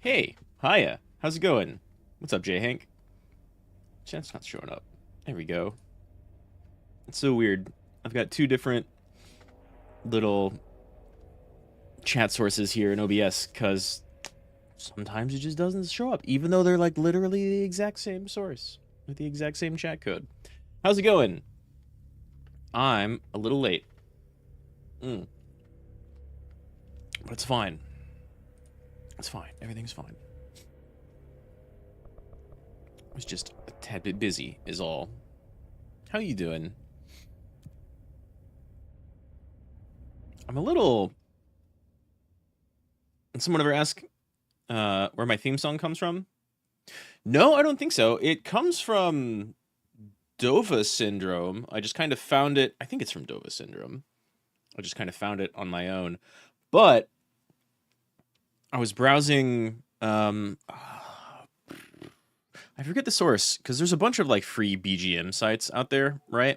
Hey, hiya. How's it going? What's up, J Hank? Chat's not showing up. There we go. It's so weird. I've got two different little chat sources here in OBS because sometimes it just doesn't show up, even though they're like literally the exact same source with the exact same chat code. How's it going? I'm a little late. But it's fine. It's fine. Everything's fine. I was just a tad bit busy, is all. How you doing? I'm a little... Did someone ever ask where my theme song comes from? No, I don't think so. It comes from Dova syndrome. I just kind of found it. I think it's from Dova syndrome. I just kind of found it on my own. But I was browsing. I forget the source because there's a bunch of like free BGM sites out there, right?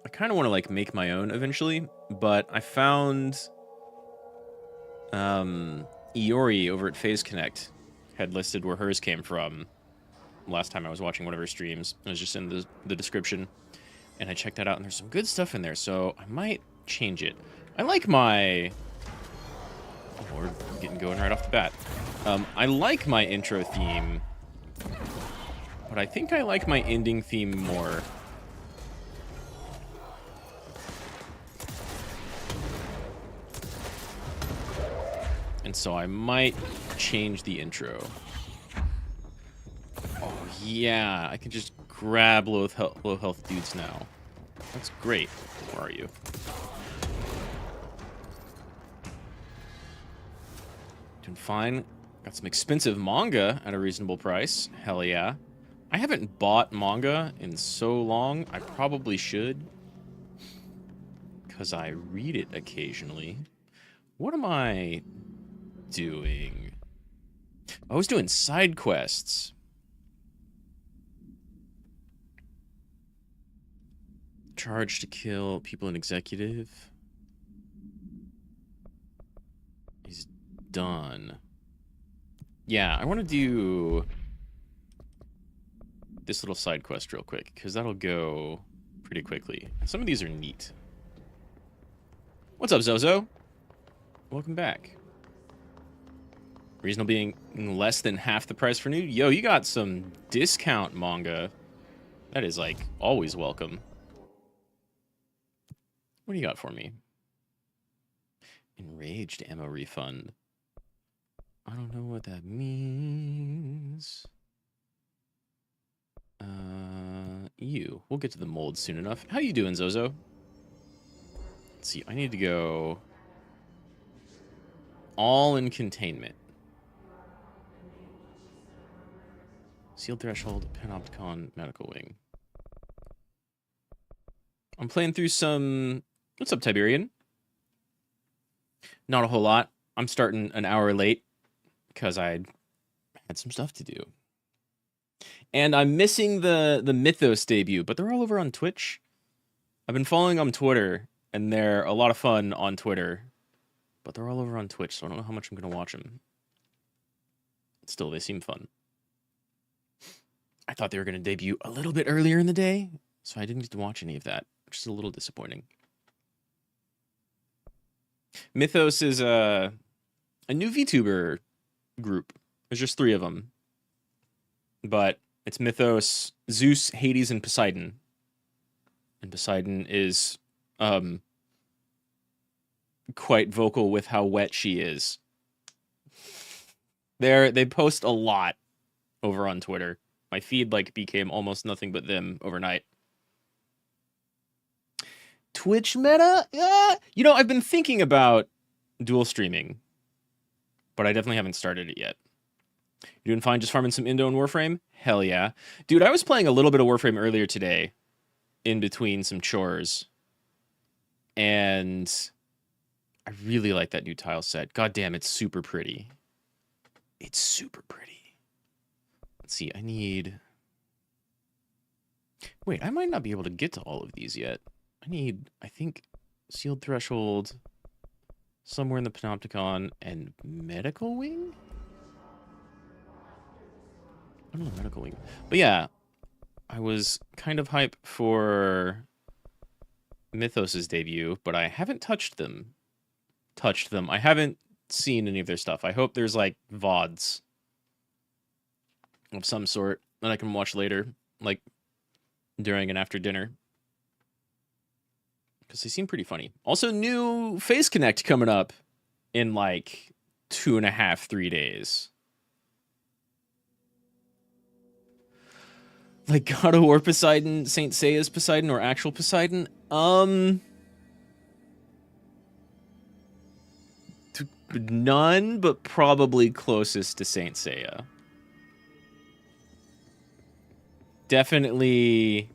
I kind of want to like make my own eventually, but I found Iori over at Phase Connect had listed where hers came from. Last time I was watching one of her streams, it was just in the description, and I checked that out, and there's some good stuff in there, so I might change it. I like my... Oh, we're getting going right off the bat. I like my intro theme, but I think I like my ending theme more. And so I might change the intro. Oh, yeah, I can just grab low health dudes now. That's great. Where are you? Doing fine. Got some expensive manga at a reasonable price. Hell yeah. I haven't bought manga in so long. I probably should. Because I read it occasionally. What am I doing? I was doing side quests. Charge to kill people in executive. He's done. Yeah, I want to do this little side quest real quick, because that'll go pretty quickly. Some of these are neat. What's up, Zozo? Welcome back. Reasonable being less than half the price for new. Yo, you got some discount manga. That is, like, always welcome. What do you got for me? Enraged ammo refund. I don't know what that means. You. We'll get to the mold soon enough. How you doing, Zozo? Let's see. I need to go all in containment. Sealed threshold, Panopticon, medical wing. I'm playing through some... What's up, Tiberian? Not a whole lot. I'm starting an hour late because I had some stuff to do. And I'm missing the Mythos debut, but they're all over on Twitch. I've been following on Twitter, and they're a lot of fun on Twitter. But they're all over on Twitch, so I don't know how much I'm going to watch them. Still, they seem fun. I thought they were going to debut a little bit earlier in the day, so I didn't get to watch any of that, which is a little disappointing. Mythos is a new VTuber group. There's just 3 of them. But it's Mythos, Zeus, Hades, and Poseidon. And Poseidon is quite vocal with how wet she is. They post a lot over on Twitter. My feed like became almost nothing but them overnight. Twitch meta? You know, I've been thinking about dual streaming, but I definitely haven't started it yet. You doing fine just farming some Indo and Warframe? Hell yeah. Dude, I was playing a little bit of Warframe earlier today in between some chores. And I really like that new tile set. God damn, it's super pretty. It's super pretty. Let's see, I need... Wait, I might not be able to get to all of these yet. I need, I think, Sealed Threshold, somewhere in the Panopticon, and Medical Wing? Oh, medical wing. But yeah, I was kind of hype for Mythos's debut, but I haven't touched them. I haven't seen any of their stuff. I hope there's like VODs of some sort that I can watch later, like during and after dinner. Because they seem pretty funny. Also, new Face Connect coming up in like 2.5, 3 days. Like God of War Poseidon, Saint Seiya's Poseidon, or actual Poseidon? None, but probably closest to Saint Seiya. Definitely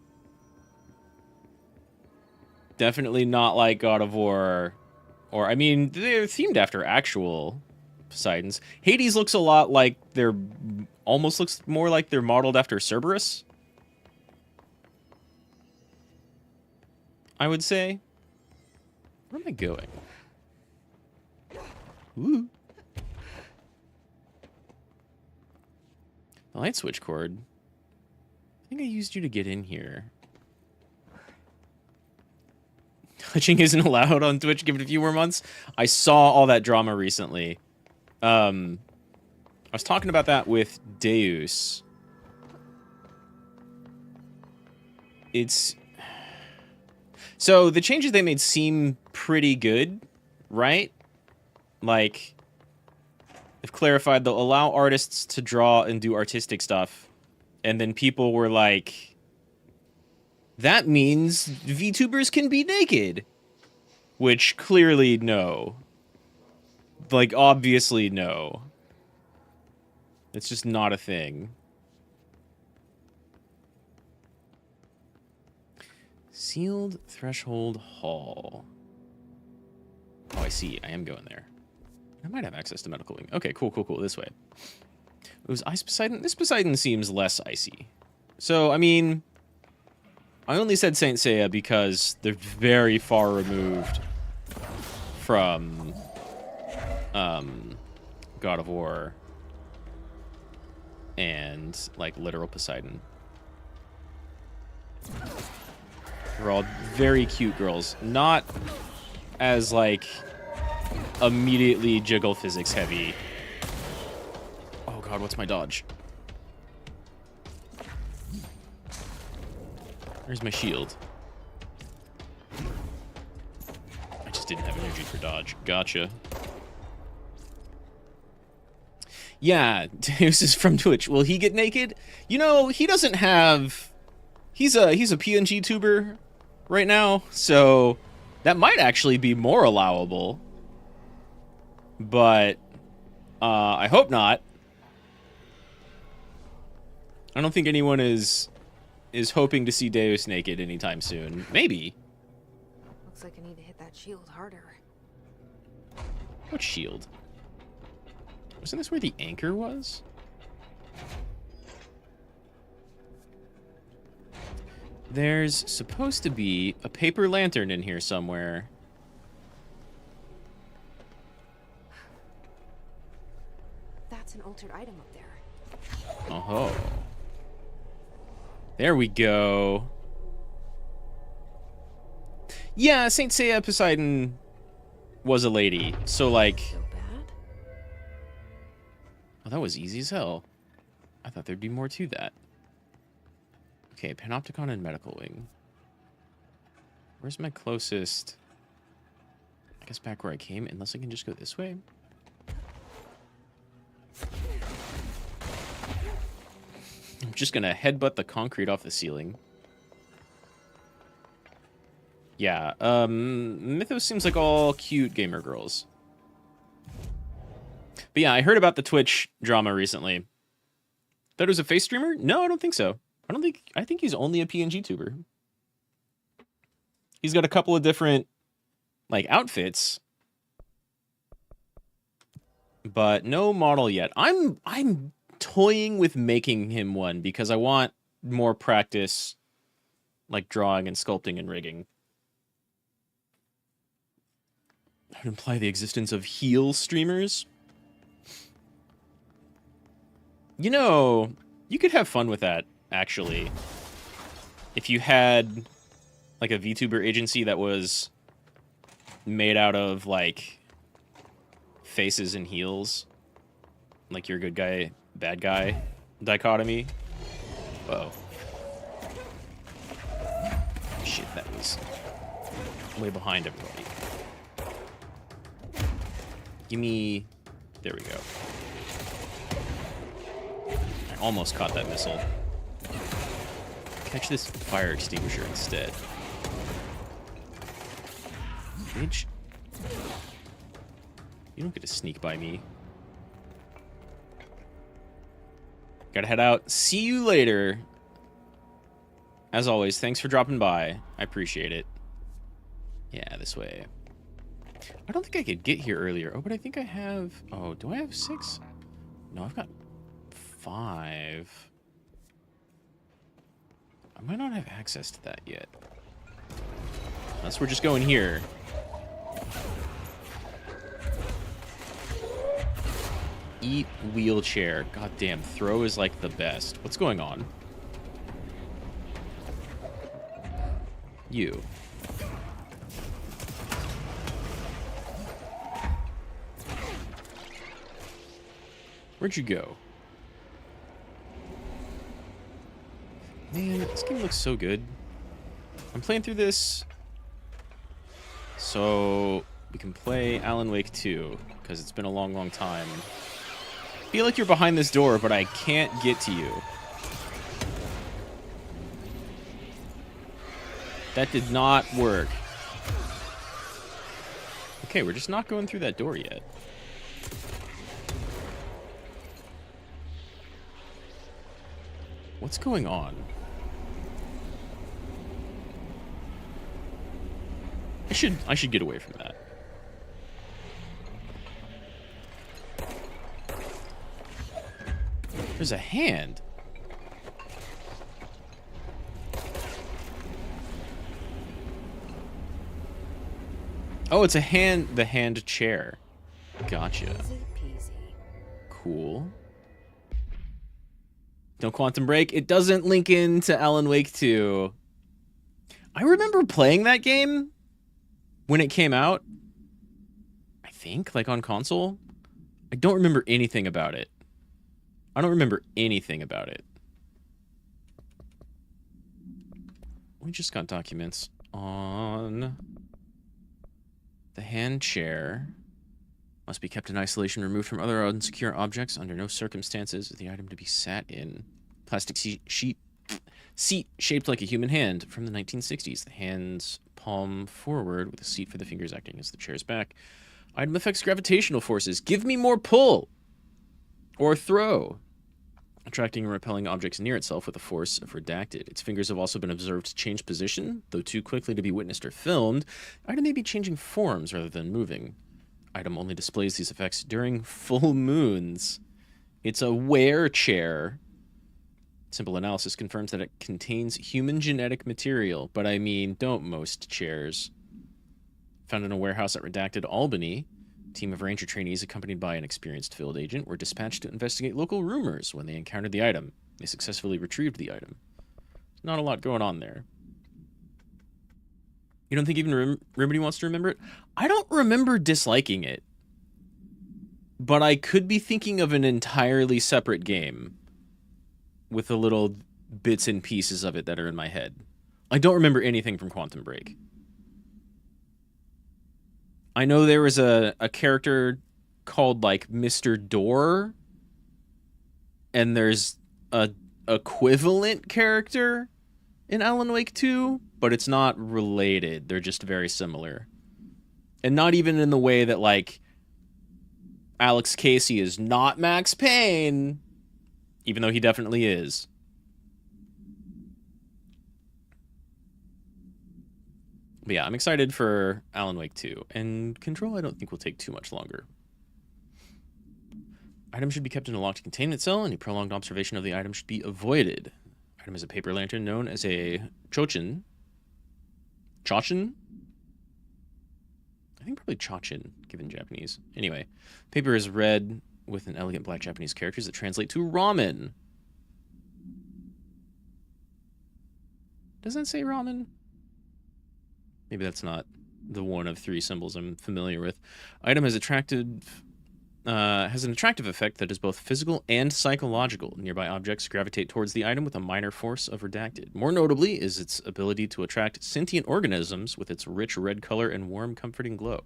not like God of War. Or, I mean, they're themed after actual Poseidons. Hades looks a lot like they're... almost looks more like they're modeled after Cerberus, I would say. Where am I going? Ooh. The light switch cord. I think I used you to get in here. Touching isn't allowed on Twitch. Give it a few more months. I saw all that drama recently. I was talking about that with Deus. It's... So, the changes they made seem pretty good, right? Like, they've clarified they'll allow artists to draw and do artistic stuff. And then people were like, that means VTubers can be naked. Which, clearly, no. Like, obviously, no. It's just not a thing. Sealed Threshold Hall. Oh, I see. I am going there. I might have access to medical wing. Okay, cool. This way. It was Ice Poseidon? This Poseidon seems less icy. So, I mean... I only said Saint Seiya because they're very far removed from... God of War. And, like, literal Poseidon. They're all very cute girls. Not as, like, immediately jiggle physics heavy. Oh god, what's my dodge? Where's my shield? I just didn't have energy for dodge. Gotcha. Yeah, Deus is from Twitch. Will he get naked? You know, he doesn't have... He's a PNG tuber right now, so that might actually be more allowable. But I hope not. I don't think anyone is hoping to see Deus naked anytime soon. Maybe. Looks like I need to hit that shield harder. What shield? Wasn't this where the anchor was? There's supposed to be a paper lantern in here somewhere. That's an altered item up there. Oh. There we go. Yeah, Saint Seiya Poseidon was a lady. So, like... So bad? Oh, that was easy as hell. I thought there'd be more to that. Okay, Panopticon and Medical Wing. Where's my closest? I guess back where I came, unless I can just go this way. I'm just gonna headbutt the concrete off the ceiling. Yeah, Mythos seems like all cute gamer girls. But yeah, I heard about the Twitch drama recently. Thought it was a face streamer? No, I don't think so. I think he's only a PNG tuber. He's got a couple of different, like, outfits. But no model yet. I'm toying with making him one because I want more practice, like, drawing and sculpting and rigging. That would imply the existence of heel streamers. You know You could have fun with that, actually. If you had, like, a VTuber agency that was made out of, like, faces and heels. Like your good guy, bad guy dichotomy. Whoa. Shit, that was way behind everybody. Give me... There we go. I almost caught that missile. Catch this fire extinguisher instead. Bitch. You don't get to sneak by me. Gotta head out. See you later. As always, thanks for dropping by. I appreciate it. Yeah, this way. I don't think I could get here earlier. Oh, but I think I have... Oh, do I have 6? No, I've got 5. I might not have access to that yet. Unless we're just going here. Eat wheelchair. God damn, throw is like the best. What's going on? You. Where'd you go? Man, this game looks so good. I'm playing through this so we can play Alan Wake 2, because it's been a long, long time. I feel like you're behind this door, but I can't get to you. That did not work. Okay, we're just not going through that door yet. What's going on? I should get away from that. There's a hand. Oh, it's a hand, the hand chair. Gotcha. Cool. Don't quantum break. It doesn't link into Alan Wake 2. I remember playing that game when it came out. I think, like on console. I don't remember anything about it. I don't remember anything about it. We just got documents on the hand chair. Must be kept in isolation, removed from other unsecure objects. Under no circumstances is the item to be sat in. Plastic seat shaped like a human hand from the 1960s. The hand's palm forward with a seat for the fingers acting as the chair's back. Item affects gravitational forces. Give me more pull! Or throw. Attracting and repelling objects near itself with a force of redacted. Its fingers have also been observed to change position, though too quickly to be witnessed or filmed. Item may be changing forms rather than moving. Item only displays these effects during full moons. It's a wear chair. Simple analysis confirms that it contains human genetic material, but I mean, don't most chairs. Found in a warehouse at Redacted, Albany. A team of ranger trainees accompanied by an experienced field agent were dispatched to investigate local rumors when they encountered the item. They successfully retrieved the item. There's not a lot going on there. You don't think even Remedy wants to remember it? I don't remember disliking it. But I could be thinking of an entirely separate game with the little bits and pieces of it that are in my head. I don't remember anything from Quantum Break. I know there was a character called, like, Mr. Door, and there's a equivalent character in Alan Wake 2, but it's not related. They're just very similar. And not even in the way that, like, Alex Casey is not Max Payne, even though he definitely is. But yeah, I'm excited for Alan Wake 2. And Control, I don't think will take too much longer. Item should be kept in a locked containment cell. Any prolonged observation of the item should be avoided. Item is a paper lantern known as a chochin. Chochin? I think probably chochin, given Japanese. Anyway, paper is red with an elegant black Japanese characters that translate to ramen. Doesn't it say ramen? Maybe that's not the one of 3 symbols I'm familiar with. Item has an attractive effect that is both physical and psychological. Nearby objects gravitate towards the item with a minor force of redacted. More notably is its ability to attract sentient organisms with its rich red color and warm, comforting glow.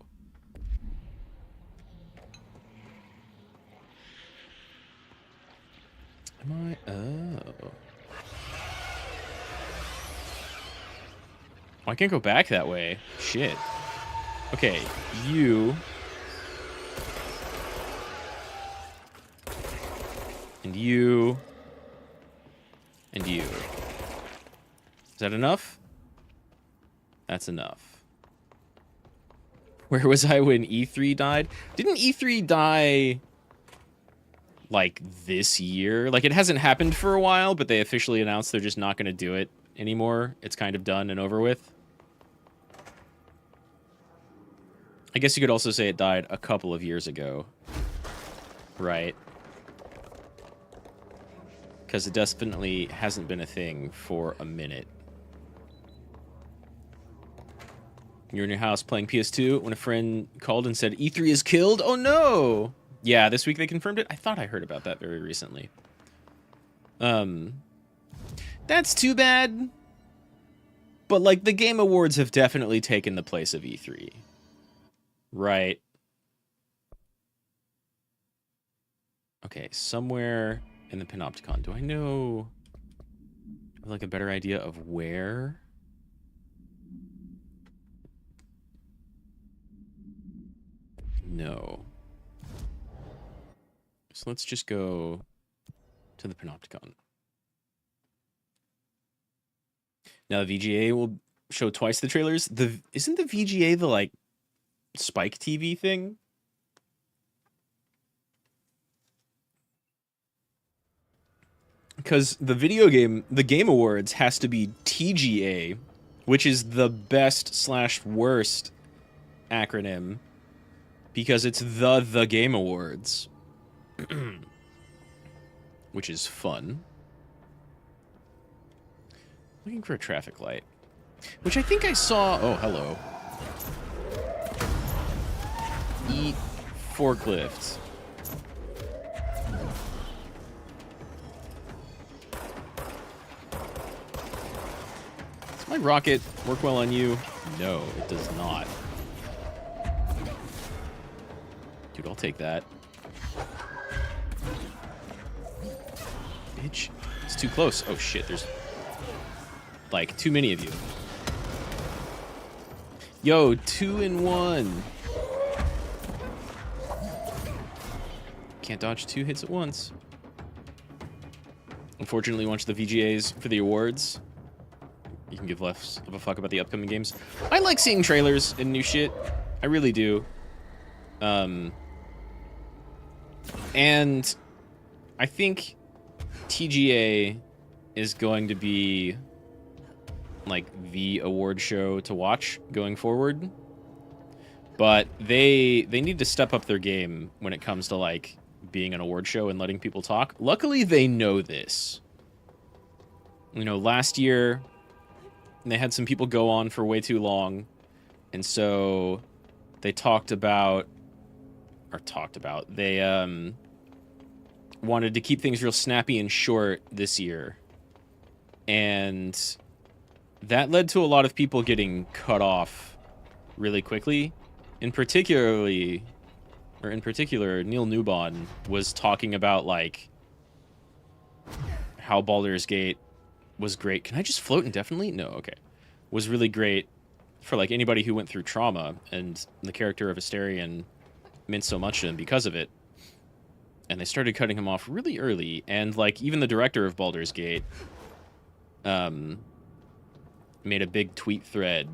Am I? Oh. I can't go back that way. Shit. Okay, you... And you... And you. Is that enough? That's enough. Where was I when E3 died? Didn't E3 die... like, this year? Like, it hasn't happened for a while, but they officially announced they're just not going to do it anymore. It's kind of done and over with. I guess you could also say it died a couple of years ago. Right. Because it definitely hasn't been a thing for a minute. You're in your house playing PS2 when a friend called and said, E3 is killed? Oh no! Yeah, this week they confirmed it? I thought I heard about that very recently. That's too bad. But, like, the Game Awards have definitely taken the place of E3. Right. Okay, somewhere in the Panopticon. Do I know... like, a better idea of where? No. So let's just go to the Panopticon. Now the VGA will show twice the trailers. Isn't the VGA the, like, Spike TV thing? Because the Game Awards has to be TGA, which is the best/worst acronym, because it's the Game Awards. Which is fun. Looking for a traffic light. Which I think I saw... Oh, hello. Eat forklifts. Does my rocket work well on you? No, it does not. Dude, I'll take that. Bitch. It's too close. Oh shit, there's like too many of you. Yo, 2 in 1. Can't dodge 2 hits at once. Unfortunately, watch the VGAs for the awards. You can give less of a fuck about the upcoming games. I like seeing trailers and new shit. I really do. And I think TGA is going to be like the award show to watch going forward. But they need to step up their game when it comes to like being an award show and letting people talk. Luckily, they know this. You know, last year they had some people go on for way too long, and so they they wanted to keep things real snappy and short this year, and that led to a lot of people getting cut off really quickly. In particular, Neil Newbon was talking about like how Baldur's Gate was great. Can I just float indefinitely? No, okay. Was really great for like anybody who went through trauma, and the character of Asterion meant so much to him because of it. And they started cutting him off really early, and like even the director of Baldur's Gate made a big tweet thread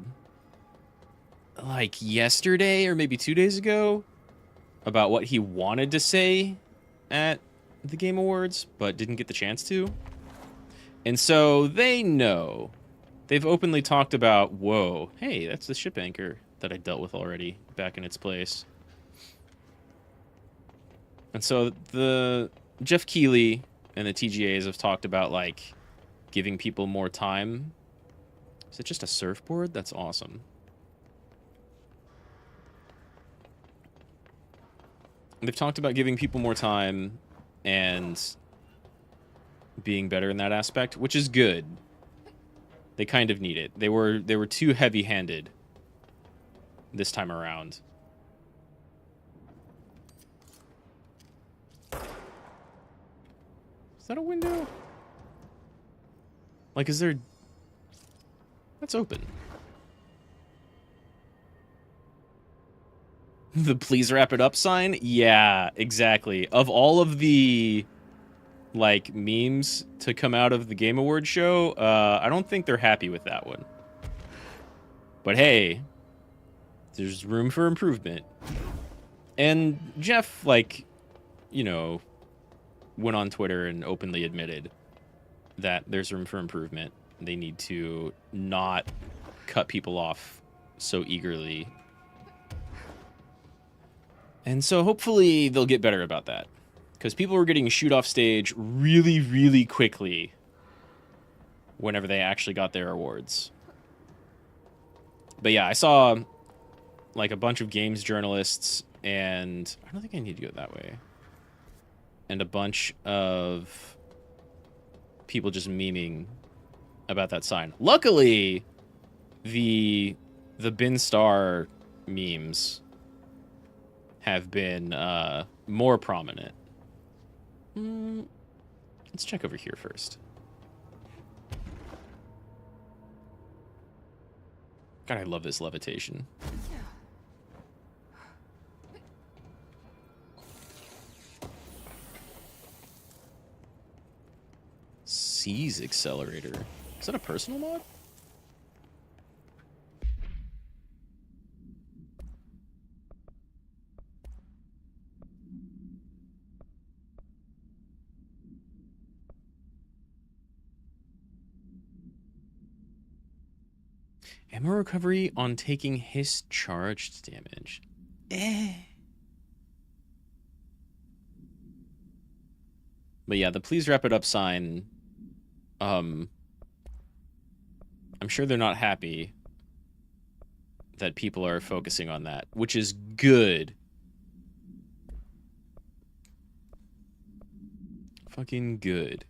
like yesterday or maybe 2 days ago about what he wanted to say at the Game Awards, but didn't get the chance to. And so they know. They've openly talked about, whoa, hey, that's the ship anchor that I dealt with already back in its place. And so the Jeff Keighley and the TGAs have talked about, like, giving people more time Is it just a surfboard? That's awesome. They've talked about giving people more time and being better in that aspect, which is good. They kind of need it. They were too heavy-handed this time around. Is that a window? Like, is there... That's open. The please wrap it up sign? Yeah, exactly. Of all of the, like, memes to come out of the Game Awards show, I don't think they're happy with that one. But hey, there's room for improvement. And Jeff, like, you know, went on Twitter and openly admitted that there's room for improvement. They need to not cut people off so eagerly. And so hopefully they'll get better about that. Because people were getting shoot off stage really, really quickly whenever they actually got their awards. But yeah, I saw like a bunch of games journalists, and I don't think I need to go that way. And a bunch of people just memeing about that sign. Luckily, the Bin Star memes have been more prominent. Let's check over here first. God, I love this levitation. Seize accelerator. Is that a personal mod? Ammo recovery on taking his charged damage. But yeah, the please wrap it up sign. I'm sure they're not happy that people are focusing on that, which is good. Fucking good.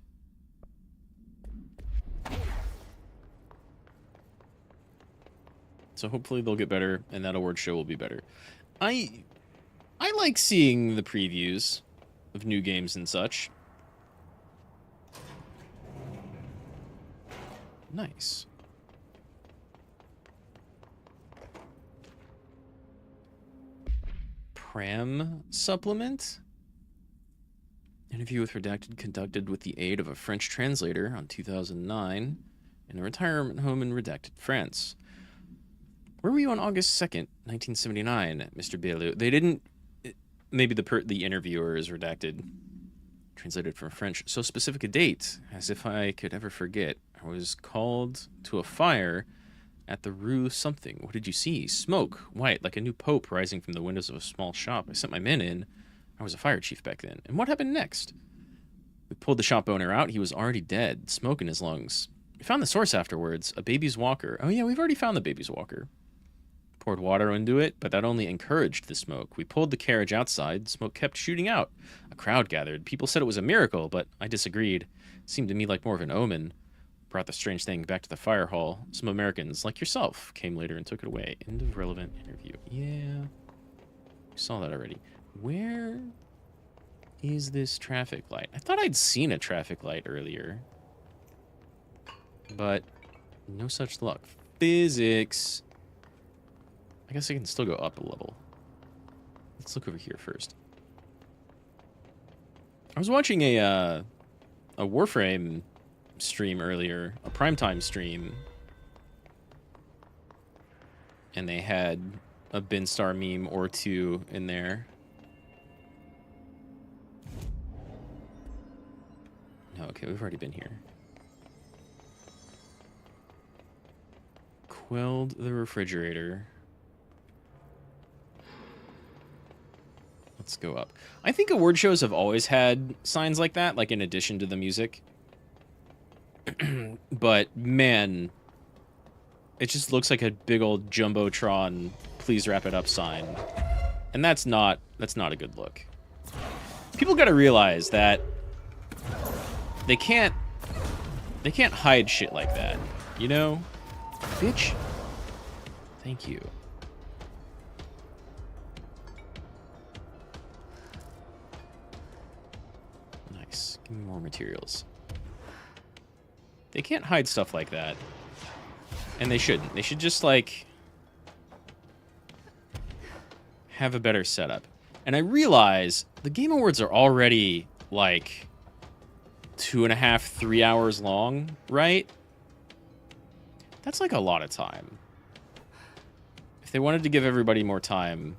So hopefully they'll get better, and that award show will be better. I like seeing the previews of new games and such. Nice. Pram supplement? Interview with Redacted conducted with the aid of a French translator on 2009 in a retirement home in Redacted, France. Where were you on August 2nd, 1979, Mr. Bailu? They didn't... Maybe the interviewer is redacted. Translated from French. So specific a date, as if I could ever forget. I was called to a fire at the Rue something. What did you see? Smoke, white, like a new pope rising from the windows of a small shop. I sent my men in. I was a fire chief back then. And what happened next? We pulled the shop owner out. He was already dead, smoke in his lungs. We found the source afterwards, a baby's walker. Oh yeah, we've already found the baby's walker. Poured water into it, but that only encouraged the smoke. We pulled the carriage outside. Smoke kept shooting out. A crowd gathered. People said it was a miracle, but I disagreed. It seemed to me like more of an omen. Brought the strange thing back to the fire hall. Some Americans, like yourself, came later and took it away. End of relevant interview. Yeah. We saw that already. Where is this traffic light? I thought I'd seen a traffic light earlier. But no such luck. Physics. I guess I can still go up a level. Let's look over here first. I was watching a Warframe stream earlier, a primetime stream, and they had a Bin Star meme or two in there. No, okay, we've already been here. Quelled the refrigerator. Let's go up. I think award shows have always had signs like that, like in addition to the music. But man, It just looks like a big old Jumbotron, please wrap it up sign. And that's not a good look. People gotta realize that they can't hide shit like that, you know? Bitch. Thank you. Nice. Give me more materials. They can't hide stuff like that. And they shouldn't. They should just, like, have a better setup. And I realize the Game Awards are already, like, 2.5, 3 hours long, right? That's, like, a lot of time. If they wanted to give everybody more time,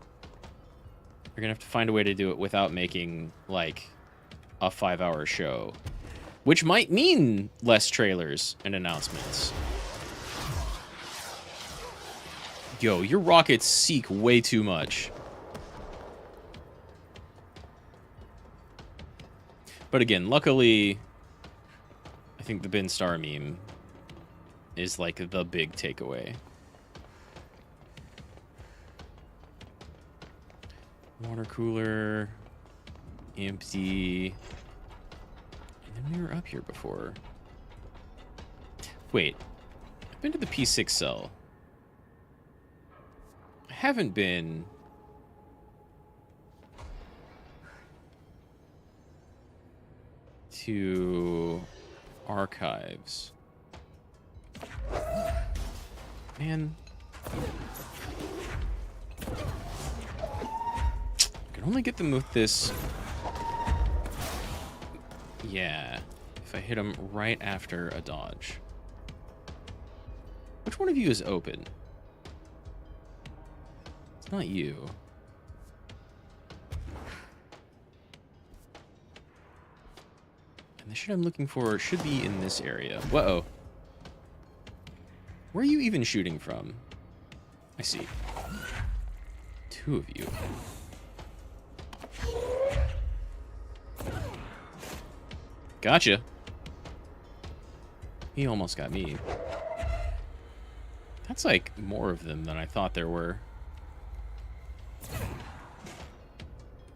they're gonna have to find a way to do it without making, like, a 5-hour show. Which might mean less trailers and announcements. Yo, your rockets seek way too much. But again, luckily, I think the bin star meme is like the big takeaway. Water cooler, empty. And then we were up here before. Wait, I've been to the P6 cell. I haven't been to archives. Man. I can only get them with this. Yeah. If I hit them right after a dodge. Which one of you is open? It's not you. And the shit I'm looking for should be in this area. Whoa. Where are you even shooting from? I see. 2 of you. Gotcha. He almost got me. That's like more of them than I thought there were.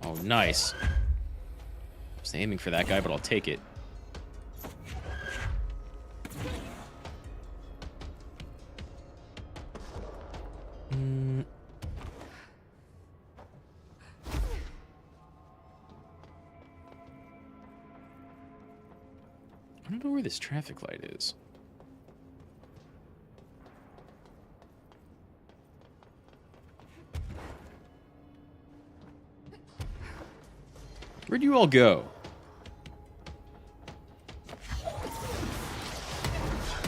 Oh, nice. I was aiming for that guy, but I'll take it. I don't know where this traffic light is. Where'd you all go?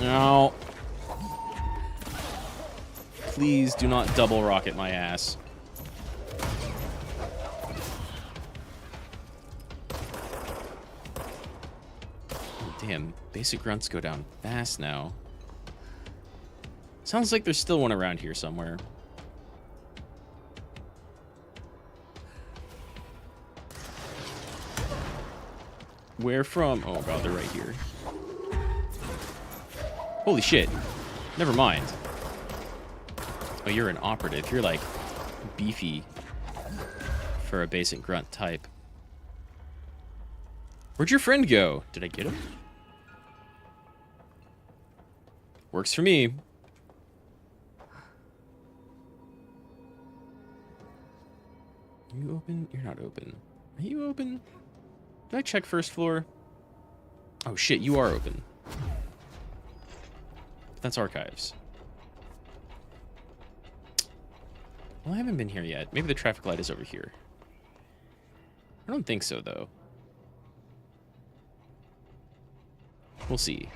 No. Please do not double rocket my ass. Damn, basic grunts go down fast now. Sounds like there's still one around here somewhere. Where from? Oh god, they're right here. Holy shit. Never mind. Oh, you're an operative. You're like beefy for a basic grunt type. Where'd your friend go? Did I get him? Works for me. You open? You're not open. Are you open? Did I check first floor? Oh shit, you are open. That's archives. Well, I haven't been here yet. Maybe the traffic light is over here. I don't think so, though. We'll see.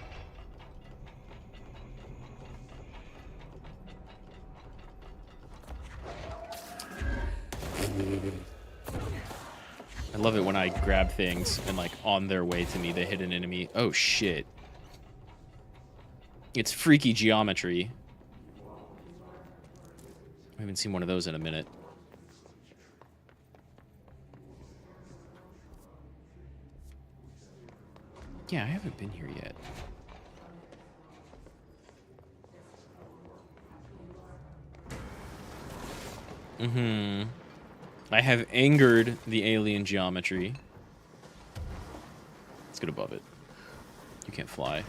I love it when I grab things and, like, on their way to me, they hit an enemy. Oh, shit. It's freaky geometry. I haven't seen one of those in a minute. Yeah, I haven't been here yet. Mm-hmm. I have angered the alien geometry. Let's get above it. You can't fly.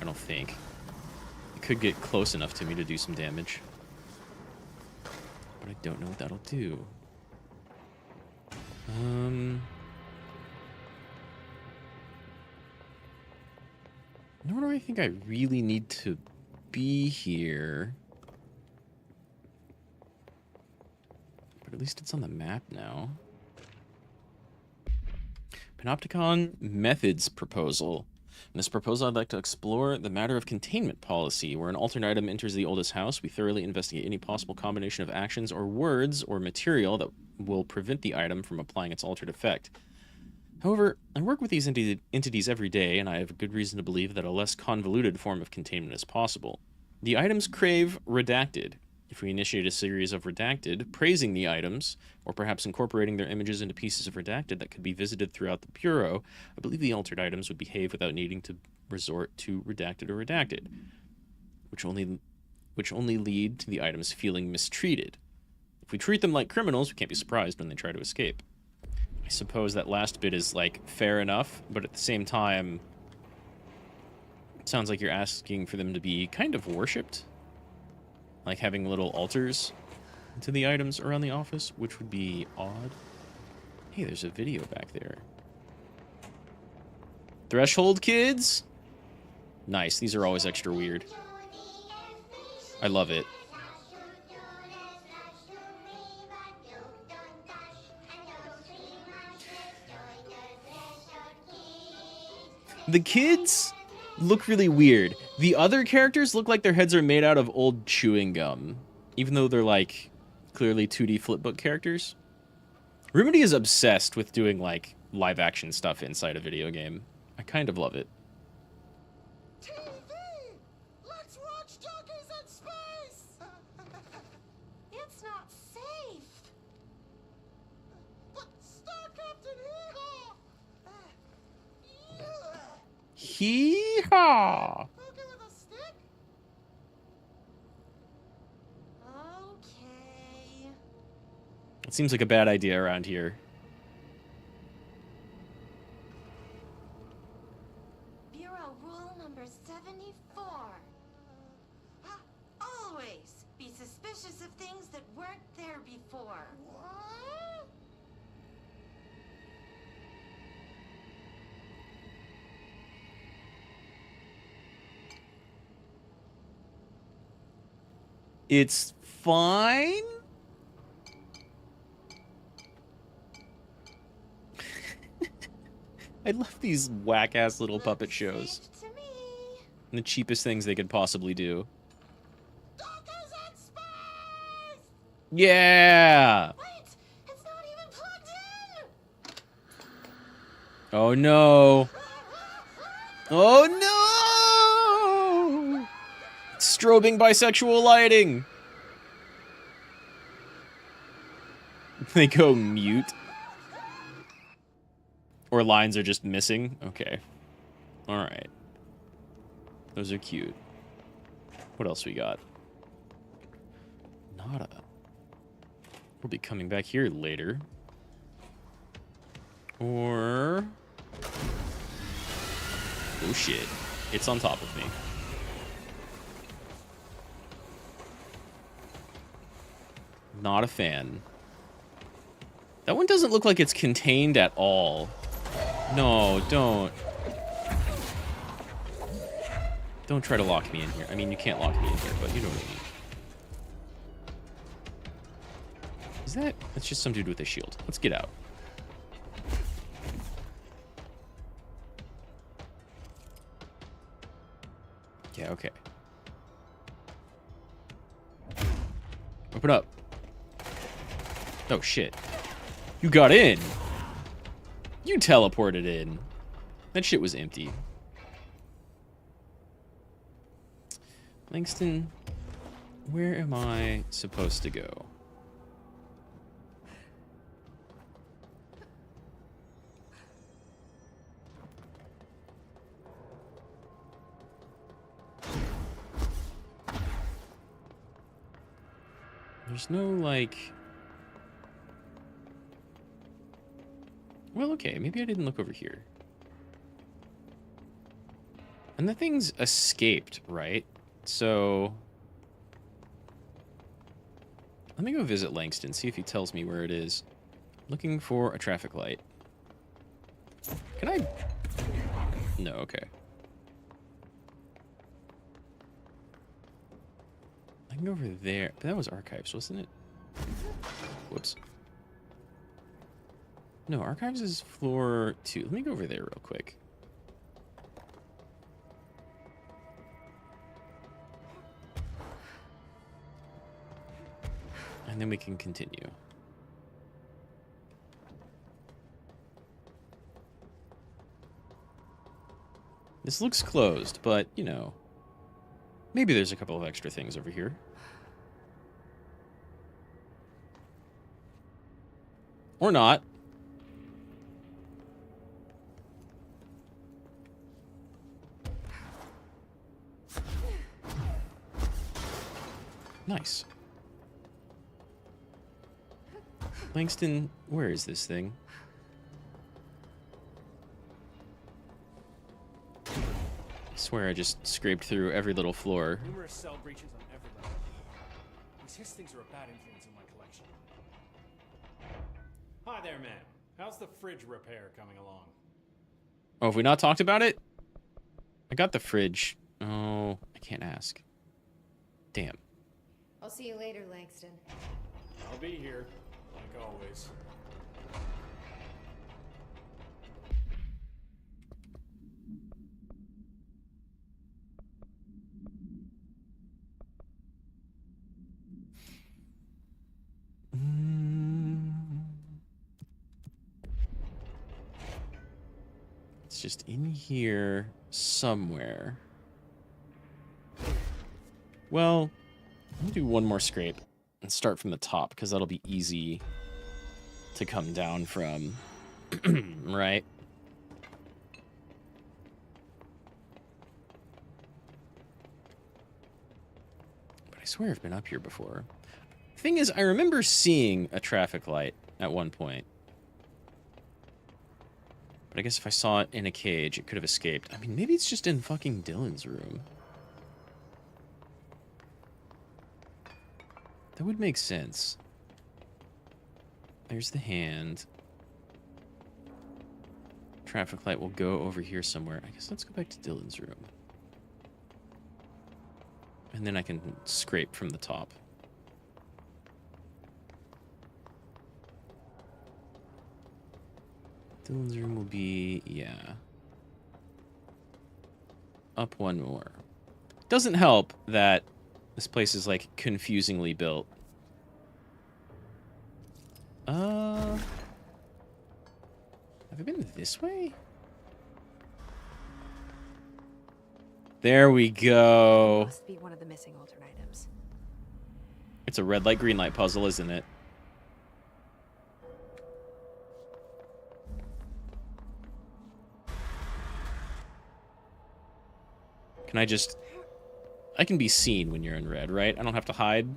I don't think. It could get close enough to me to do some damage. But I don't know what that'll do. Nor do I think I really need to be here. But at least it's on the map now. Panopticon Methods Proposal. In this proposal, I'd like to explore the matter of containment policy. Where an alternate item enters the oldest house, we thoroughly investigate any possible combination of actions or words or material that will prevent the item from applying its altered effect. However, I work with these entities every day, and I have good reason to believe that a less convoluted form of containment is possible. The items crave redacted. If we initiate a series of redacted, praising the items, or perhaps incorporating their images into pieces of redacted that could be visited throughout the bureau, I believe the altered items would behave without needing to resort to redacted or redacted, which only lead to the items feeling mistreated. If we treat them like criminals, we can't be surprised when they try to escape. I suppose that last bit is, like, fair enough, but at the same time, it sounds like you're asking for them to be kind of worshipped. Like having little altars to the items around the office, which would be odd. Hey, there's a video back there. Threshold kids? Nice, these are always extra weird. I love it. The kids look really weird. The other characters look like their heads are made out of old chewing gum, even though they're, like, clearly 2D flipbook characters. Remedy is obsessed with doing, like, live-action stuff inside a video game. I kind of love it. TV! Let's watch Donkeys in Space! It's not safe. But Star Captain Hee-Haw! Hee-haw! Poke it with a stick? Okay. It seems like a bad idea around here. Bureau rule number 74. Always be suspicious of things that weren't there before. What? It's fine? I love these whack-ass little puppet shows. Safe to me. The cheapest things they could possibly do. Donkeys in Space! Yeah! Wait, it's not even plugged in. Oh no. Oh no! Strobing bisexual lighting. They go mute. Or lines are just missing. Okay. Alright. Those are cute. What else we got? Nada. We'll be coming back here later. Or... oh shit. It's on top of me. Not a fan. That one doesn't look like it's contained at all. No, don't. Don't try to lock me in here. I mean, you can't lock me in here, but you know what I mean. Is that... that's just some dude with a shield. Let's get out. Yeah, okay. Open up. Oh, shit. You got in. You teleported in. That shit was empty. Langston, where am I supposed to go? There's no, like... Well, okay, maybe I didn't look over here. And the thing's escaped, right? So... Let me go visit Langston, see if he tells me where it is. Looking for a traffic light. Can I... No, okay. I can go over there. But that was archives, wasn't it? Whoops. No, archives is floor 2. Let me go over there real quick. And then we can continue. This looks closed, but, you know, maybe there's a couple of extra things over here. Or not. Nice. Langston, where is this thing? I swear I just scraped through every little floor. Numerous cell breaches on every level. These hiss things are a bad influence in my collection. Hi there, ma'am. How's the fridge repair coming along? Oh, have we not talked about it? I got the fridge. Oh, I can't ask. Damn. I'll see you later, Langston. I'll be here, like always. It's just in here somewhere. Well, I'll do one more scrape and start from the top, because that'll be easy to come down from, right? But I swear I've been up here before. Thing is, I remember seeing a traffic light at one point. But I guess if I saw it in a cage, it could have escaped. I mean, maybe it's just in fucking Dylan's room. That would make sense. There's the hand. Traffic light will go over here somewhere. I guess let's go back to Dylan's room. And then I can scrape from the top. Dylan's room will be, yeah. Up one more. Doesn't help that this place is, like, confusingly built. Have I been this way? There we go. Must be one of the missing alternate items. It's a red light, green light puzzle, isn't it? Can I just... I can be seen when you're in red, right? I don't have to hide.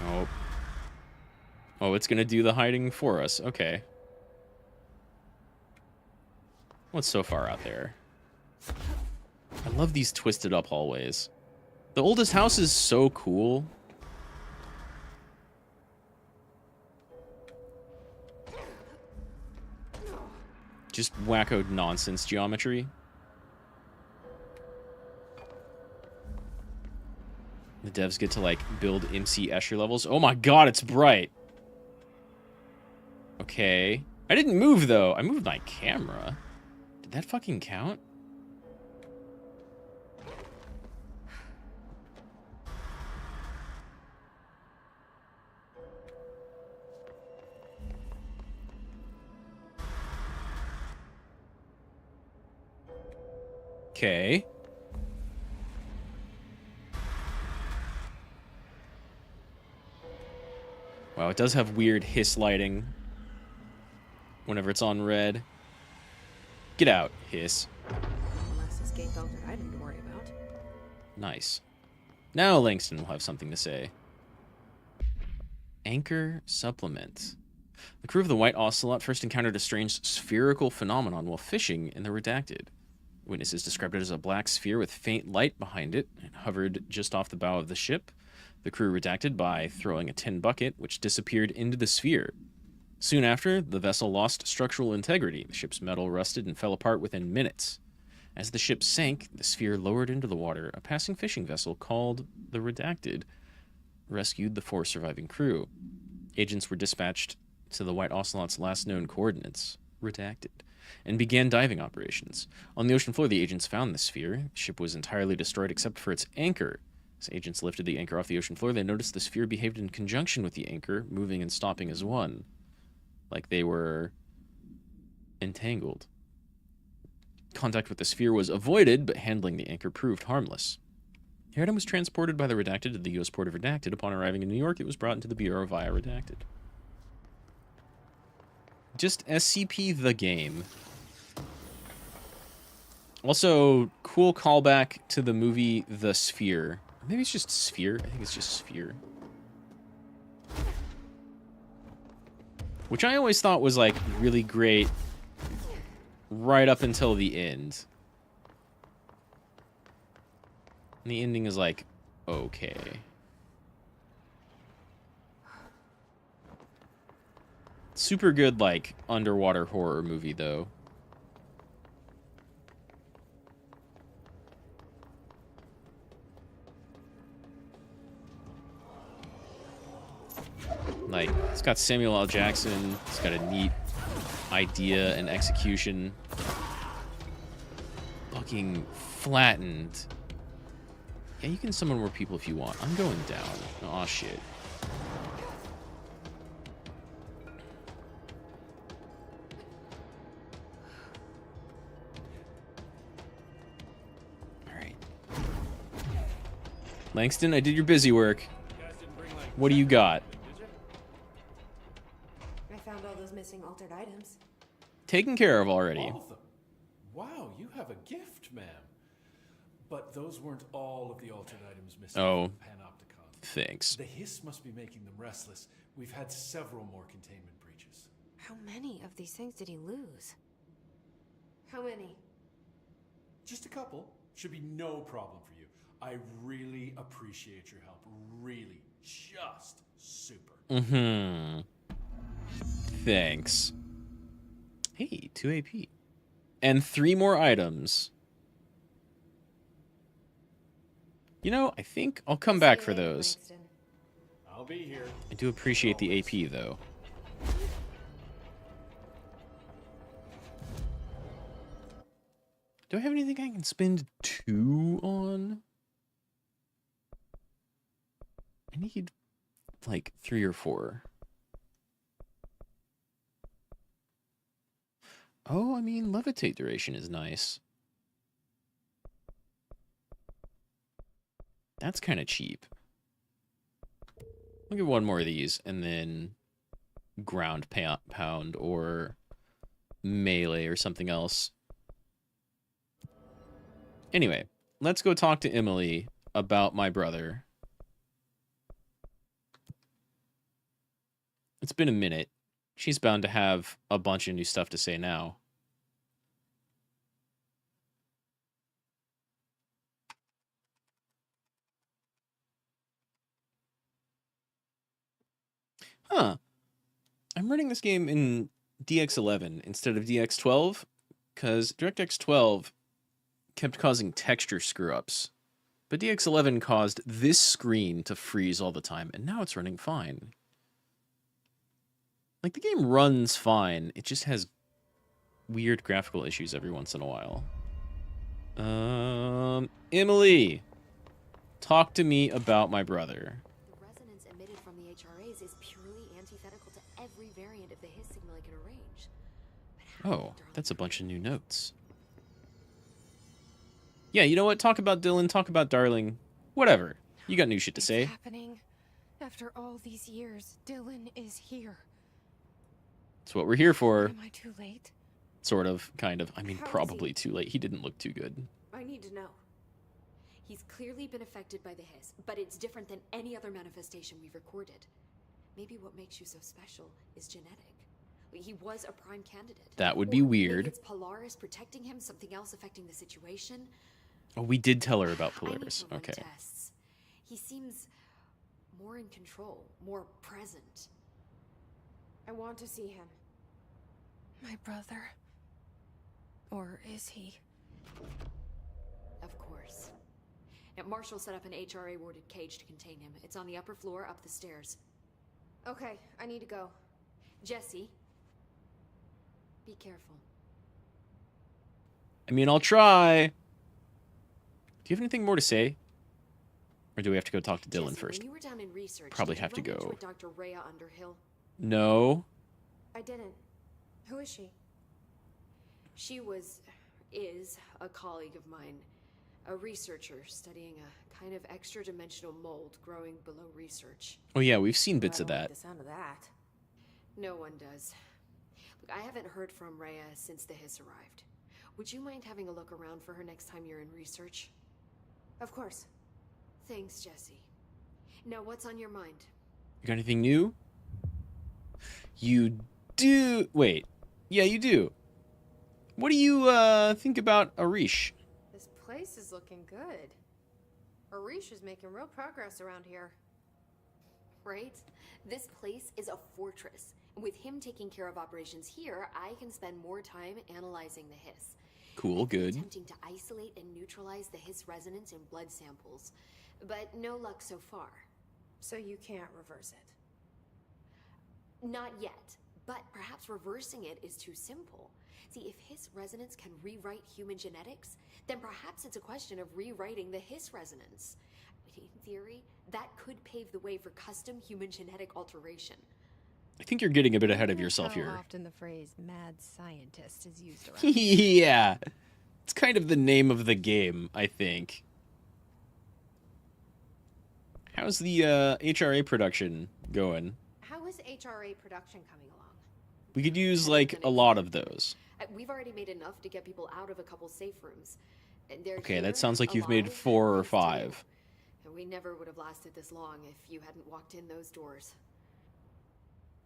Oh. Oh, it's gonna do the hiding for us. Okay. What's so far out there? I love these twisted up hallways. The oldest house is so cool. Just wacko nonsense geometry. The devs get to, like, build MC Escher levels. Oh my god, it's bright. Okay. I didn't move, though. I moved my camera. Did that fucking count? Okay. Wow, it does have weird hiss lighting whenever it's on red. Get out, hiss. Unless unescaped altered item to worry about. Nice. Now Langston will have something to say. Anchor supplement. The crew of the White Ocelot first encountered a strange spherical phenomenon while fishing in the Redacted. Witnesses described it as a black sphere with faint light behind it and hovered just off the bow of the ship. The crew redacted by throwing a tin bucket, which disappeared into the sphere. Soon after, the vessel lost structural integrity. The ship's metal rusted and fell apart within minutes. As the ship sank, the sphere lowered into the water. A passing fishing vessel called the Redacted rescued the 4 surviving crew. Agents were dispatched to the White Ocelot's last known coordinates, Redacted, and began diving operations. On the ocean floor, the agents found the sphere. The ship was entirely destroyed except for its anchor. As agents lifted the anchor off the ocean floor, they noticed the sphere behaved in conjunction with the anchor, moving and stopping as one. Like they were entangled. Contact with the sphere was avoided, but handling the anchor proved harmless. The item was transported by the Redacted to the U.S. port of Redacted. Upon arriving in New York, it was brought into the Bureau via Redacted. Just SCP the game. Also, cool callback to the movie The Sphere. Maybe it's just Sphere. I think it's just Sphere. Which I always thought was, like, really great right up until the end. And the ending is, like, okay. Super good, like, underwater horror movie, though. Like, it's got Samuel L. Jackson. It's got a neat idea and execution. Fucking flattened. Yeah, you can summon more people if you want. I'm going down. Aw, shit. Alright. Langston, I did your busy work. What do you got? I found all those missing altered items. Taken care of already. All of them? Wow, you have a gift, ma'am. But those weren't all of the altered items missing Oh. from Panopticon. Thanks. The hiss must be making them restless. We've had several more containment breaches. How many of these things did he lose? How many? Just a couple. Should be no problem for you. I really appreciate your help. Really. Just super. Mm-hmm. Thanks. Hey, 2 AP. And 3 more items. You know, I think I'll come back for those. I'll be here. I do appreciate the AP, though. Do I have anything I can spend 2 on? I need, like, 3 or 4. Oh, I mean, levitate duration is nice. That's kind of cheap. I'll get 1 more of these, and then ground pound or melee or something else. Anyway, let's go talk to Emily about my brother. It's been a minute. She's bound to have a bunch of new stuff to say now. Huh. I'm running this game in DX11 instead of DX12 because DirectX 12 kept causing texture screw-ups. But DX11 caused this screen to freeze all the time, and now it's running fine. Like, the game runs fine. It just has weird graphical issues every once in a while. Emily, talk to me about my brother. The resonance emitted from the HRAs is purely antithetical to every variant of the hiss signal I can arrange. But how Oh, that's a bunch of new notes. Yeah, you know what? Talk about Dylan, talk about Darling. Whatever. You got new shit to say. It's happening. After all these years, Dylan is here. That's what we're here for. Am I too late? Sort of, kind of. I mean, How is probably too late. He didn't look too good. I need need to know? He's clearly been affected by the hiss, but it's different than any other manifestation we've recorded. Maybe what makes you so special is genetic. He was a prime candidate. That would be Or weird. Maybe it's Polaris protecting him, something else affecting the situation. Oh, we did tell her about I need Polaris. to run Okay. tests. He seems more in control, more present. I want to see him. My brother. Or is he? Of course. Now, Marshall set up an HRA-warded cage to contain him. It's on the upper floor, up the stairs. Okay, I need to go. Jesse, be careful. I mean, I'll try. Do you have anything more to say? Or do we have to go talk to Dylan Jesse, first? When you were down in research, Probably did have to you run into go. a Dr. Rhea Underhill? No. I didn't. Who is she? She is a colleague of mine, a researcher studying a kind of extra-dimensional mold growing below research. Oh yeah, we've seen bits I of don't like that. the sound of that. No one does. Look, I haven't heard from Rhea since the hiss arrived. Would you mind having a look around for her next time you're in research? Of course. Thanks, Jesse. Now, what's on your mind? You got anything new? You do. Wait. Yeah, you do. What do you think about Arish? This place is looking good. Arish is making real progress around here. Right? This place is a fortress. And with him taking care of operations here, I can spend more time analyzing the hiss. Cool, I've been good. attempting to isolate and neutralize the hiss resonance in blood samples, but no luck so far. So you can't reverse it. Not yet, but perhaps reversing it is too simple. See, if hiss resonance can rewrite human genetics, then perhaps it's a question of rewriting the hiss resonance. In theory, that could pave the way for custom human genetic alteration. I think you're getting a bit ahead of Wonder yourself how here. often the phrase "mad scientist" is used around. Yeah. It's kind of the name of the game, I think. How's the HRA production going? How is HRA production coming along? We could use, like, a lot of those. We've already made enough to get people out of a couple safe rooms. And they're Okay, here, that sounds like you've made alive, 4 or thanks to 5. you. And we never would have lasted this long if you hadn't walked in those doors.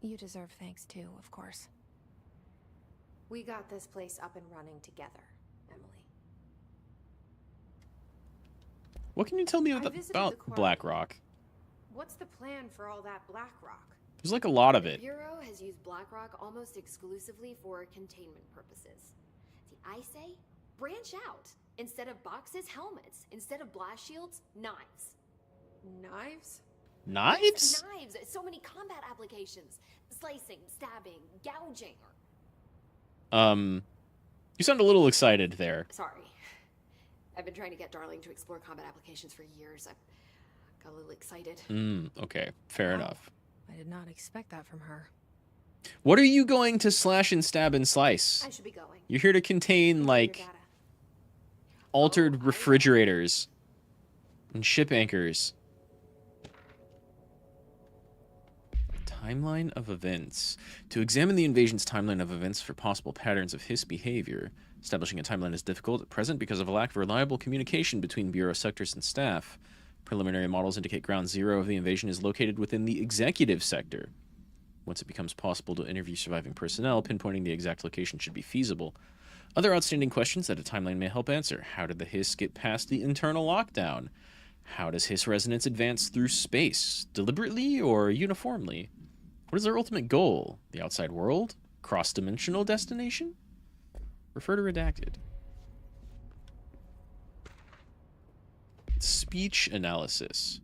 You deserve thanks too, of course. We got this place up and running together, Emily. What can you tell me I visited the about quarry. BlackRock? What's the plan for all that black rock? There's like a lot of The it. Bureau has used BlackRock almost exclusively for containment purposes. See, I say, branch out. Instead of boxes, helmets. Instead of blast shields, knives. Knives? Knives? Knives! So many combat applications. Slicing, stabbing, gouging. You sound a little excited there. Sorry. I've been trying to get Darling to explore combat applications for years. I got a little excited. Okay, fair Wow. enough. I did not expect that from her. What are you going to slash and stab and slice? I should be going. You're here to contain, Your like, data. altered refrigerators and ship anchors. Timeline of events. To examine the invasion's timeline of events for possible patterns of hiss behavior. Establishing a timeline is difficult at present because of a lack of reliable communication between Bureau sectors and staff. Preliminary models indicate ground zero of the invasion is located within the executive sector. Once it becomes possible to interview surviving personnel, pinpointing the exact location should be feasible. Other outstanding questions that a timeline may help answer. How did the hiss get past the internal lockdown? How does hiss resonance advance through space? Deliberately or uniformly? What is their ultimate goal? The outside world? Cross-dimensional destination? Refer to redacted. Speech analysis.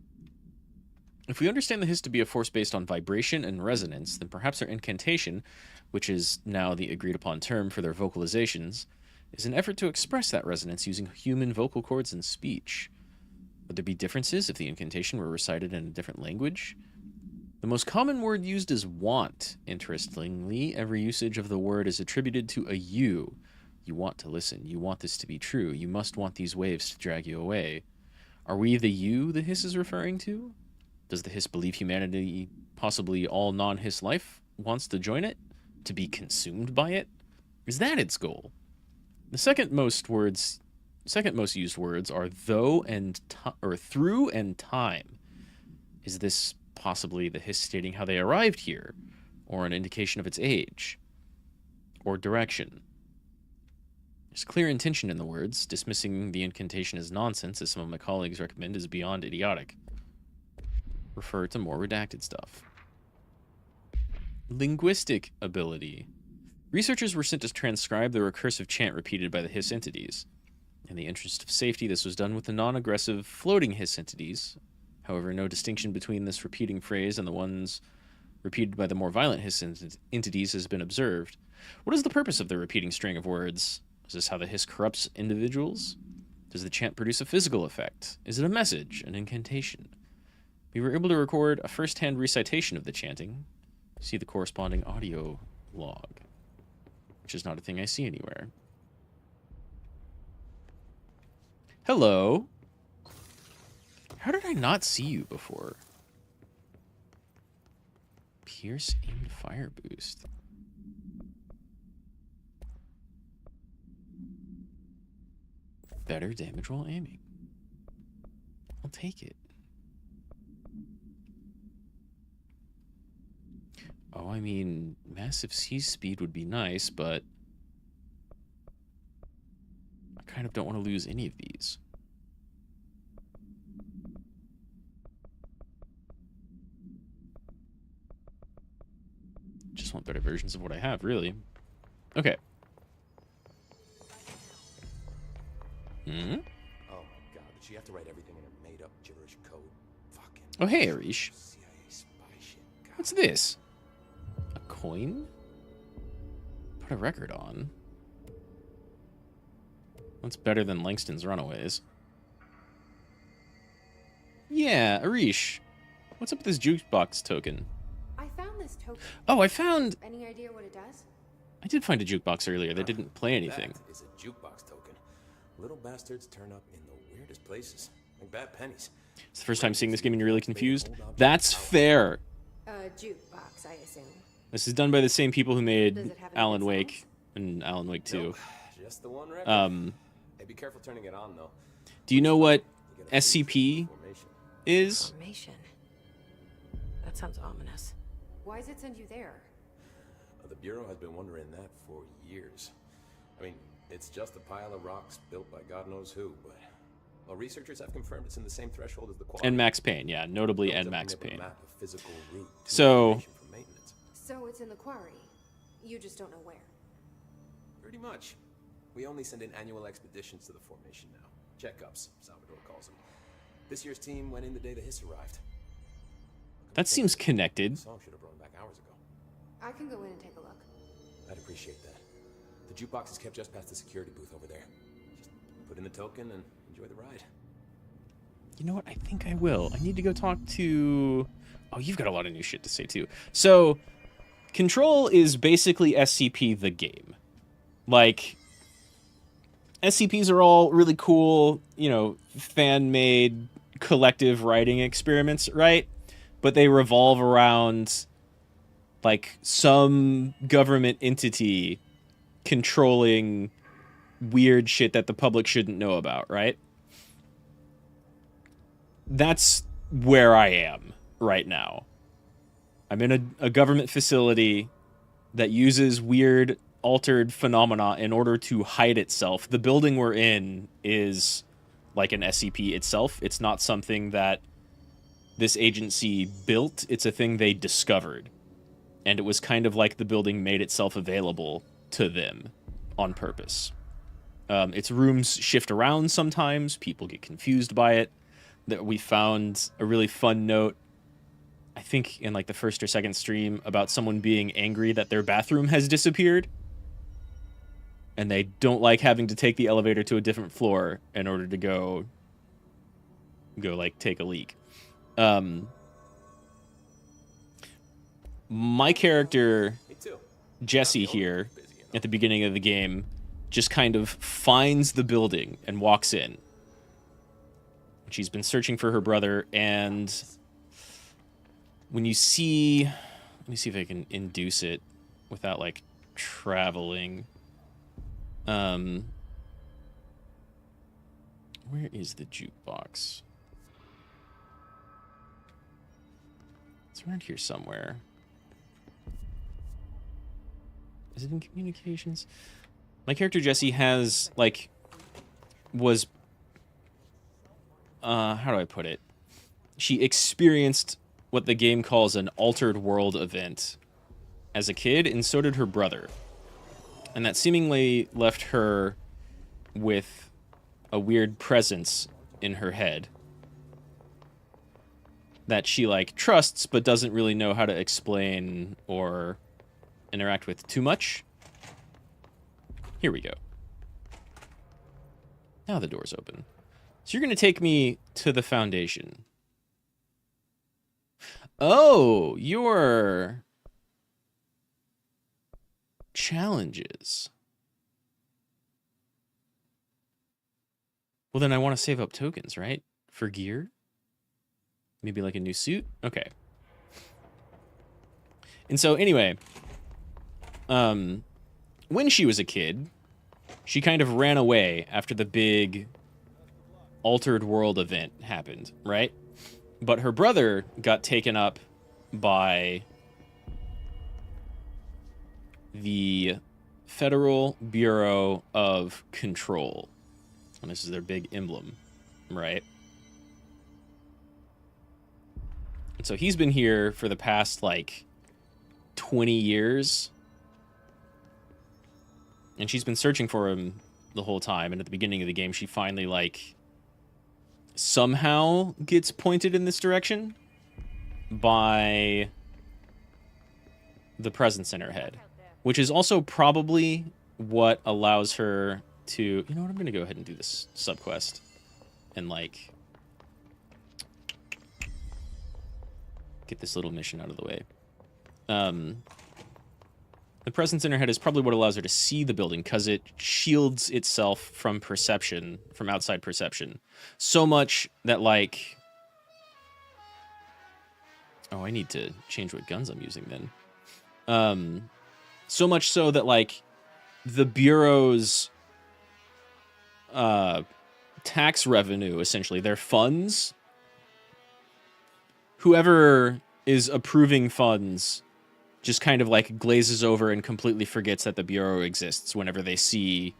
If we understand the hiss to be a force based on vibration and resonance, then perhaps our incantation, which is now the agreed-upon term for their vocalizations, is an effort to express that resonance using human vocal cords and speech. Would there be differences if the incantation were recited in a different language? The most common word used is want. Interestingly, every usage of the word is attributed to a you. You want to listen. You want this to be true. You must want these waves to drag you away. Are we the you the hiss is referring to? Does the hiss believe humanity, possibly all non-hiss life, wants to join it? To be consumed by it? Is that its goal? The second most words second most used words are though and or through and time. Is this possibly the hiss stating how they arrived here, or an indication of its age, or direction? There's clear intention in the words. Dismissing the incantation as nonsense, as some of my colleagues recommend, is beyond idiotic. Refer to more redacted stuff. Linguistic ability. Researchers were sent to transcribe the recursive chant repeated by the hiss entities. In the interest of safety, this was done with the non-aggressive floating hiss entities. However, no distinction between this repeating phrase and the ones repeated by the more violent hiss entities has been observed. What is the purpose of the repeating string of words? Is this how the hiss corrupts individuals? Does the chant produce a physical effect? Is it a message, an incantation? We were able to record a first-hand recitation of the chanting. See the corresponding audio log, which is not a thing I see anywhere. Hello. How did I not see you before? Pierce aimed fire boost. Better damage while aiming. I'll take it. Oh, I mean, massive sea speed would be nice, but I kind of don't want to lose any of these. Just want better versions of what I have, really. Okay. Hmm? Oh my god, did she have to write everything in a made-up gibberish code? Fucking... Oh, hey, Arish. CIA spy shit. God. What's this? A coin? Put a record on. What's better than Langston's Runaways? Yeah, Arish. What's up with this jukebox token? I found this token. Oh, I found... Any idea what it does? I did find a jukebox earlier that didn't play anything. That is a jukebox token. Little bastards turn up in the weirdest places, like bad pennies. It's the first time seeing this game and you're really confused. That's fair. Jukebox, I assume. This is done by the same people who Does made it have any Alan good Wake songs? and Alan Wake 2. Nope, just the one record. Hey, be careful turning it on though. Do you know what You get a SCP formation. is? Formation. That sounds ominous. Why does it send you there? The Bureau has been wondering that for years. I mean, it's just a pile of rocks built by God knows who, but well, researchers have confirmed it's in the same threshold as the quality. And Max Payne, yeah, notably Built and up Max to Payne. map a physical route to So- information for maintenance. So it's in the quarry. You just don't know where. Pretty much. We only send in annual expeditions to the formation now. Checkups, Salvador calls them. This year's team went in the day the hiss arrived. That seems connected. The song should have run back hours ago. I can go in and take a look. I'd appreciate that. The jukebox is kept just past the security booth over there. Just put in the token and enjoy the ride. You know what? I think I will. I need to go talk to... Oh, you've got a lot of new shit to say, too. So, Control is basically SCP the game. Like, SCPs are all really cool, you know, fan-made collective writing experiments, right? But they revolve around, like, some government entity controlling weird shit that the public shouldn't know about, right? That's where I am right now. I'm in a government facility that uses weird altered phenomena in order to hide itself. The building we're in is like an SCP itself. It's not something that this agency built. It's a thing they discovered. And it was kind of like the building made itself available to them on purpose. Its rooms shift around sometimes. People get confused by it. That we found a really fun note, I think in like the first or second stream, about someone being angry that their bathroom has disappeared. And they don't like having to take the elevator to a different floor in order to go like take a leak. My character, Me too. Jesse here, at the beginning of the game, just kind of finds the building and walks in. She's been searching for her brother, and when you see... Let me see if I can induce it without, like, traveling. Where is the jukebox? It's around here somewhere. Is it in communications? My character Jessie has, like, was, how do I put it? She experienced what the game calls an altered world event as a kid, and so did her brother. And that seemingly left her with a weird presence in her head that she, like, trusts but doesn't really know how to explain or interact with too much. Here we go. Now the door's open. So you're going to take me to the Foundation. Oh, your challenges. Well, then I want to save up tokens, right? For gear? Maybe like a new suit? Okay. And so anyway, when she was a kid, she kind of ran away after the big altered world event happened, right? But her brother got taken up by the Federal Bureau of Control. And this is their big emblem, right? And so he's been here for the past, like, 20 years. And she's been searching for him the whole time. And at the beginning of the game, she finally, like, somehow gets pointed in this direction by the presence in her head, which is also probably what allows her to, you know what, I'm going to go ahead and do this subquest and, like, get this little mission out of the way. The presence in her head is probably what allows her to see the building, because it shields itself from perception, from outside perception. So much that, like... Oh, I need to change what guns I'm using then. So much so that, like, the Bureau's tax revenue, essentially, their funds, whoever is approving funds just kind of, like, glazes over and completely forgets that the Bureau exists whenever they see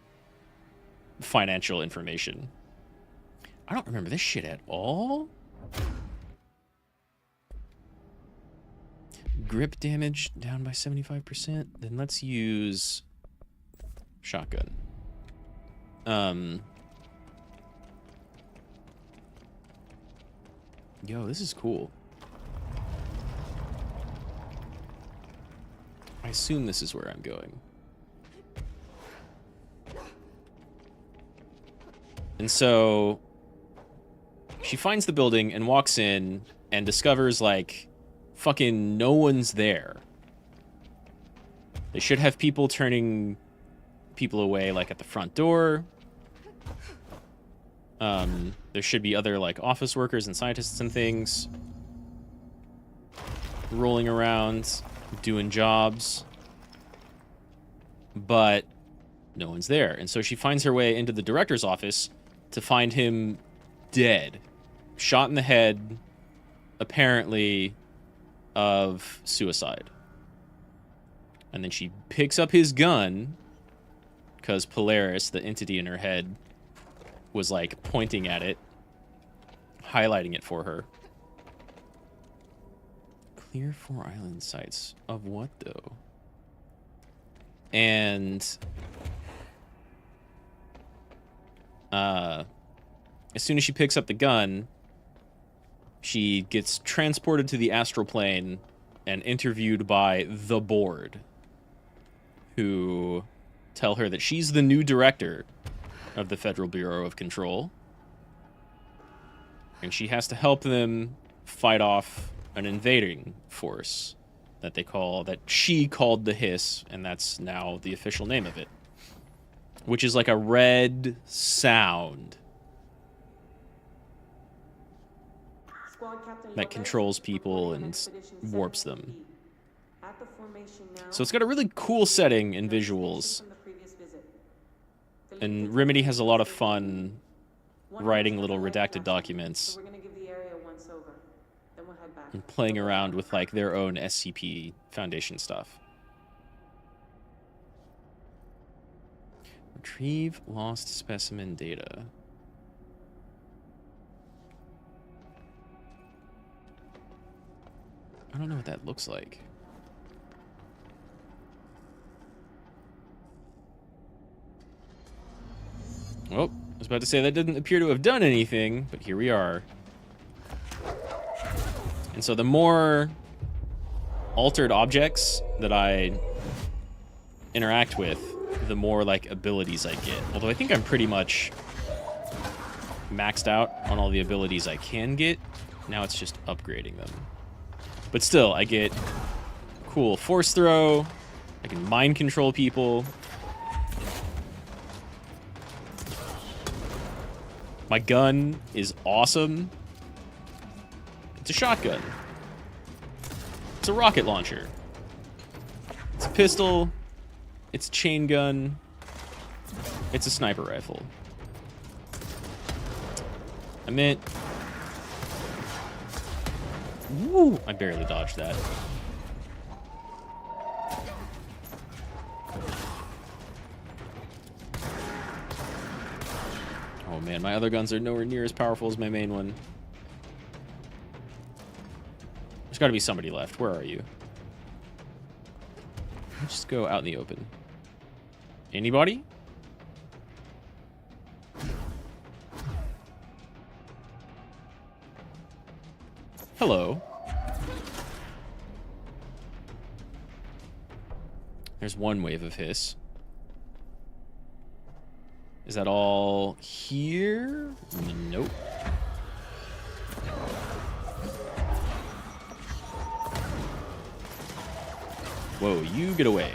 financial information. I don't remember this shit at all. Grip damage down by 75%. Then let's use shotgun. Yo, this is cool. I assume this is where I'm going. And so she finds the building and walks in and discovers, like, fucking no one's there. They should have people turning people away, like, at the front door. There should be other, like, office workers and scientists and things rolling around, doing jobs. But no one's there. And so she finds her way into the director's office to find him dead. Shot in the head, apparently of suicide. And then she picks up his gun, because Polaris, the entity in her head, was, like, pointing at it, highlighting it for her. Clear 4 island sites. Of what, though? And as soon as she picks up the gun, she gets transported to the astral plane and interviewed by the board, who tell her that she's the new director of the Federal Bureau of Control, and she has to help them fight off an invading force that she called the Hiss, and that's now the official name of it, which is like a red sound that controls people and warps them. So it's got a really cool setting and visuals, and Remedy has a lot of fun writing little redacted documents So we're gonna give the area once over. Then we'll head back. and playing around with like their own SCP Foundation stuff. Retrieve lost specimen data. I don't know what that looks like. Oh, I was about to say that didn't appear to have done anything, but here we are. And so the more altered objects that I interact with, the more like abilities I get. Although I think I'm pretty much maxed out on all the abilities I can get. Now it's just upgrading them. But still, I get cool force throw. I can mind control people. My gun is awesome. It's a shotgun. It's a rocket launcher. It's a pistol. It's a chain gun. It's a sniper rifle. I meant... Woo! I barely dodged that. Oh man, my other guns are nowhere near as powerful as my main one. There's gotta be somebody left. Where are you? Let's just go out in the open. Anybody? Hello. There's one wave of hiss. Is that all here? Nope. Whoa, you get away.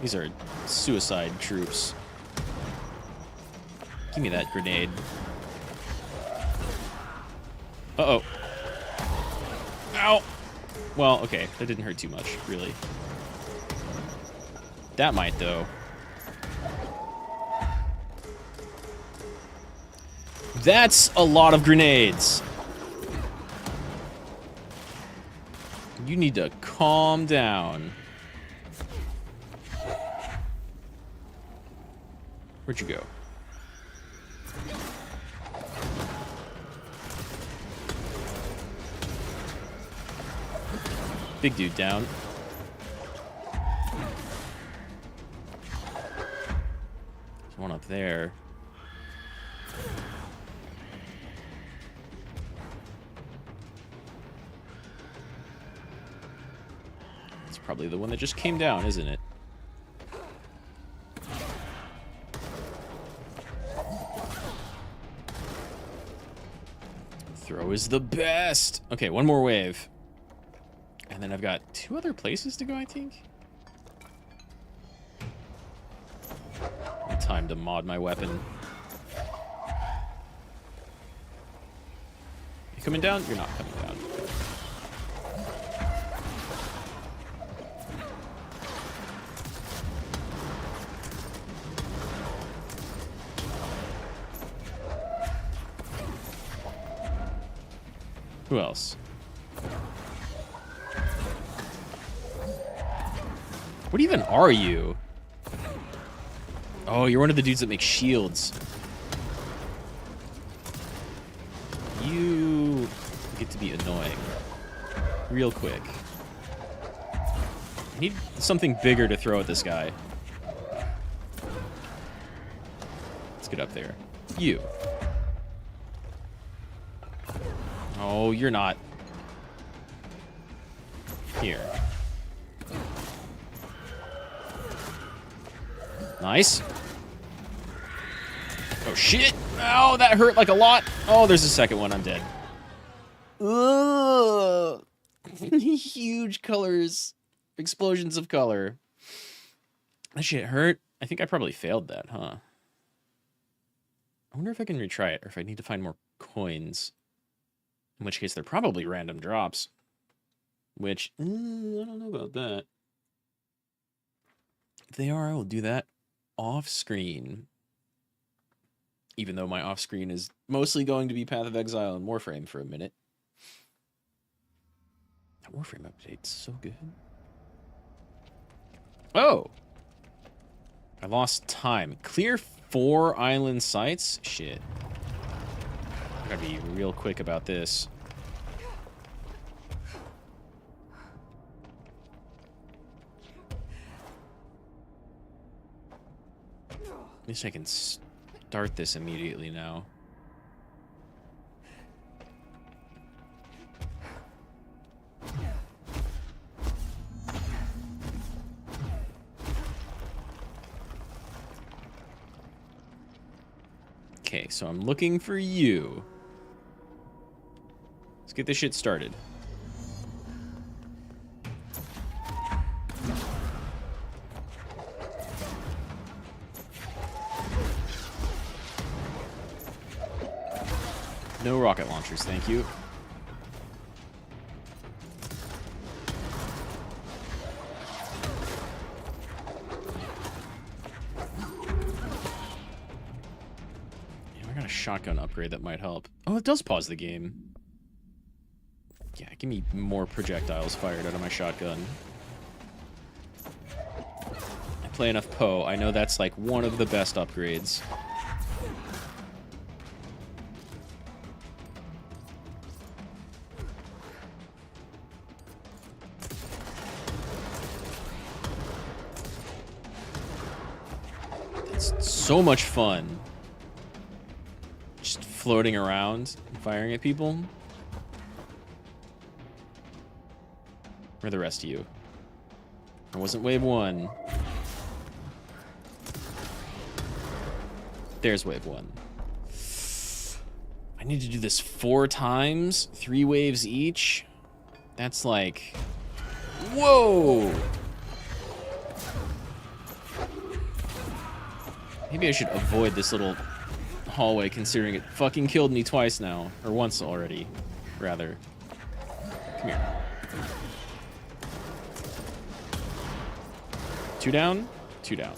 These are suicide troops. Give me that grenade. Uh-oh. Ow! Well, okay, that didn't hurt too much, really. That might, though. That's a lot of grenades. You need to calm down. Where'd you go? Big dude down. There's one up there. It's probably the one that just came down, isn't it? Throw is the best. Okay, one more wave. And then I've got 2 other places to go, I think. Time to mod my weapon. You coming down? You're not coming down. Who else? What even are you? Oh, you're one of the dudes that makes shields. You get to be annoying. Real quick. I need something bigger to throw at this guy. Let's get up there. You. Oh, you're not. Here. Nice. Oh, shit. Oh, that hurt like a lot. Oh, there's a second one. I'm dead. Ugh. Huge colors. Explosions of color. That shit hurt. I think I probably failed that, huh? I wonder if I can retry it or if I need to find more coins. In which case, they're probably random drops. Which, I don't know about that. If they are, I will do that off screen. Even though my off-screen is mostly going to be Path of Exile and Warframe for a minute. That Warframe update's so good. Oh! I lost time. Clear 4 island sites? Shit. I gotta be real quick about this. At least I can start this immediately now. Okay, so I'm looking for you. Let's get this shit started. No rocket launchers, thank you. Yeah, I got a shotgun upgrade that might help. Oh, it does pause the game. Yeah, give me more projectiles fired out of my shotgun. I play enough Poe. I know that's like one of the best upgrades. So much fun. Just floating around and firing at people. Where are the rest of you? It wasn't wave 1. There's wave 1. I need to do this 4 times, 3 waves each. That's like... Whoa! Maybe I should avoid this little hallway, considering it fucking killed me twice now. Or once already, rather. Come here. 2 down? 2 down.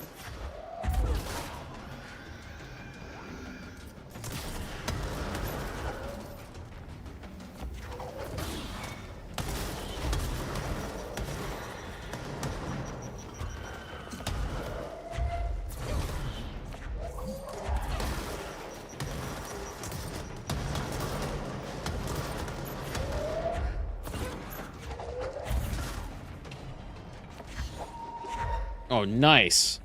Oh, nice.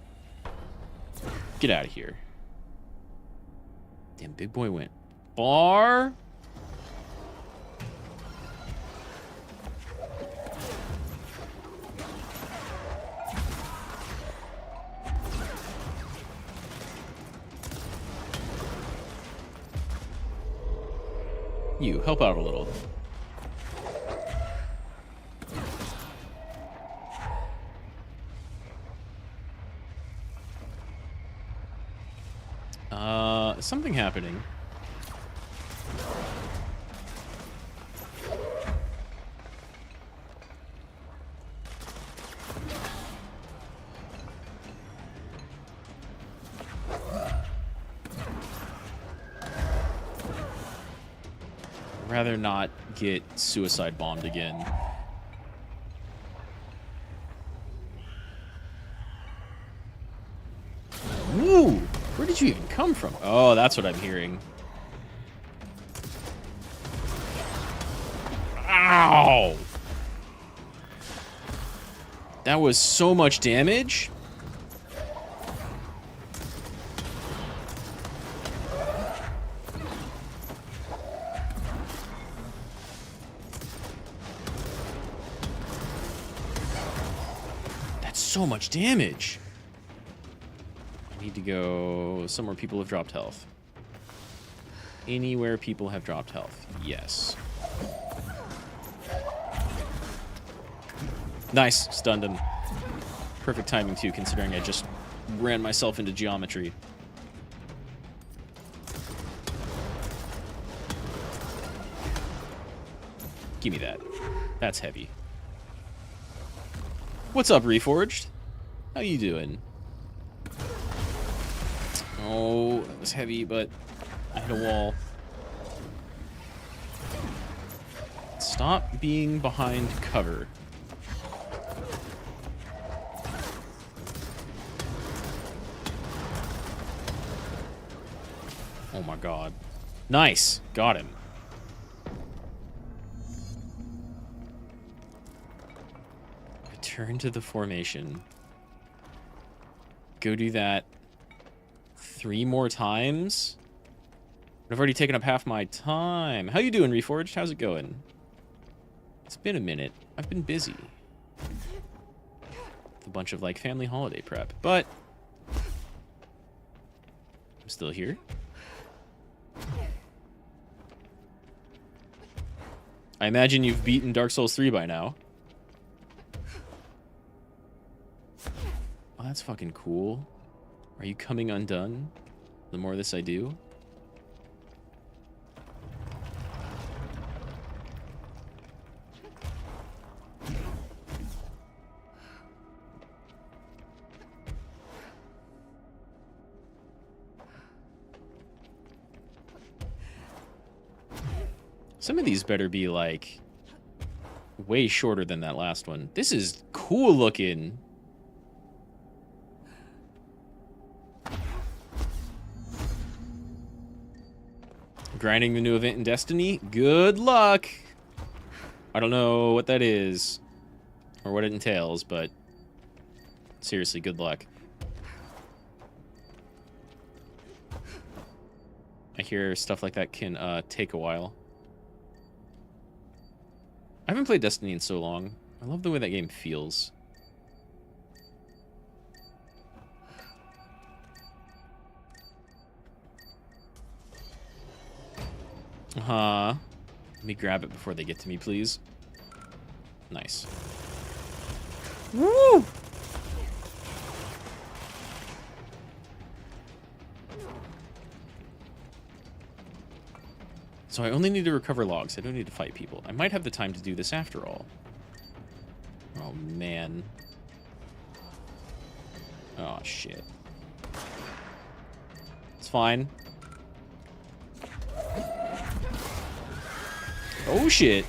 Get out of here. Damn, big boy went far. You, help out a little. Something happening. I'd rather not get suicide bombed again. Woo! Where did you even come from? Oh, that's what I'm hearing. Ow! That was so much damage. That's so much damage. Need to go somewhere people have dropped health. Anywhere people have dropped health. Yes. Nice. Stunned him. Perfect timing, too, considering I just ran myself into geometry. Give me that. That's heavy. What's up, Reforged? How you doing? Oh, that was heavy, but I hit a wall. Stop being behind cover. Oh my god. Nice! Got him. Return to the formation. Go do that 3 more times? I've already taken up half my time. How you doing, Reforged? How's it going? It's been a minute. I've been busy. With a bunch of, like, family holiday prep. But I'm still here. I imagine you've beaten Dark Souls 3 by now. Oh, that's fucking cool. Are you coming undone? The more of this I do? Some of these better be, like, way shorter than that last one. This is cool looking. Grinding the new event in Destiny? Good luck! I don't know what that is or what it entails, but seriously, good luck. I hear stuff like that can take a while. I haven't played Destiny in so long. I love the way that game feels. Let me grab it before they get to me, please. Nice. Woo! So I only need to recover logs. I don't need to fight people. I might have the time to do this after all. Oh, man. Oh, shit. It's fine. Oh, shit.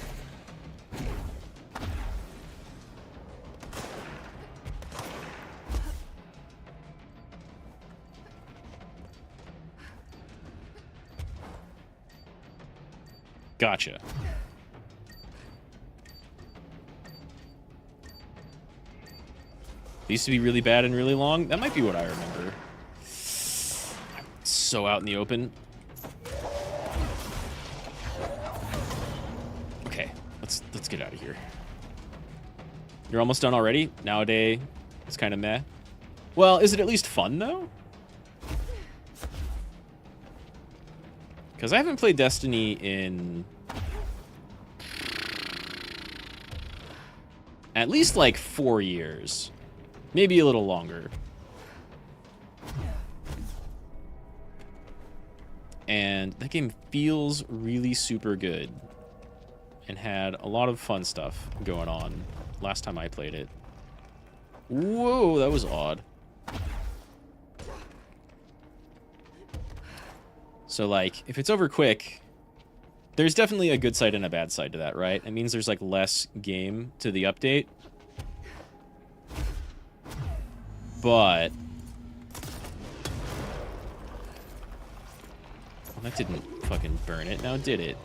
Gotcha. They used to be really bad and really long. That might be what I remember. I'm so out in the open. Okay, let's get out of here. You're almost done already? Nowadays, it's kind of meh. Well, is it at least fun though? Because I haven't played Destiny in at least like 4 years. Maybe a little longer. And that game feels really super good. And had a lot of fun stuff going on last time I played it. Whoa, that was odd. So, like, if it's over quick, there's definitely a good side and a bad side to that, right? It means there's, like, less game to the update. But well, that didn't fucking burn it, now did it?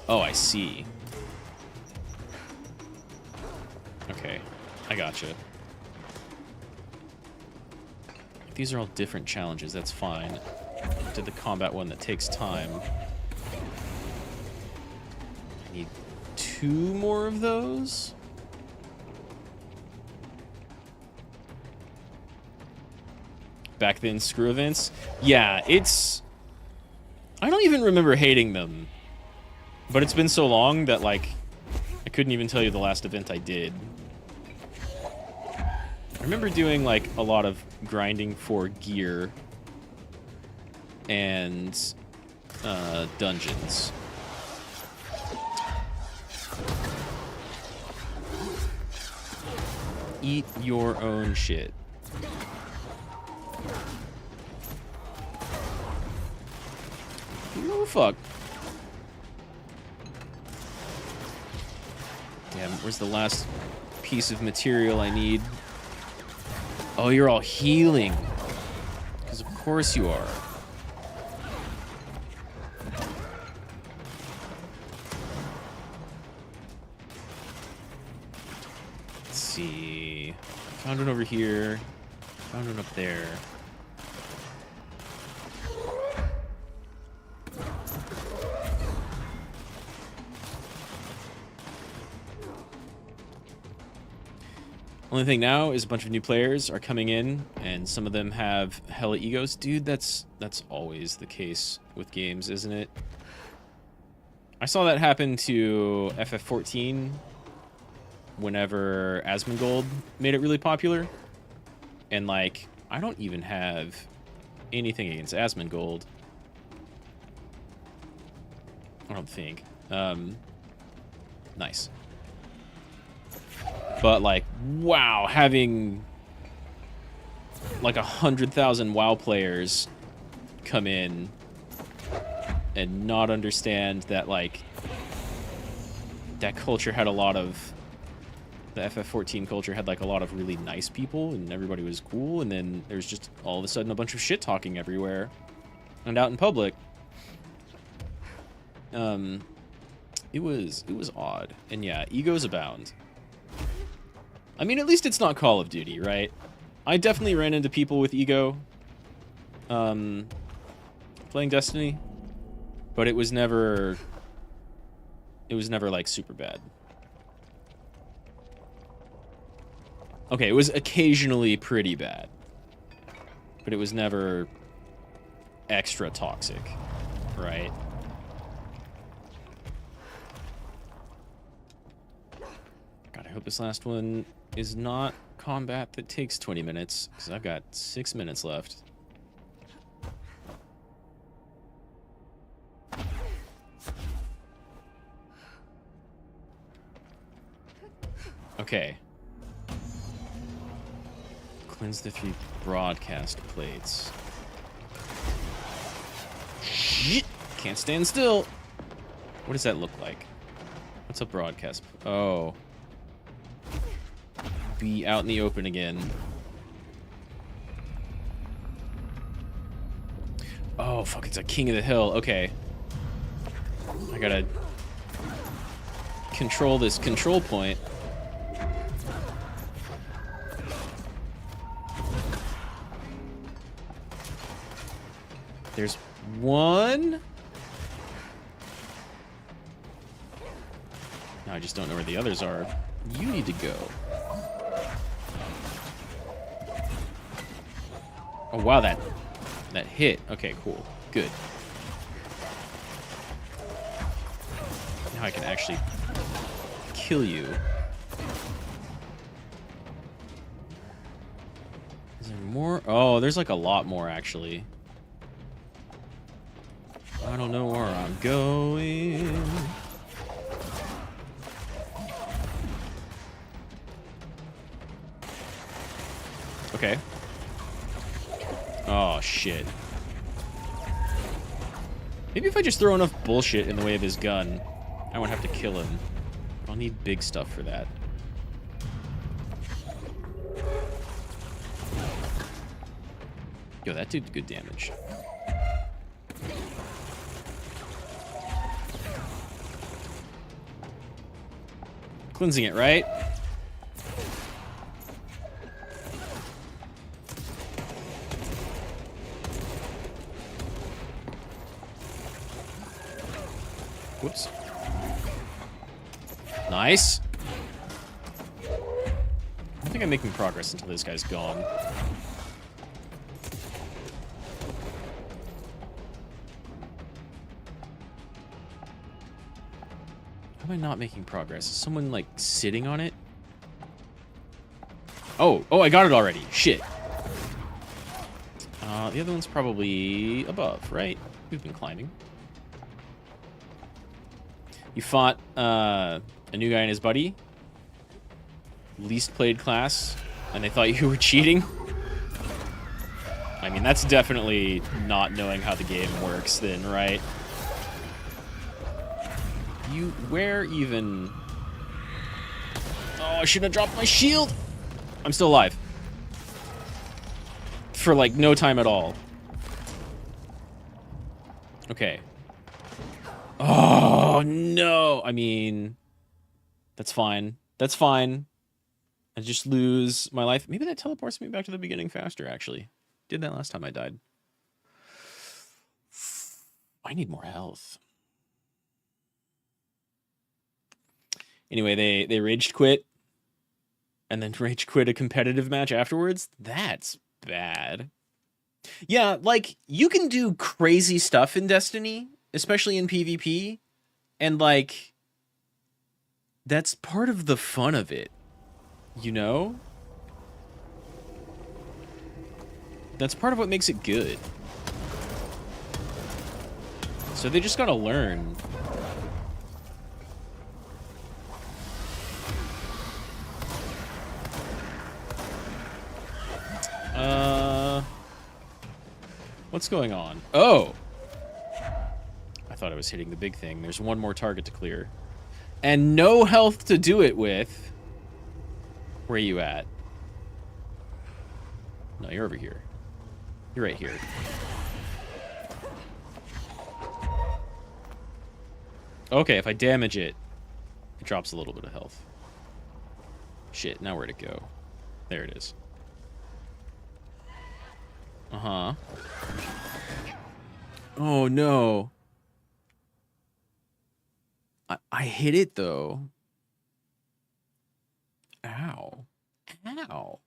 Oh, I see. Okay, I gotcha. These are all different challenges, that's fine. I did the combat one that takes time. I need 2 more of those? Back then, screw events? Yeah, it's... I don't even remember hating them. But it's been so long that, like, I couldn't even tell you the last event I did. I remember doing, like, a lot of grinding for gear and dungeons. Eat your own shit. Oh, fuck. Damn, where's the last piece of material I need? Oh, you're all healing. Because of course you are. Let's see. Found one over here. Found one up there. Only thing now is a bunch of new players are coming in, and some of them have hella egos. Dude, that's always the case with games, isn't it? I saw that happen to FF14 whenever Asmongold made it really popular. And, like, I don't even have anything against Asmongold. I don't think. Nice. But, like, wow, having, like, 100,000 WoW players come in and not understand that, like, that culture had a lot of, the FF14 culture had, like, a lot of really nice people, and everybody was cool, and then there's just all of a sudden a bunch of shit talking everywhere and out in public. It was odd. And yeah, egos abound. I mean, at least it's not Call of Duty, right? I definitely ran into people with ego playing Destiny, but it was never like super bad. Okay, it was occasionally pretty bad, but it was never extra toxic, right? God, I hope this last one is not combat that takes 20 minutes, because I've got 6 minutes left. Okay. Cleanse the 3 broadcast plates. Shit! Can't stand still. What does that look like? What's a broadcast? Oh. Be out in the open again. Oh, fuck, it's a King of the Hill. Okay. I gotta control this control point. There's one. No, I just don't know where the others are. You need to go. Oh, wow, that hit. Okay, cool. Good. Now I can actually kill you. Is there more? Oh, there's like a lot more, actually. I don't know where I'm going. Okay. Oh, shit. Maybe if I just throw enough bullshit in the way of his gun, I won't have to kill him. I'll need big stuff for that. Yo, that did good damage. Cleansing it, right? Whoops. Nice. I don't think I'm making progress until this guy's gone. How am I not making progress? Is someone, like, sitting on it? Oh, I got it already. Shit. The other one's probably above, right? We've been climbing. You fought a new guy and his buddy. Least played class, and they thought you were cheating. I mean, that's definitely not knowing how the game works then, right? You, where even? Oh, I should have dropped my shield. I'm still alive. For like no time at all. Okay. Oh, no. I mean, that's fine. That's fine. I just lose my life. Maybe that teleports me back to the beginning faster, actually. Did that last time I died. I need more health. Anyway, they rage quit. And then rage quit a competitive match afterwards? That's bad. Yeah, like, you can do crazy stuff in Destiny, especially in PvP, and, like, that's part of the fun of it, you know? That's part of what makes it good. So they just gotta learn. What's going on? Oh! I thought I was hitting the big thing. There's one more target to clear. And no health to do it with. Where are you at? No, you're over here. You're right here. Okay, if I damage it, it drops a little bit of health. Shit, now where'd it go? There it is. Uh-huh. Oh, no. I hit it, though. Ow. Ow.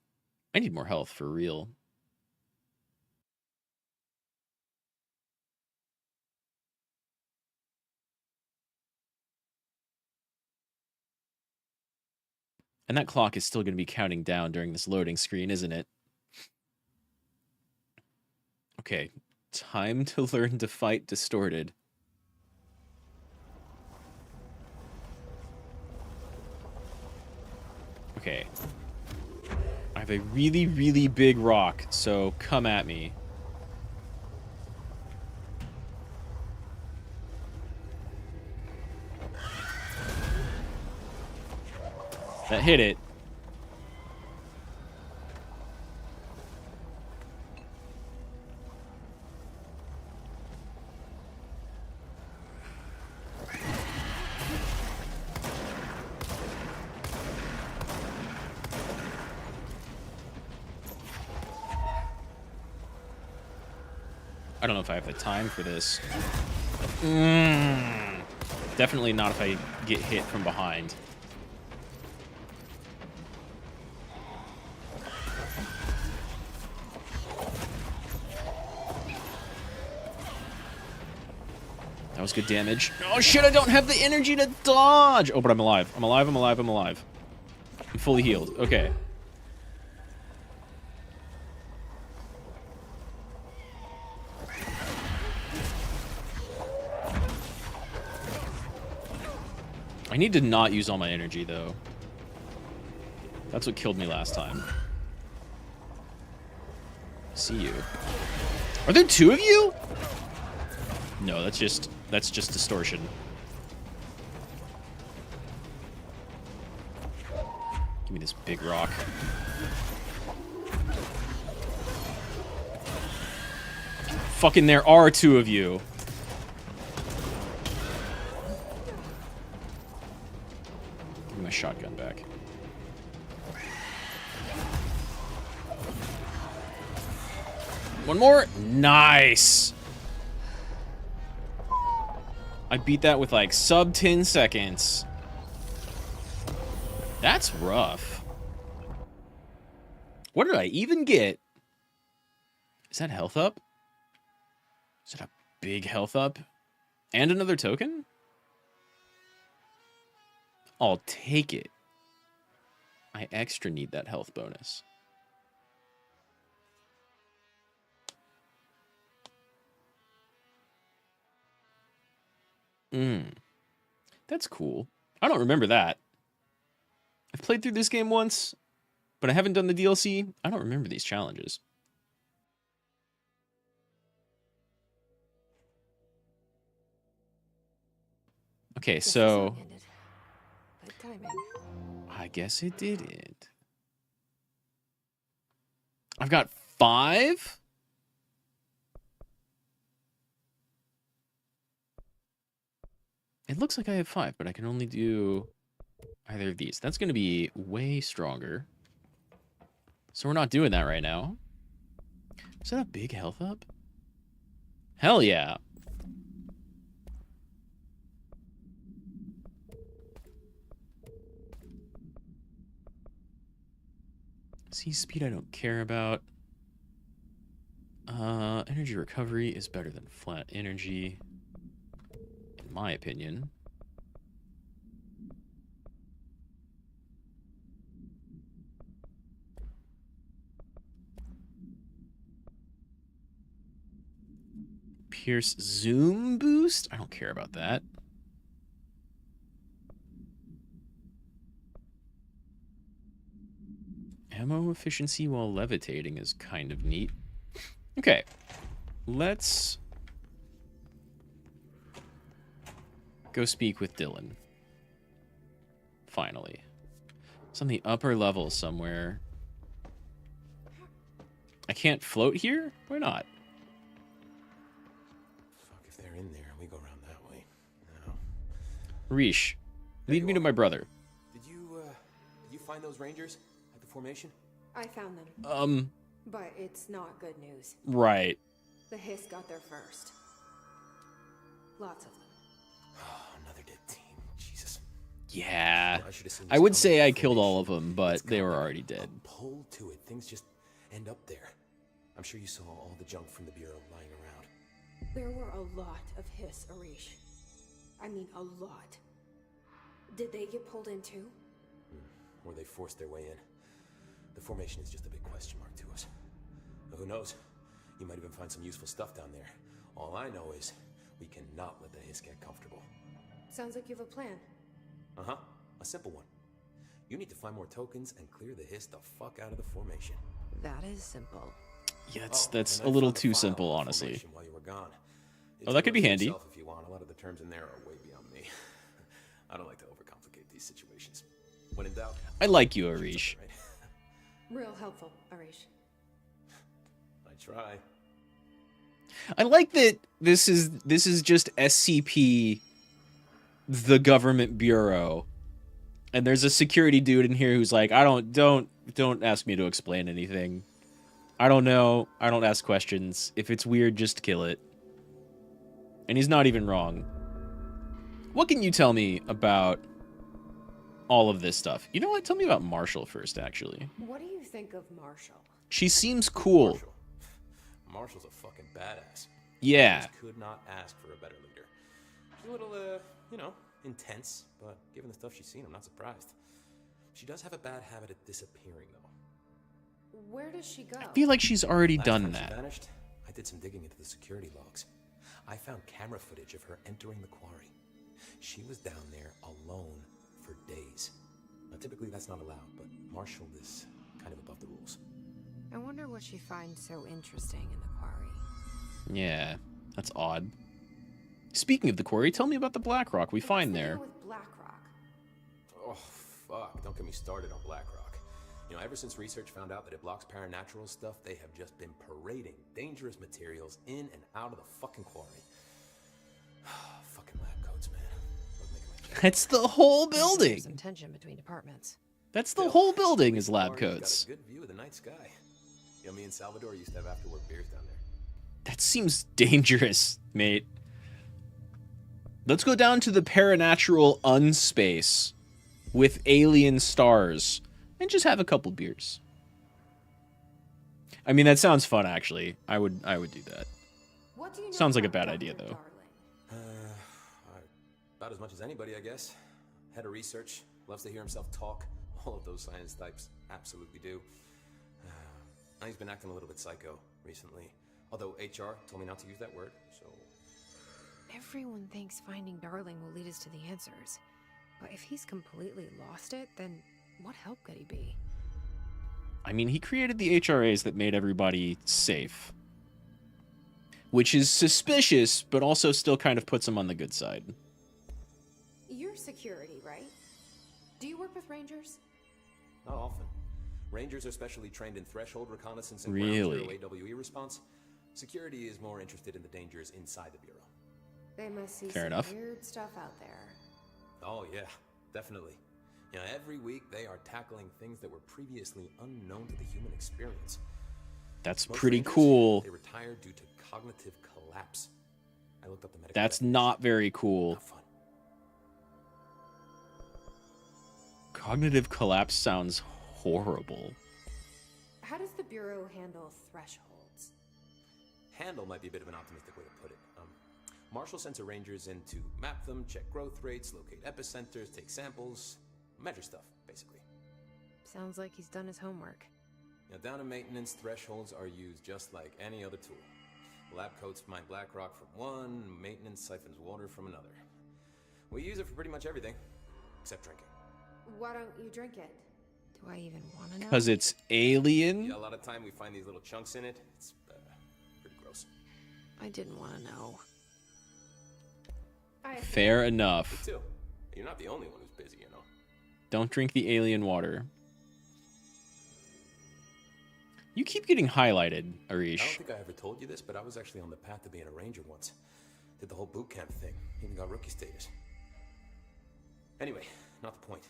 I need more health, for real. And that clock is still going to be counting down during this loading screen, isn't it? Okay. Time to learn to fight distorted. Okay. I have a really, really big rock, so come at me. That hit it. I don't know if I have the time for this. Definitely not if I get hit from behind. That was good damage. Oh shit, I don't have the energy to dodge! Oh, but I'm alive. I'm alive, I'm alive, I'm alive. I'm fully healed. Okay. I need to not use all my energy, though. That's what killed me last time. See you. Are there two of you? No, that's just distortion. Give me this big rock. Fucking there are two of you. Give me my shotgun back. One more? Nice! I beat that with like sub 10 seconds. That's rough. What did I even get? Is that health up? Is that a big health up? And another token? I'll take it. I extra need that health bonus. That's cool. I don't remember that. I've played through this game once, but I haven't done the DLC. I don't remember these challenges. Okay, Guess the so song ended. Good timing. I guess it didn't. I've got 5? It looks like I have 5, but I can only do either of these. That's going to be way stronger. So we're not doing that right now. Is that a big health up? Hell yeah. See, speed I don't care about. Energy recovery is better than flat energy, in my opinion. Pierce zoom boost? I don't care about that. Ammo efficiency while levitating is kind of neat. Okay, let's go speak with Dylan. Finally. It's on the upper level somewhere. I can't float here? Why not? Fuck if they're in there, we go around that way. No. Rish, lead me to my brother. Did you find those rangers at the formation? I found them. But it's not good news. Right. The Hiss got there first. Lots of them. Oh, another dead team. Jesus. Yeah. I should've seen I this would coming say at I the killed all formation. of them, but It's they got were like already a dead. pull to it. Things just end up there. I'm sure you saw all the junk from the Bureau lying around. There were a lot of Hiss, Arish. I mean, a lot. Did they get pulled in too? Or they forced their way in. The formation is just a big question mark to us. But who knows? You might even find some useful stuff down there. All I know is we cannot let the Hiss get comfortable. Sounds like you have a plan. Uh-huh. A simple one. You need to find more tokens and clear the Hiss the fuck out of the formation. That is simple. Yeah, Oh, that's and a I little found the too file simple, on the honestly. formation while you were gone. Oh, that could be Take a look handy. yourself if you want. A lot of the terms in there are way beyond me. I don't like to overcomplicate these situations. When in doubt, I like you, shoot Arish. something, right? Real helpful, Arish. I try. I like that this is just SCP, the government bureau, and there's a security dude in here who's like, don't ask me to explain anything. I don't know. I don't ask questions. If it's weird, just kill it. And he's not even wrong. What can you tell me about all of this stuff? You know what? Tell me about Marshall first, actually. What do you think of Marshall? She seems cool. Marshall's a fucking badass. Yeah. Just could not ask for a better leader. She's a little, intense, but given the stuff she's seen, I'm not surprised. She does have a bad habit of disappearing, though. Where does she go? I feel like she's already Last done time she that. vanished, I did some digging into the security logs. I found camera footage of her entering the quarry. She was down there alone for days. Now, typically that's not allowed, but Marshall is kind of above the rules. I wonder what she finds so interesting in the quarry. Yeah, that's odd. Speaking of the quarry, tell me about the Black Rock we find there. What's the deal with Blackrock? Oh, fuck. Don't get me started on BlackRock. You know, ever since research found out that it blocks paranatural stuff, they have just been parading dangerous materials in and out of the fucking quarry. Fucking lab coats, man. Look, making my chest That's the whole There's building. some tension between departments. That's the whole building is The lab quarry's coats. got a good view of the night sky. You know, me and Salvador used to have after-work beers down there. That seems dangerous, mate. Let's go down to the paranatural unspace with alien stars and just have a couple beers. I mean, that sounds fun, actually. I would do that. What do you know Sounds like a about bad idea, Dr. though. Darling? About as much as anybody, I guess. Head of research, loves to hear himself talk. All of those science types absolutely do. He's been acting a little bit psycho recently. Although HR told me not to use that word, so... Everyone thinks finding Darling will lead us to the answers. But if he's completely lost it, then what help could he be? I mean, he created the HRAs that made everybody safe. Which is suspicious, but also still kind of puts him on the good side. Do you work with rangers? Not often. Rangers are specially trained in threshold reconnaissance and Really? ground zero AWE response. Security is more interested in the dangers inside the Bureau. They must see Fair some enough. weird stuff out there. Oh yeah, definitely. You know, every week they are tackling things that were previously unknown to the human experience. That's Most pretty Rangers, cool. They retired due to cognitive collapse. I looked up the medical That's definition. not very cool. Not fun. Cognitive collapse sounds horrible. How does the Bureau handle thresholds? Handle might be a bit of an optimistic way to put it. Marshall sends her rangers in to map them, check growth rates, locate epicenters, take samples, measure stuff, basically. Sounds like he's done his homework. Now, down in maintenance, thresholds are used just like any other tool. Lab coats mine black rock from one, maintenance siphons water from another. We use it for pretty much everything, except drinking. Why don't you drink it? Do I even want to know? Because it's alien? Yeah, a lot of time we find these little chunks in it. It's pretty gross. I didn't want to know. Fair Me enough. too. You're not the only one who's busy, you know. Don't drink the alien water. You keep getting highlighted, I don't Arish. think I ever told you this, but I was actually on the path to being a ranger once. Did the whole boot camp thing. Even got rookie status. Anyway, not the point.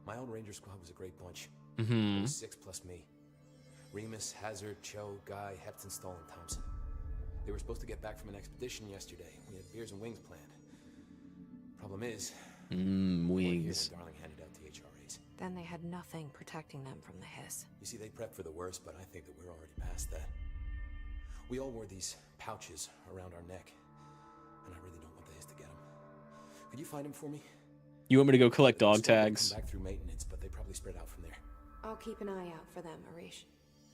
My own ranger squad was a great bunch. There was 6 plus me. Remus, Hazard, Cho, Guy, Hepton, Stoll, and Thompson. They were supposed to get back from an expedition yesterday. We had beers and wings planned. Problem is, Wings. Darling handed out the HRAs. Then they had nothing protecting them from the hiss. You see, they prepped for the worst, but I think that we're already past that. We all wore these pouches around our neck, and I really don't want the hiss to get them. Could you find them for me? You want me to go collect They were dog slow to tags? Come back through maintenance, but they probably spread out from there. I'll keep an eye out for them, Arish.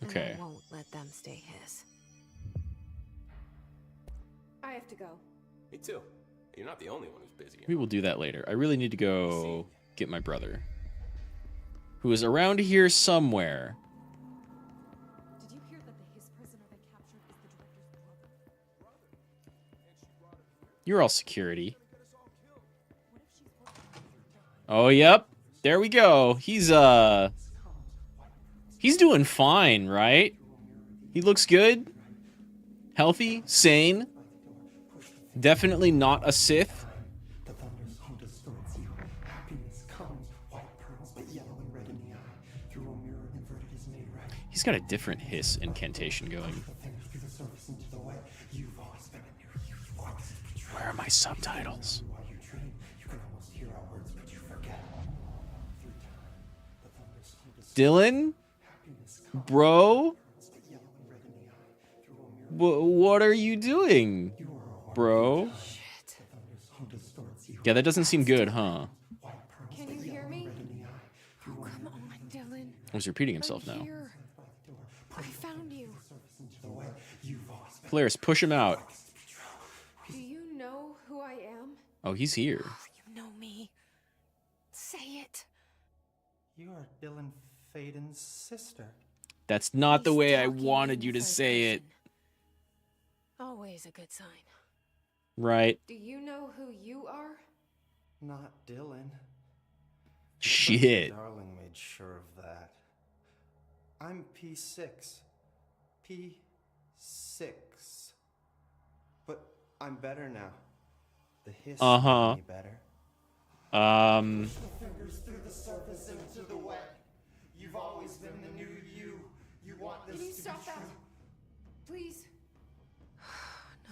Okay. And I won't let them stay hiss. I have to go. Me too. You're not the only one who's busy. We will do that later. I really need to go get my brother, who is around here somewhere. Did you hear that the Hiss prisoner they captured is the director's brother? You're all security. Oh, yep. There we go. He's doing fine, right? He looks good. Healthy, sane. Definitely not a Sith. The thunders home distorts you. Happiness comes, white pearls, but yellow and red in the eye. Through a mirror inverted is made right. He's got a different hiss incantation going. The fingers through the surface into the way. You've always been in your youth. Voices betray. Where are my subtitles? While you dream, you can almost hear our words, but you forget. Through time, the thunders home distorts. Dylan? Happiness comes, Bro? pearls, but yellow and red in the eye. Through a mirror. What are you doing, You are a bro? Shit. The thunders home distorts you. Yeah, that doesn't seem good, huh? White pearls, Can but you yellow hear and me? red in the eye. Through a Come on, Dylan. He's repeating himself I'm now. here. I found you. surface into the way. You've always been. Polaris, push him out. Do you know who I am? Oh, he's here. You know me. Say it. You are Dylan Faden's sister. That's not the He's way I talking wanted in you to first say it. person. Always a good sign. Right. Do you know who you are? Not Dylan. Shit. Darling made sure of that. I'm P6. P6. But I'm better now. The hiss Uh-huh. made me better. Fingers through the surface into the wet. You've always been the new you. You want this Can you to stop be that? true. Please.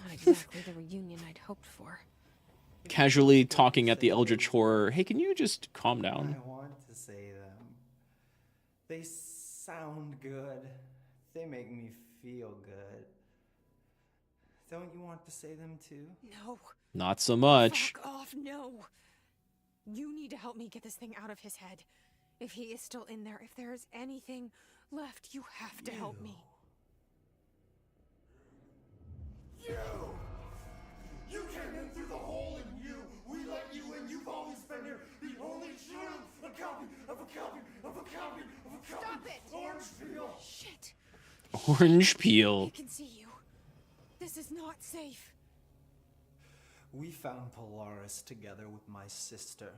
Not exactly the reunion I'd hoped for. Casually talking at the Eldritch Horror. Hey, can you just calm down? I want to say them. They sound good. They make me feel good. Don't you want to say them too? No. Not so much. Fuck off, no. You need to help me get this thing out of his head. If he is still in there, if there is anything left, you have to help me. You came in through the hole in you. We let you in. You've always been here. The only true. A copy of a copy of a copy of a copy. Stop it! Orange peel. Shit. Orange I peel. can see you. This is not safe. We found Polaris together with my sister.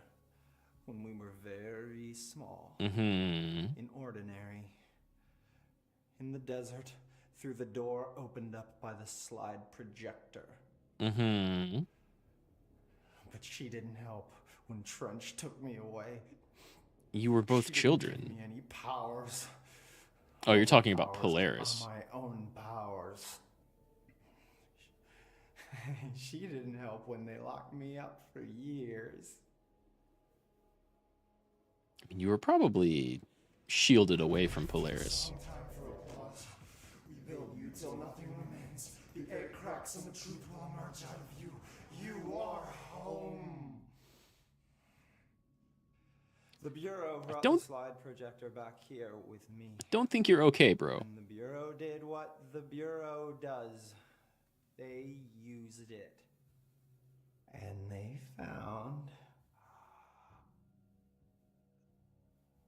when we were very small. Mm-hmm. In ordinary. In the desert, through the door opened up by the slide projector. Mm-hmm. But she didn't help when Trench took me away. You were both She didn't children. give me any powers. Oh, you're talking about Powers Polaris. are my own powers. She didn't help when they locked me up for years. I mean, you were probably shielded away from Polaris. We build you till nothing remains. The egg cracks and the truth will emerge out of you. You are home. The Bureau brought don't- the slide projector back here with me. Don't think you're okay, bro. And the Bureau did what the Bureau does. They used it. And they found...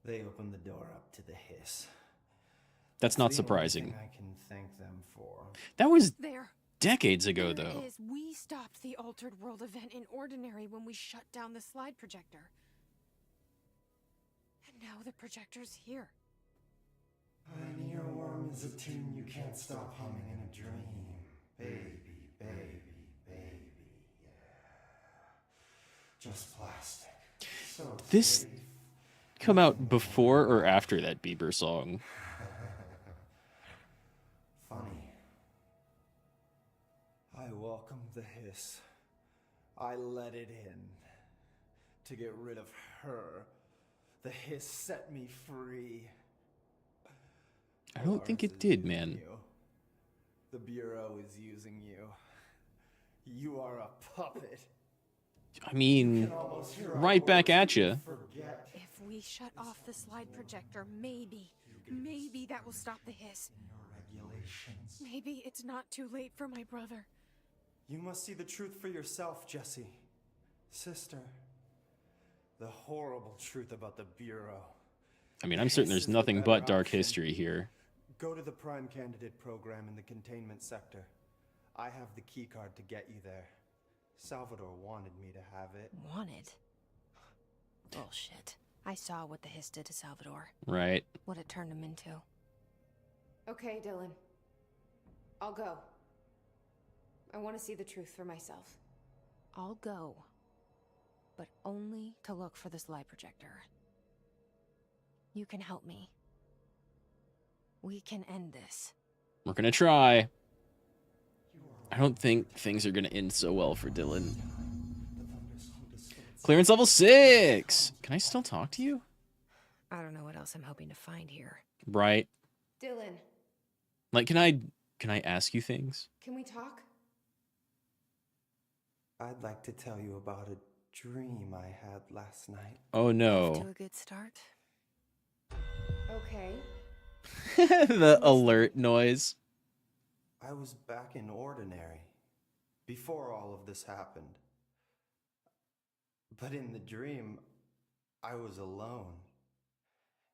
They opened the door up to the hiss. That's not the only surprising. thing I can thank them for. That was There. decades ago, There though. it is. We stopped the Altered World event in Ordinary when we shut down the slide projector. And now the projector's here. An earworm is a tune you can't stop humming in a dream. Baby, baby, baby, yeah. Just plastic. So This safe. come out before or after that Bieber song? Funny. I welcomed the hiss. I let it in. To get rid of her. The hiss set me free. I don't think Polaris it is did, using man. you. The Bureau is using you. You are a puppet. I mean, Almost hear our right back words at you. forget. If we shut off the slide projector, maybe that will stop the hiss. Your regulations. Maybe it's not too late for my brother. You must see the truth for yourself, Jesse. Sister. The horrible truth about the Bureau. I mean, I'm certain there's This is the nothing better but dark option. history here. Go to the Prime Candidate program in the containment sector. I have the keycard to get you there. Salvador wanted me to have it. Wanted? Bullshit. I saw what the hiss did to Salvador. Right. What it turned him into. Okay, Dylan. I'll go. I want to see the truth for myself. I'll go. But only to look for the slide projector. You can help me. We can end this. We're gonna try. I don't think things are gonna end so well for Dylan. Clearance level 6! Can I still talk to you? I don't know what else I'm hoping to find here. Right. Dylan, Like, can I ask you things? can we talk? I'd like to tell you about a dream I had last night. Oh Off no. to a good start. Okay. The alert noise. I was back in Ordinary before all of this happened. But in the dream, I was alone.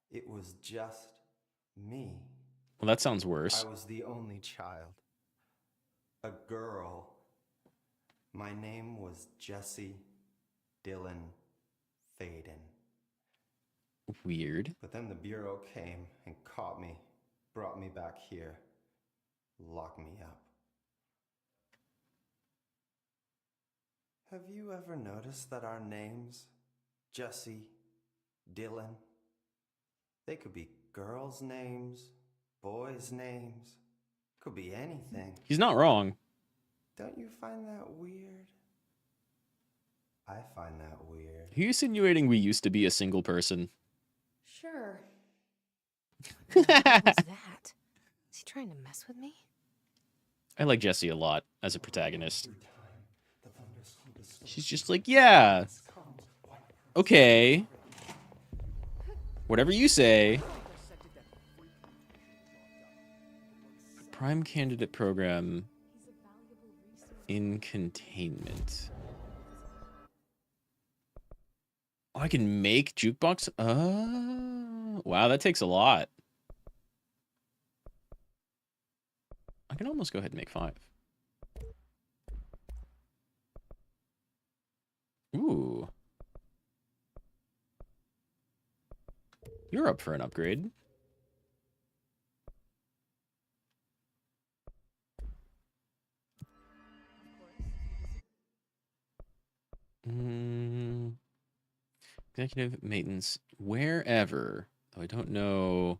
It was just me. Well, that sounds worse. I was the only child. A girl. My name was Jesse Dylan Faden. Weird. But then the Bureau came and caught me, brought me back here, locked me up. Have you ever noticed that our names, Jesse, Dylan, they could be girls' names, boys' names, could be anything. He's not wrong. Don't you find that weird? I find that weird. Are you insinuating we used to be a single person? Sure. What was that? Is he trying to mess with me? I like Jessie a lot as a protagonist. Through time, the thunderstorm distorts. She's just like, yeah, okay. Whatever you say. Prime candidate program in containment. Oh, I can make jukebox. Oh, wow, that takes a lot. I can almost go ahead and make 5. Ooh. You're up for an upgrade. Executive maintenance wherever. Though I don't know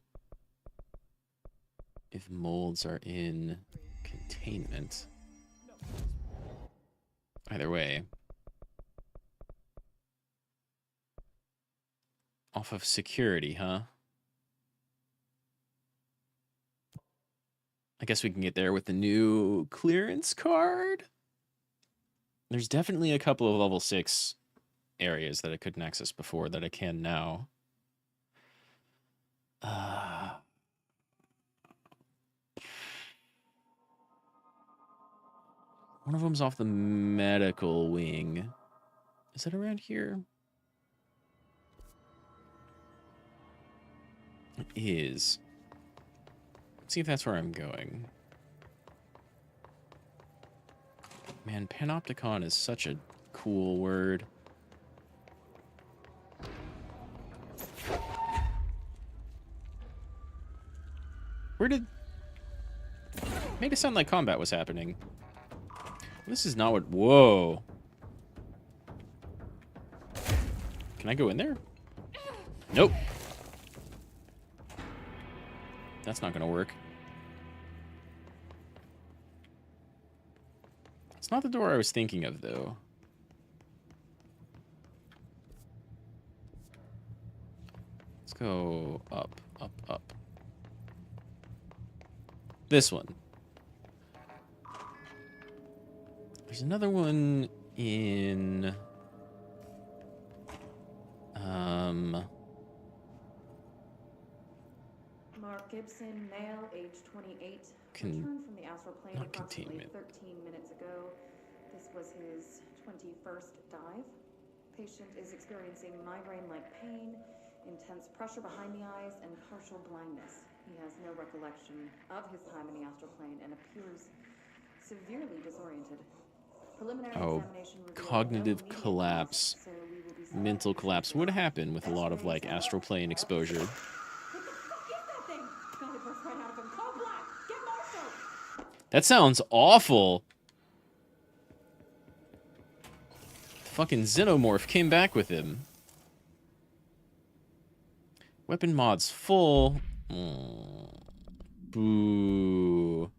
if molds are in containment. Either way. Off of security, huh? I guess we can get there with the new clearance card. There's definitely a couple of level 6 areas that I couldn't access before that I can now. One of them's off the medical wing. Is it around here? It is. Let's see if that's where I'm going. Man, panopticon is such a cool word. Where did... Made it sound like combat was happening. This is not what... Whoa. Can I go in there? Nope. That's not gonna work. It's not the door I was thinking of, though. Let's go up, up, up. This one. There's another one in... Mark Gibson, male, age 28, returned from the astral plane approximately 13 minutes ago. This was his 21st dive. Patient is experiencing migraine-like pain, intense pressure behind the eyes, and partial blindness. He has no recollection of his time in the astral plane and appears severely disoriented. Oh, cognitive collapse, mental collapse would happen with a lot of, like, astral plane exposure. That sounds awful. The fucking xenomorph came back with him. Weapon mods full. Boo.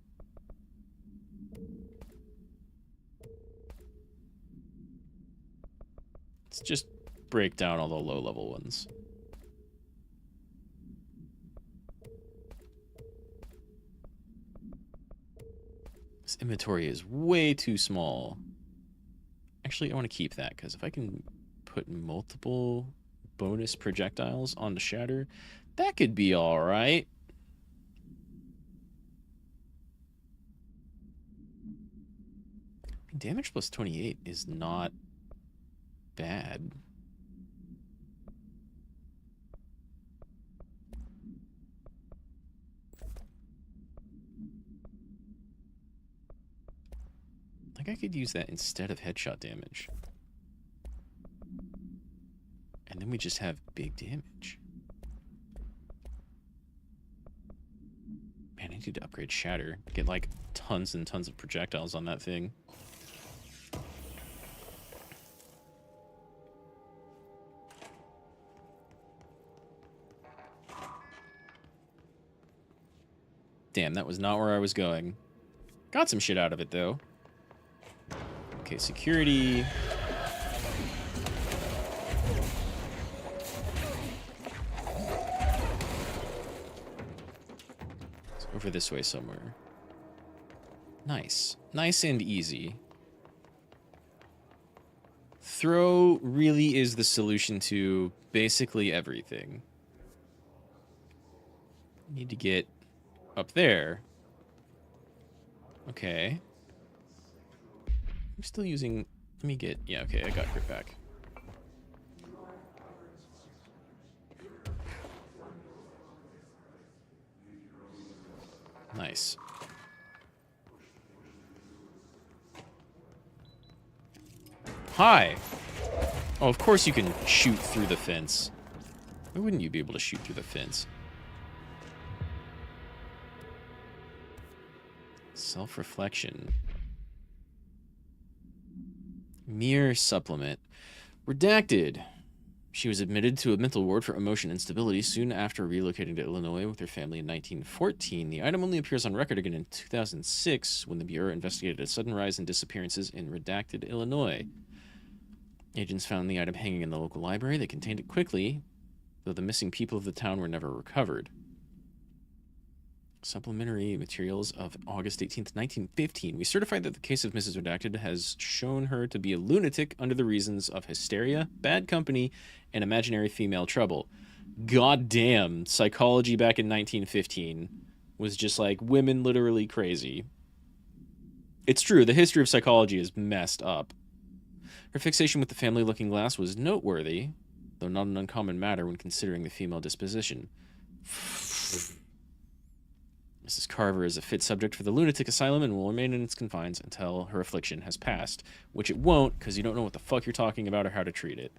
Let's just break down all the low-level ones. This inventory is way too small. Actually, I want to keep that, because if I can put multiple bonus projectiles on the shatter, that could be alright. Damage plus 28 is not bad. Like, I could use that instead of headshot damage. And then we just have big damage. Man, I need to upgrade Shatter. Get, like, tons and tons of projectiles on that thing. Damn, that was not where I was going. Got some shit out of it, though. Okay, security. It's over this way somewhere. Nice. Nice and easy. Throw really is the solution to basically everything. Need to get up there. Okay. I'm still using... Let me get... Yeah, okay, I got grip back. Nice. Hi! Oh, of course you can shoot through the fence. Why wouldn't you be able to shoot through the fence? Self-reflection. Mere supplement. Redacted. She was admitted to a mental ward for emotion instability soon after relocating to Illinois with her family in 1914. The item only appears on record again in 2006 when the Bureau investigated a sudden rise in disappearances in redacted Illinois. Agents found the item hanging in the local library. They contained it quickly, though the missing people of the town were never recovered. Supplementary materials of August 18th, 1915. We certified that the case of Mrs. Redacted has shown her to be a lunatic under the reasons of hysteria, bad company, and imaginary female trouble. God damn, psychology back in 1915 was just like women literally crazy. It's true, the history of psychology is messed up. Her fixation with the family looking glass was noteworthy, though not an uncommon matter when considering the female disposition. Mrs. Carver is a fit subject for the lunatic asylum and will remain in its confines until her affliction has passed, which it won't, because you don't know what the fuck you're talking about or how to treat it.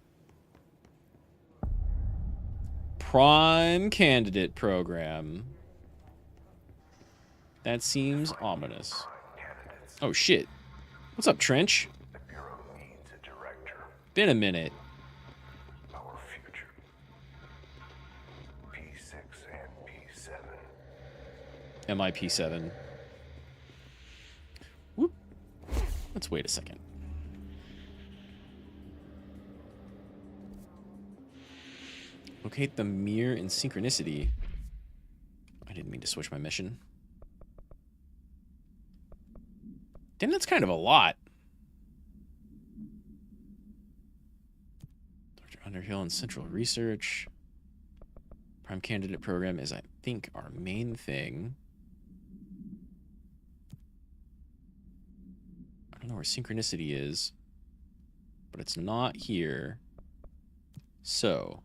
Prime candidate program. That seems ominous. Oh shit. What's up, Trench? The Bureau needs a director. Been a minute. Our future. P6 and P7. MIP7. Whoop. Let's wait a second. Locate the mirror in synchronicity. I didn't mean to switch my mission. Damn, that's kind of a lot. Dr. Underhill and Central Research. Prime candidate program is, I think, our main thing. I don't know where synchronicity is, but it's not here. So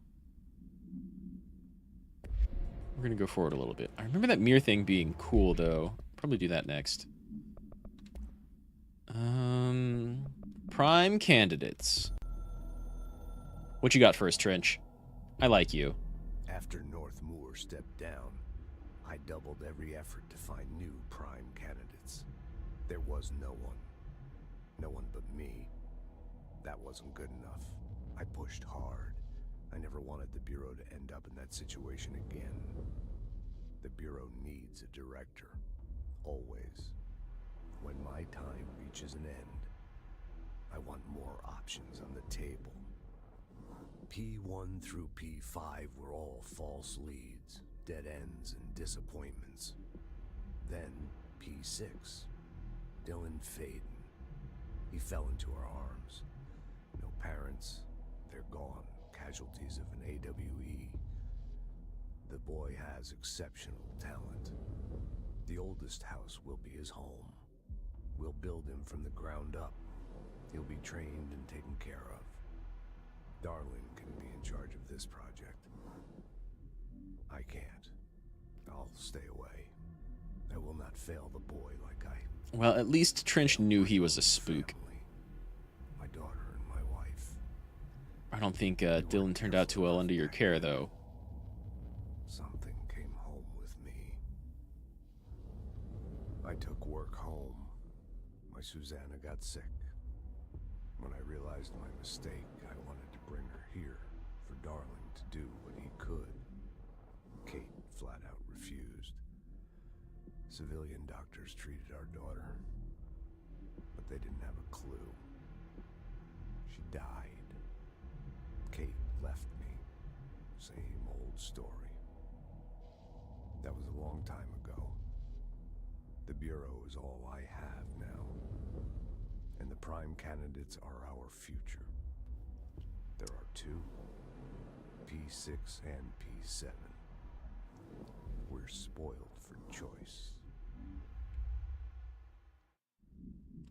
we're gonna go forward a little bit. I remember that mirror thing being cool, though. Probably do that next. Prime candidates. What you got for us, Trench? I like you. After North Moore stepped down, I doubled every effort to find new prime candidates. There was no one. No one but me. That wasn't good enough. I pushed hard. I never wanted the Bureau to end up in that situation again. The Bureau needs a director. Always. When my time reaches an end, I want more options on the table. P1 through P5 were all false leads, dead ends, and disappointments. Then P6, Dylan Faden. He fell into our arms. No parents, they're gone, casualties of an AWE. The boy has exceptional talent. The oldest house will be his home. We'll build him from the ground up. He'll be trained and taken care of. Darling can be in charge of this project. I can't. I'll stay away. I will not fail the boy like I... Well, at least Trench knew he was a spook. Family, my daughter and my wife. I don't think Dylan turned out too well under your care, though. Something came home with me. I took work home. My Susanna got sick. When I realized my mistake, I wanted to bring her here for Darling to do what he could. Kate flat out refused. Civilian doctors treated our daughter, but they didn't have a clue. She died. Kate left me. Same old story. That was a long time ago. The Bureau is all I have now. And the prime candidates are our future. There are two, P6 and P7. We're spoiled for choice.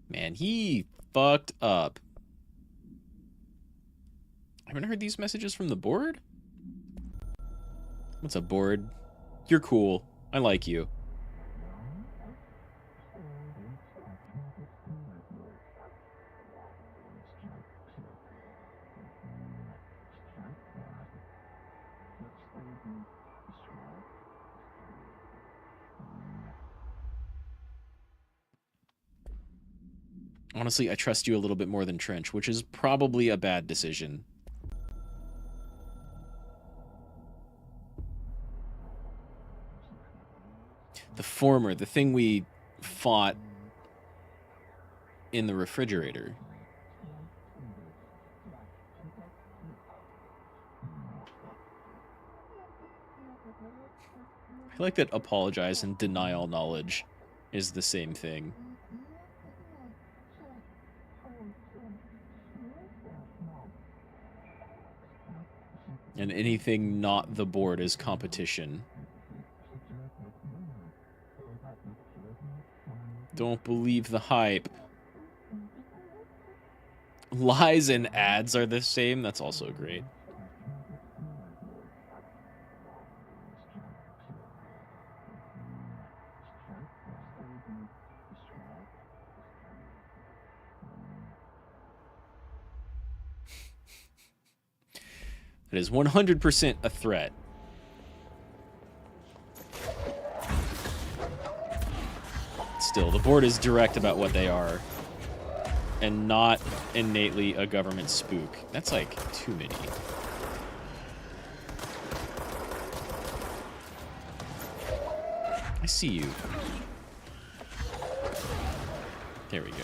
Man, he fucked up. I haven't heard these messages from the board? What's up, board? You're cool. I like you. Honestly, I trust you a little bit more than Trench, which is probably a bad decision. The former, the thing we fought in the refrigerator. I like that apologize and deny all knowledge is the same thing. And anything not the board is competition. Don't believe the hype. Lies and ads are the same. That's also great. It is 100% a threat. Still, the board is direct about what they are. And not innately a government spook. That's like too many. I see you. There we go.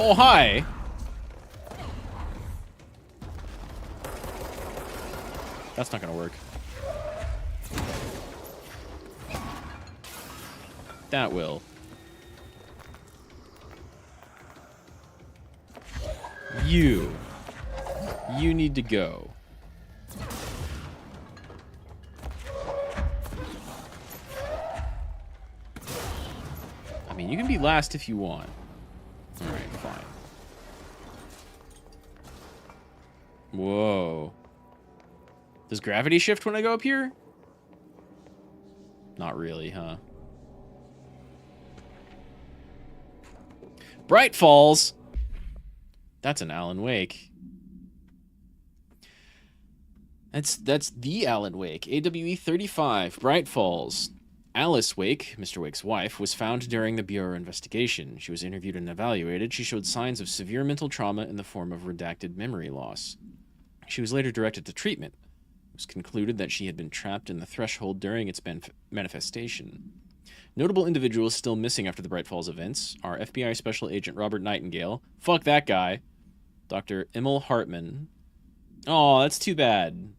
Oh, hi! That's not gonna work. That will. You need to go. I mean, you can be last if you want. Alright, fine. Whoa. Does gravity shift when I go up here? Not really, huh? Bright Falls. That's an Alan Wake. That's the Alan Wake. AWE 35, Bright Falls. Alice Wake, Mr. Wake's wife, was found during the Bureau investigation. She was interviewed and evaluated. She showed signs of severe mental trauma in the form of redacted memory loss. She was later directed to treatment. It was concluded that she had been trapped in the threshold during its manifestation. Notable individuals still missing after the Bright Falls events are FBI Special Agent Robert Nightingale. Fuck that guy. Dr. Emil Hartman. Oh, that's too bad.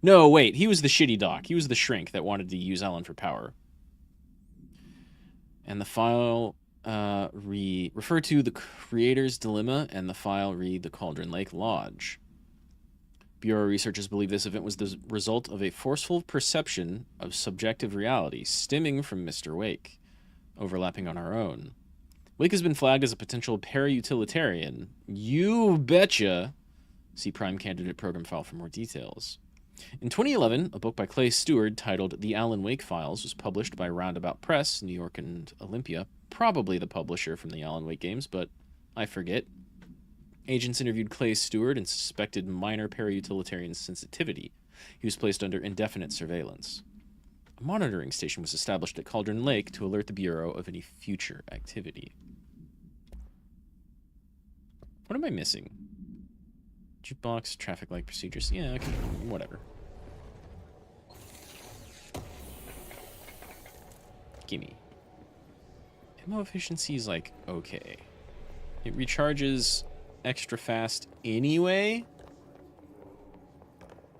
No, wait. He was the shitty doc. He was the shrink that wanted to use Ellen for power. And the file refer to the Creator's Dilemma, and the file read the Cauldron Lake Lodge. Bureau researchers believe this event was the result of a forceful perception of subjective reality stemming from Mr. Wake, overlapping on our own. Wake has been flagged as a potential para-utilitarian. You betcha! See Prime Candidate Program File for more details. In 2011, a book by Clay Stewart titled The Alan Wake Files was published by Roundabout Press, New York and Olympia, probably the publisher from the Alan Wake games, but I forget. Agents interviewed Clay Stewart and suspected minor para-utilitarian sensitivity. He was placed under indefinite surveillance. A monitoring station was established at Cauldron Lake to alert the Bureau of any future activity. What am I missing? Jukebox, traffic light procedures. Yeah, okay, whatever. Gimme. Ammo efficiency is like okay. It recharges extra fast anyway,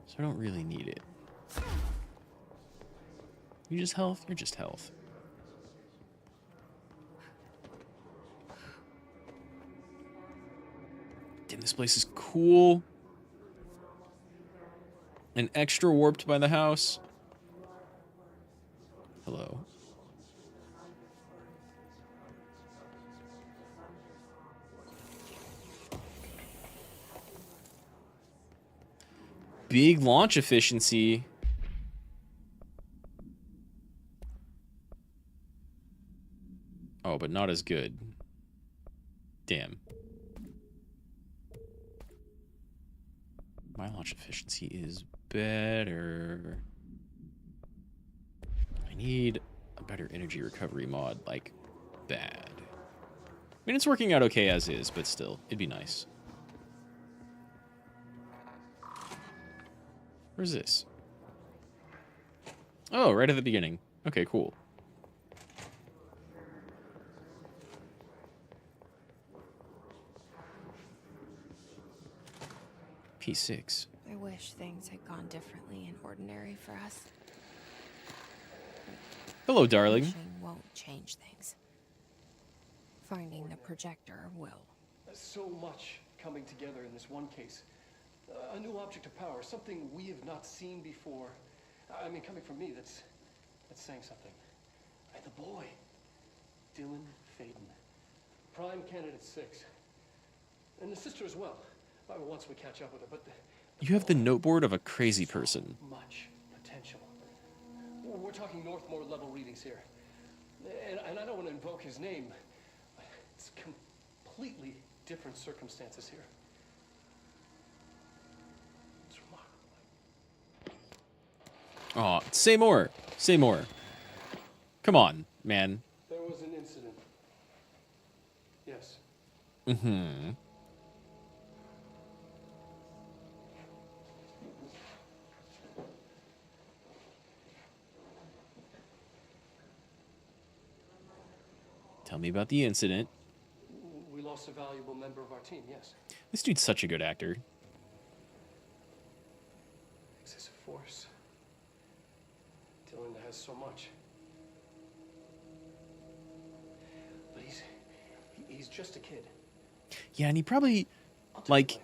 so I don't really need it. You just health? You're just health. Damn, this place is cool. And extra warped by the house. Hello. Big launch efficiency. Oh, but not as good. Damn. My launch efficiency is better. need a better energy recovery mod, like, bad. I mean, it's working out okay as is, but still, it'd be nice. Where's this? Oh, right at the beginning. Okay, cool. P6. I wish things had gone differently in Ordinary for us. Hello, darling. Wishing won't change things. Finding the projector will. So much coming together in this one case. A new object of power, something we have not seen before. I mean, coming from me, that's saying something. And the boy, Dylan Faden, prime candidate 6, and the sister as well. Once we catch up with her, but You have the noteboard of a crazy person. much potential. We're talking Northmore level readings here, and I don't want to invoke his name. It's completely different circumstances here. It's remarkable. Aw, say more. Say more. Come on, man. There was an incident. Yes. Mm-hmm. Tell me about the incident. We lost a valuable member of our team, yes. This dude's such a good actor. Excessive force. Dylan has so much. But he's just a kid. Yeah, and he probably, like,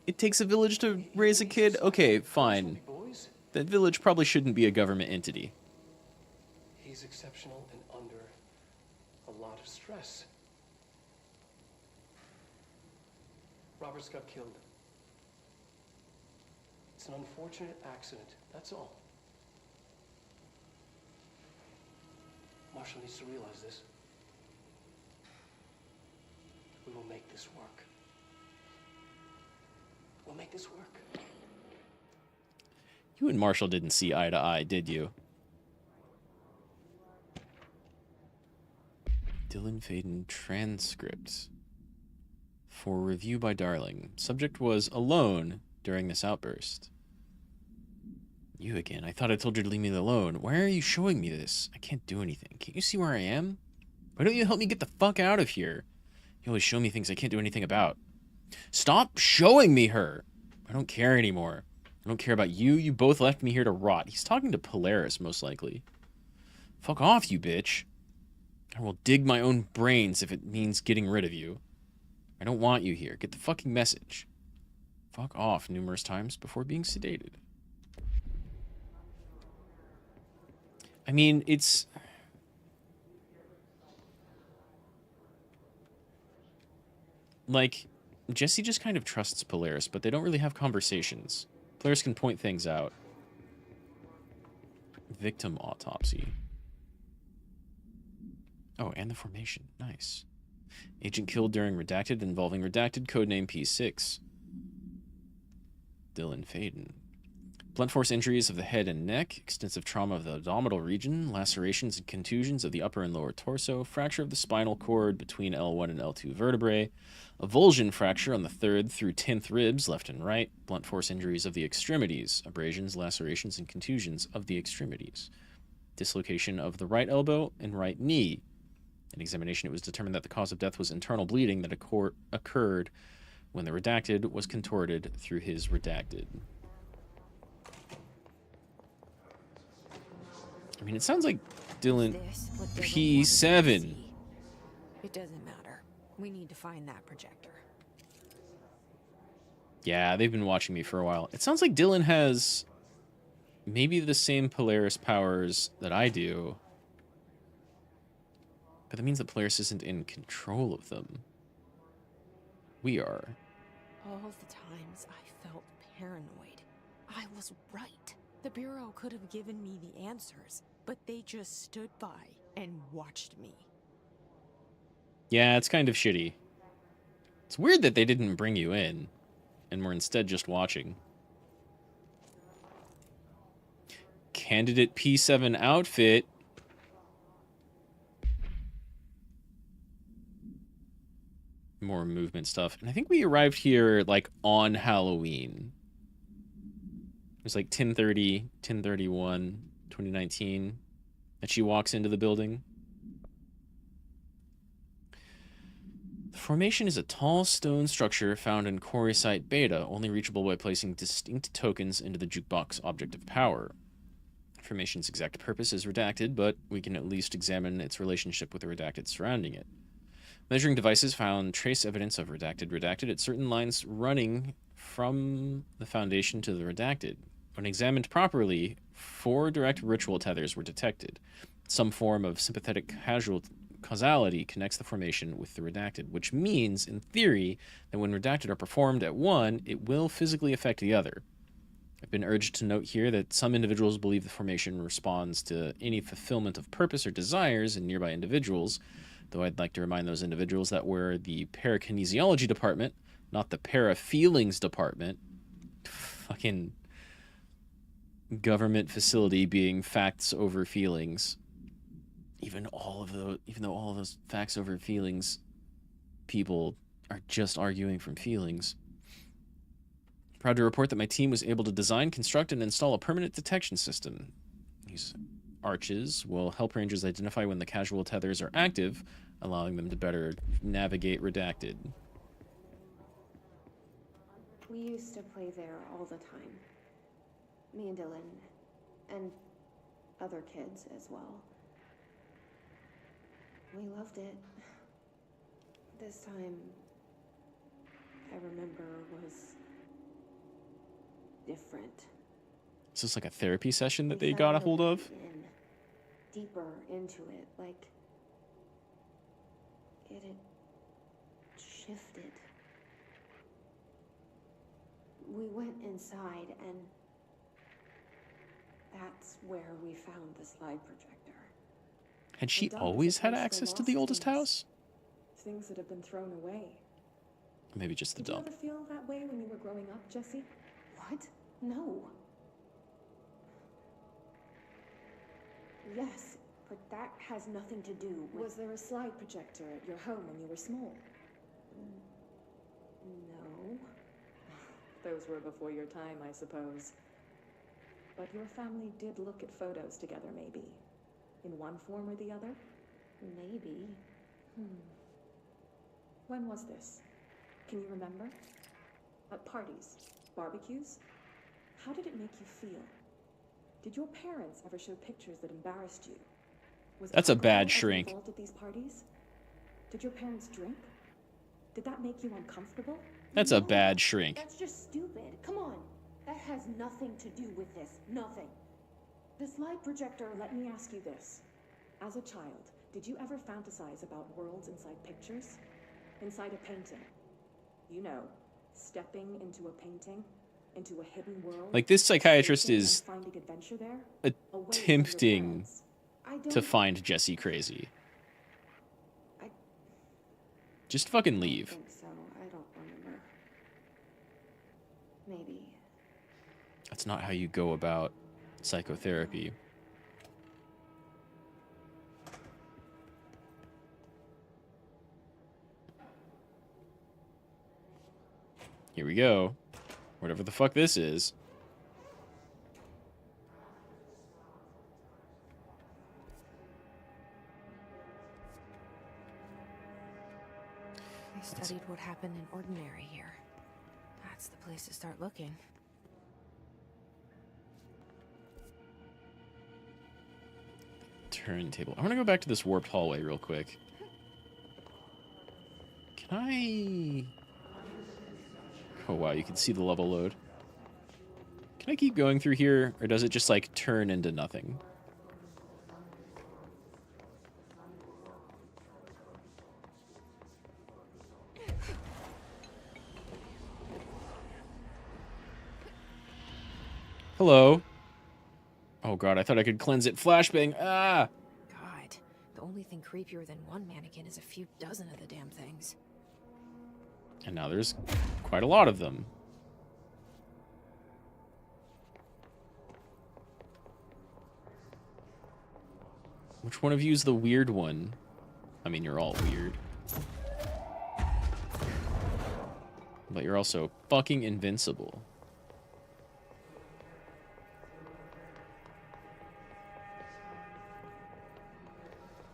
it takes a village to raise a kid. Okay, fine. That village probably shouldn't be a government entity. He's exceptional and under a lot of stress. Robert's got killed. It's an unfortunate accident, that's all. Marshall needs to realize this. We will make this work. We'll make this work. You and Marshall didn't see eye to eye, did you? Dylan Faden transcript. For review by Darling. Subject was alone during this outburst. You again. I thought I told you to leave me alone. Why are you showing me this? I can't do anything. Can't you see where I am? Why don't you help me get the fuck out of here? You always show me things I can't do anything about. Stop showing me her! I don't care anymore. I don't care about you. You both left me here to rot. He's talking to Polaris, most likely. Fuck off, you bitch. I will dig my own brains if it means getting rid of you. I don't want you here. Get the fucking message. Fuck off numerous times before being sedated. I mean, it's... like, Jesse just kind of trusts Polaris, but they don't really have conversations. Polaris can point things out. Victim autopsy. Oh, and the formation. Nice. Agent killed during Redacted involving Redacted, codename P6. Dylan Faden. Blunt force injuries of the head and neck, extensive trauma of the abdominal region, lacerations and contusions of the upper and lower torso, fracture of the spinal cord between L1 and L2 vertebrae, avulsion fracture on the 3rd through 10th ribs, left and right, blunt force injuries of the extremities, abrasions, lacerations, and contusions of the extremities, dislocation of the right elbow and right knee. In examination, it was determined that the cause of death was internal bleeding that occurred when the Redacted was contorted through his Redacted. I mean, it sounds like Dylan P7. It doesn't matter. We need to find that projector. Yeah, they've been watching me for a while. It sounds like Dylan has maybe the same Polaris powers that I do. But that means that Polaris isn't in control of them. We are. All the times I felt paranoid, I was right. The Bureau could have given me the answers, but they just stood by and watched me. Yeah, it's kind of shitty. It's weird that they didn't bring you in, and were instead just watching. Candidate P7 outfit. More movement stuff. And I think we arrived here, like, on Halloween. It was like 10:30, 10:31, 2019. And she walks into the building. The formation is a tall stone structure found in Quarry Site Beta, only reachable by placing distinct tokens into the jukebox object of power. The formation's exact purpose is redacted, but we can at least examine its relationship with the redacted surrounding it. Measuring devices found trace evidence of redacted at certain lines running from the foundation to the redacted. When examined properly, 4 direct ritual tethers were detected. Some form of sympathetic causality connects the formation with the redacted, which means, in theory, that when redacted are performed at one, it will physically affect the other. I've been urged to note here that some individuals believe the formation responds to any fulfillment of purpose or desires in nearby individuals, though I'd like to remind those individuals that we're the parakinesiology department, not the parafeelings department. Fucking government facility being facts over feelings. Even though all of those facts over feelings people are just arguing from feelings. Proud to report that my team was able to design, construct, and install a permanent detection system. These arches will help rangers identify when the casual tethers are active, allowing them to better navigate redacted. We used to play there all the time. Me and Dylan, and other kids as well. We loved it. This time, I remember, was different. Is this like a therapy session that they got a hold of? Deeper into it, like it had shifted. We went inside, and that's where we found the slide projector. Had she always had access to the oldest house? Things that have been thrown away. Maybe just the dump. Did you ever feel that way when you were growing up, Jesse? What? No. Yes, but that has nothing to do with... Was there a slide projector at your home when you were small? No. Those were before your time, I suppose. But your family did look at photos together, maybe. In one form or the other? Maybe. When was this? Can you remember? At parties? Barbecues? How did it make you feel? Did your parents ever show pictures that embarrassed you? Was That's a bad alcohol shrink. involved at these parties? Did your parents drink? Did that make you uncomfortable? That's a bad shrink. That's just stupid. Come on. That has nothing to do with this. Nothing. The slide projector, let me ask you this. As a child, did you ever fantasize about worlds inside pictures? Inside a painting? You know, stepping into a painting, into a hidden world. Like, this psychiatrist is finding adventure there, attempting to find Jesse crazy. Just fucking leave. I don't think so. I don't remember. Maybe. That's not how you go about psychotherapy. Here we go. Whatever the fuck this is. They studied what happened in Ordinary here. That's the place to start looking. Turntable. I want to go back to this warped hallway real quick. Can I... Oh wow, you can see the level load. Can I keep going through here, or does it just like turn into nothing? Hello. Oh god, I thought I could cleanse it. Flashbang. Ah! God, the only thing creepier than one mannequin is a few dozen of the damn things. And now there's quite a lot of them. Which one of you is the weird one? I mean, you're all weird. But you're also fucking invincible.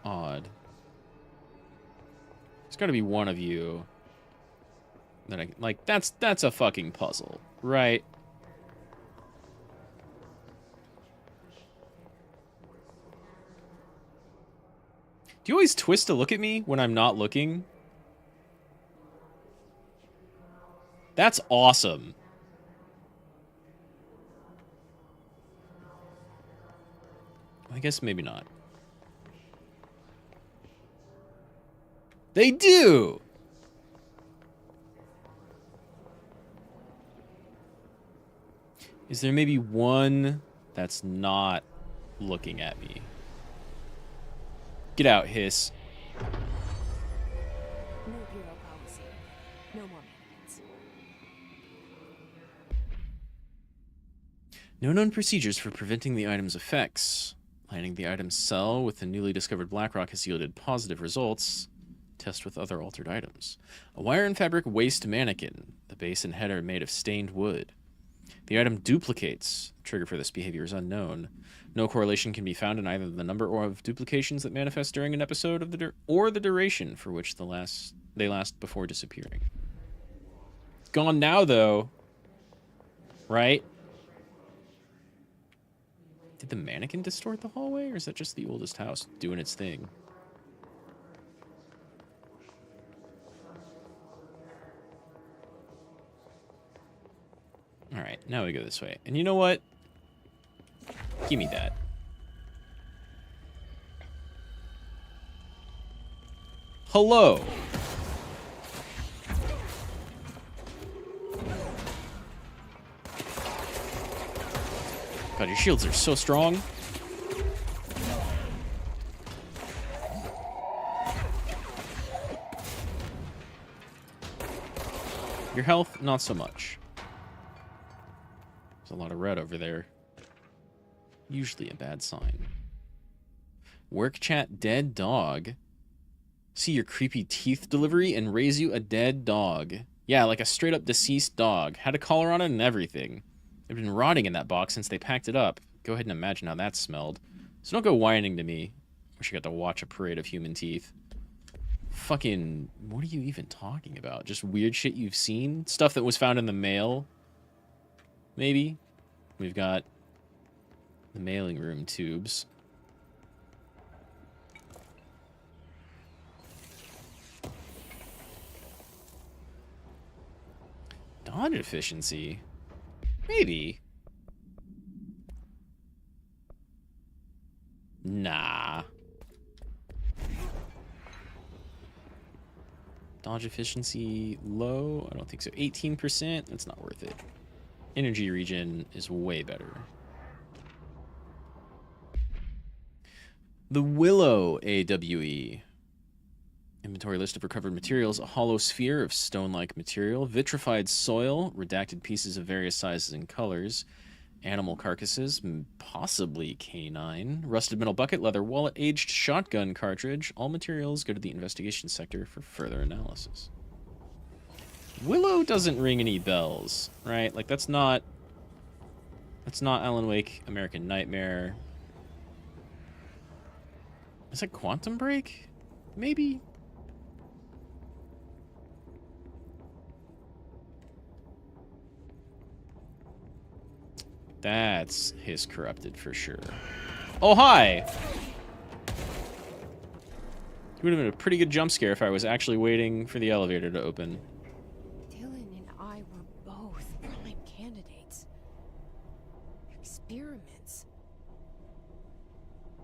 Odd. There's gotta be one of you that I like. That's a fucking puzzle, right? Do you always twist to look at me when I'm not looking? That's awesome. I guess maybe not. They do! Is there maybe one that's not looking at me? Get out, Hiss. No hero policy. No more mannequins. No known procedures for preventing the item's effects. Lining the item's cell with the newly discovered Blackrock has yielded positive results. Test with other altered items. A wire and fabric waist mannequin. The base and head are made of stained wood. The item duplicates. The trigger for this behavior is unknown. No correlation can be found in either the number or of duplications that manifest during an episode of or the duration for which they last before disappearing. It's gone now, though. Right? Did the mannequin distort the hallway, or is that just the oldest house doing its thing? Alright, now we go this way. And you know what? Give me that. Hello! God, your shields are so strong. Your health, not so much. There's a lot of red over there. Usually a bad sign. Work chat dead dog. See your creepy teeth delivery and raise you a dead dog. Yeah, like a straight up deceased dog. Had a collar on it and everything. They've been rotting in that box since they packed it up. Go ahead and imagine how that smelled. So don't go whining to me. Wish I got to watch a parade of human teeth. Fucking, what are you even talking about? Just weird shit you've seen? Stuff that was found in the mail? Maybe? We've got the mailing room tubes. Dodge efficiency? Maybe. Nah. Dodge efficiency low? I don't think so. 18%? That's not worth it. Energy regen is way better. The Willow AWE. Inventory list of recovered materials. A hollow sphere of stone-like material. Vitrified soil. Redacted pieces of various sizes and colors. Animal carcasses. Possibly canine. Rusted metal bucket. Leather wallet. Aged shotgun cartridge. All materials go to the investigation sector for further analysis. Willow doesn't ring any bells, right? Like, that's not Alan Wake, American Nightmare. Is it Quantum Break? Maybe? That's his corrupted for sure. Oh, hi! It would have been a pretty good jump scare if I was actually waiting for the elevator to open. Dylan and I were both prime candidates. Experiments.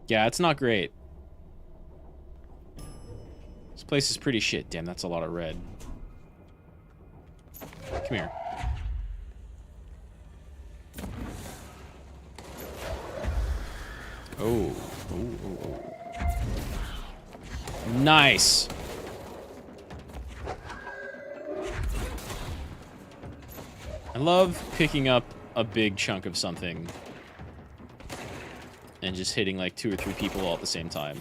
Yeah, it's not great. This place is pretty shit. Damn, that's a lot of red. Come here. Oh. Oh. Nice. I love picking up a big chunk of something and just hitting like 2 or 3 people all at the same time.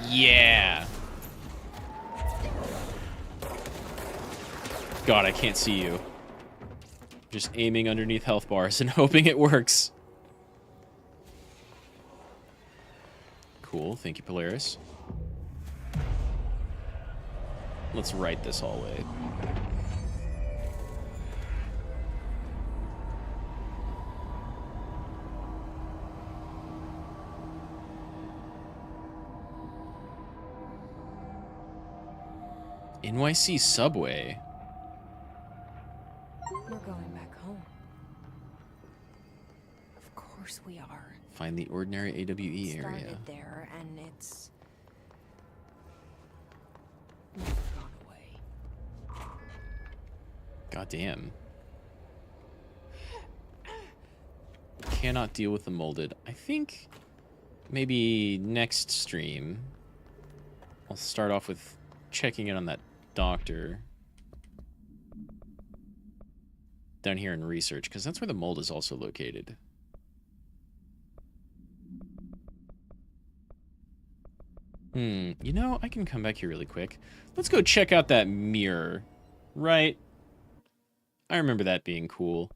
Yeah! God, I can't see you. Just aiming underneath health bars and hoping it works. Cool, thank you, Polaris. Let's write this hallway. NYC subway. We're going back home. Of course we are. Find the ordinary AWE area. Started there, and it's never gone away. Goddamn. Cannot deal with the molded. I think maybe next stream I'll start off with checking in on that doctor down here in research, because that's where the mold is also located. You know, I can come back here really quick. Let's go check out that mirror. Right? I remember that being cool.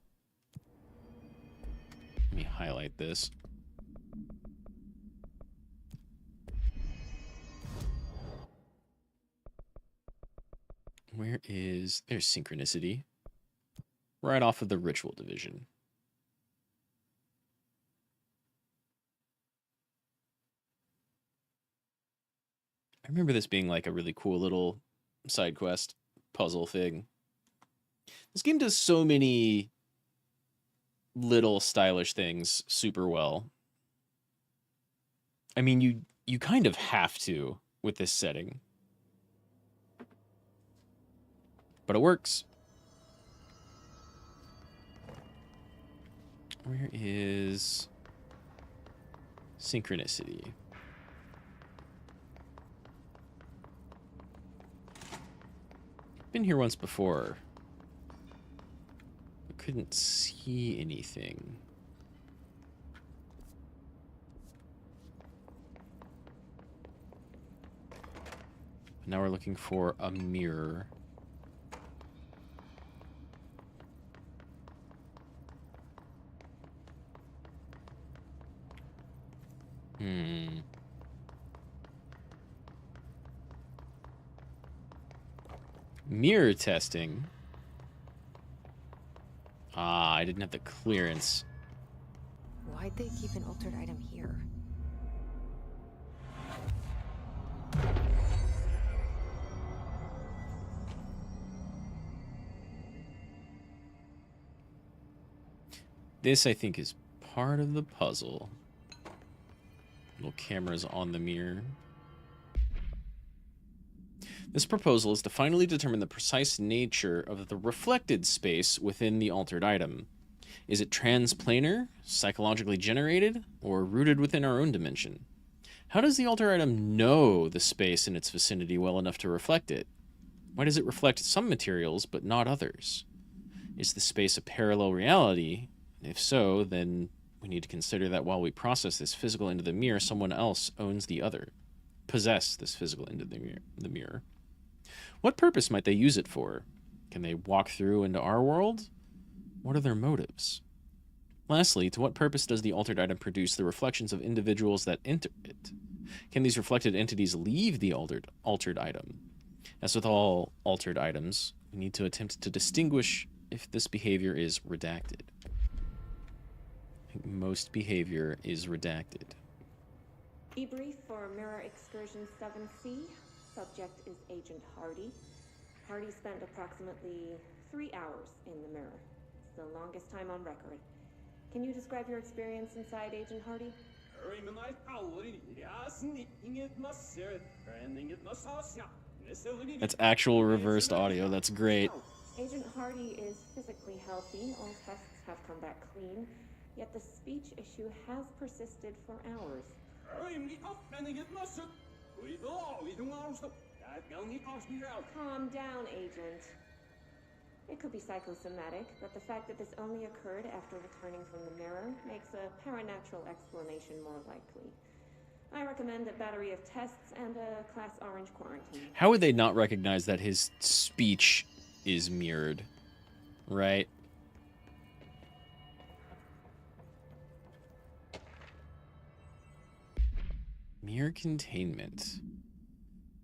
Let me highlight this. Where is... There's synchronicity. Right off of the ritual division. I remember this being like a really cool little side quest puzzle thing. This game does so many little stylish things super well. I mean, you kind of have to with this setting. But it works. Where is synchronicity? Been here once before. I couldn't see anything. Now we're looking for a mirror. Mirror testing. Ah, I didn't have the clearance. Why'd they keep an altered item here? This, I think, is part of the puzzle. Little cameras on the mirror. This proposal is to finally determine the precise nature of the reflected space within the altered item. Is it transplanar, psychologically generated, or rooted within our own dimension? How does the altered item know the space in its vicinity well enough to reflect it? Why does it reflect some materials but not others? Is the space a parallel reality? If so, then we need to consider that while we process this physical into the mirror, someone else owns the other. Possess this physical into the mirror. What purpose might they use it for? Can they walk through into our world? What are their motives? Lastly, to what purpose does the altered item produce the reflections of individuals that enter it? Can these reflected entities leave the altered item? As with all altered items, we need to attempt to distinguish if this behavior is redacted. I think most behavior is redacted. Debrief for Mirror Excursion 7C. Subject is Agent Hardy. Hardy spent approximately 3 hours in the mirror. It's the longest time on record. Can you describe your experience inside, Agent Hardy? That's actual reversed audio. That's great. Agent Hardy is physically healthy. All tests have come back clean. Yet the speech issue has persisted for hours. Calm down, Agent. It could be psychosomatic, but the fact that this only occurred after returning from the mirror makes a paranatural explanation more likely. I recommend a battery of tests and a class orange quarantine. How would they not recognize that his speech is mirrored, right? Mirror containment.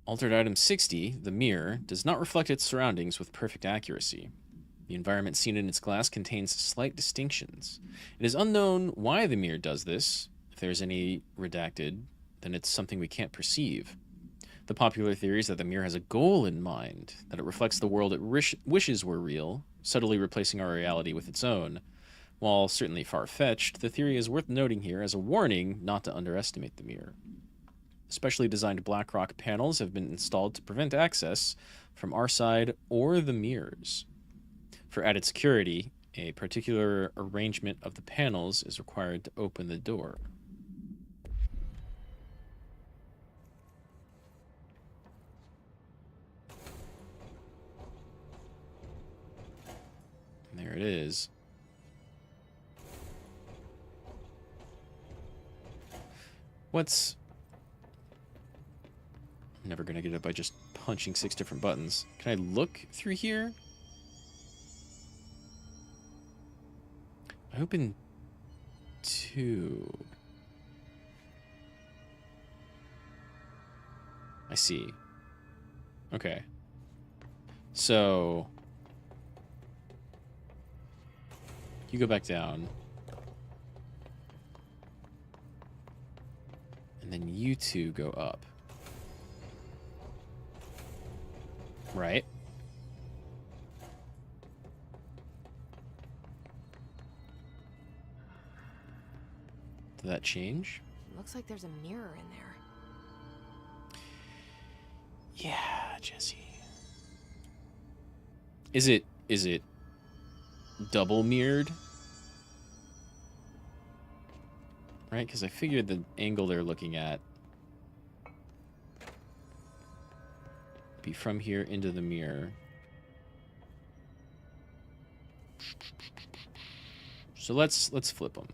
Altered item 60, the mirror, does not reflect its surroundings with perfect accuracy. The environment seen in its glass contains slight distinctions. It is unknown why the mirror does this. If there's any redacted, then it's something we can't perceive. The popular theory is that the mirror has a goal in mind, that it reflects the world it wishes were real, subtly replacing our reality with its own. While certainly far-fetched, the theory is worth noting here as a warning not to underestimate the mirror. Specially designed BlackRock panels have been installed to prevent access from our side or the mirrors. For added security, a particular arrangement of the panels is required to open the door. And there it is. What's... I'm never gonna get it by just punching 6 different buttons. Can I look through here? I open 2. I see. Okay. So you go back down. And then you two go up. Right? Did that change? Looks like there's a mirror in there. Yeah, Jesse. Is it double mirrored? Right, because I figured the angle they're looking at be from here into the mirror. So let's flip them.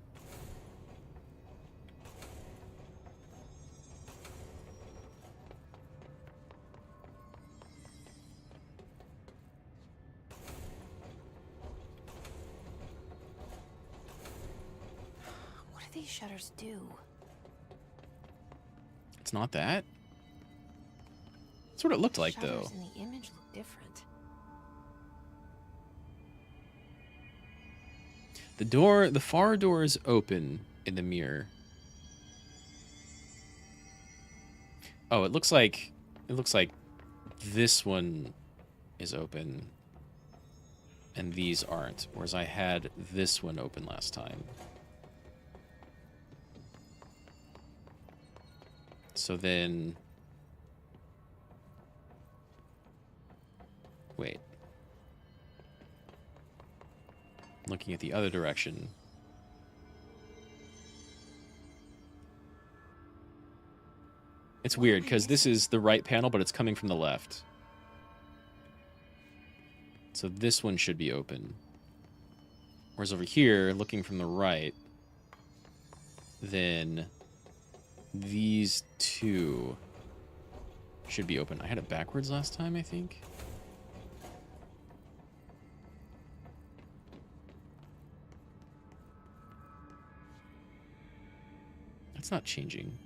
What do these shutters do? It's not that. That's what it looked like, though. Shutters in the image look different. The far door is open in the mirror. Oh, it looks like this one is open and these aren't, whereas I had this one open last time. So then wait. Looking at the other direction. It's weird because this is the right panel, but it's coming from the left. So this one should be open. Whereas over here, looking from the right, then these two should be open. I had it backwards last time, I think. That's not changing.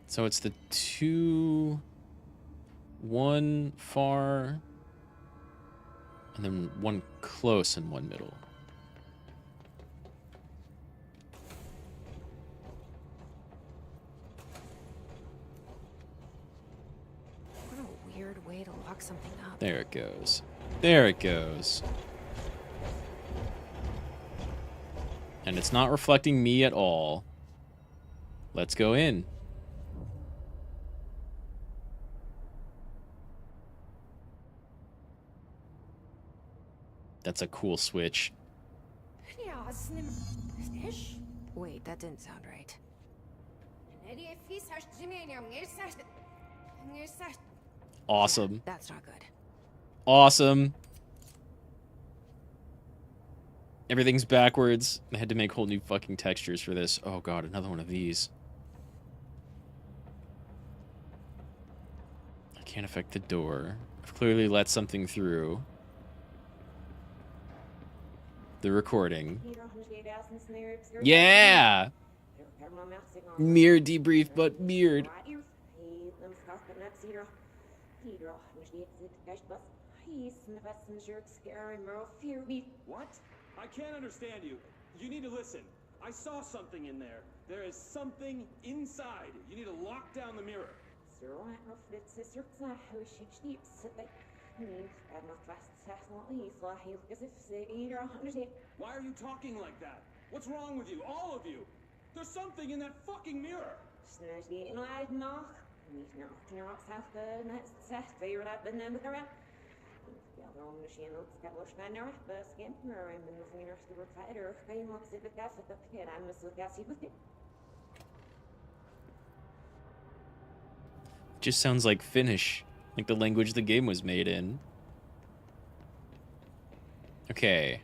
So it's the two, one far, and then one close and one middle. What a weird way to lock something up. There it goes. There it goes. And it's not reflecting me at all. Let's go in. That's a cool switch. Wait, that didn't sound right. Awesome. That's not good. Awesome. Everything's backwards. I had to make whole new fucking textures for this. Oh god, another one of these. I can't affect the door. I've clearly let something through. The recording. Yeah! Mirror debrief, but mirrored. What? I can't understand you. You need to listen. I saw something in there. There is something inside. You need to lock down the mirror. Why are you talking like that? What's wrong with you? All of you? There's something in that fucking mirror. Just sounds like Finnish, like the language the game was made in. Okay.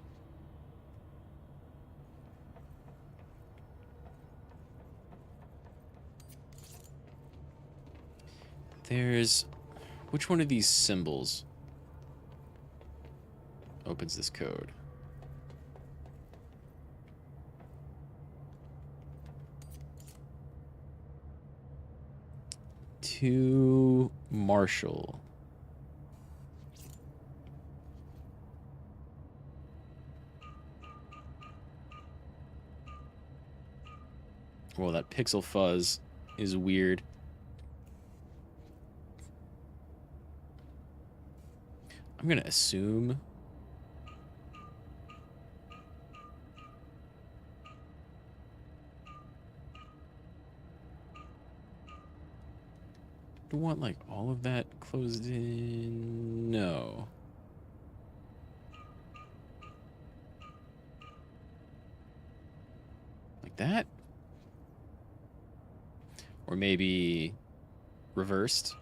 There's... Which one of these symbols opens this code? To Marshall. Well, that pixel fuzz is weird. I'm gonna assume do I want like all of that closed in? No. Like that? Or maybe reversed?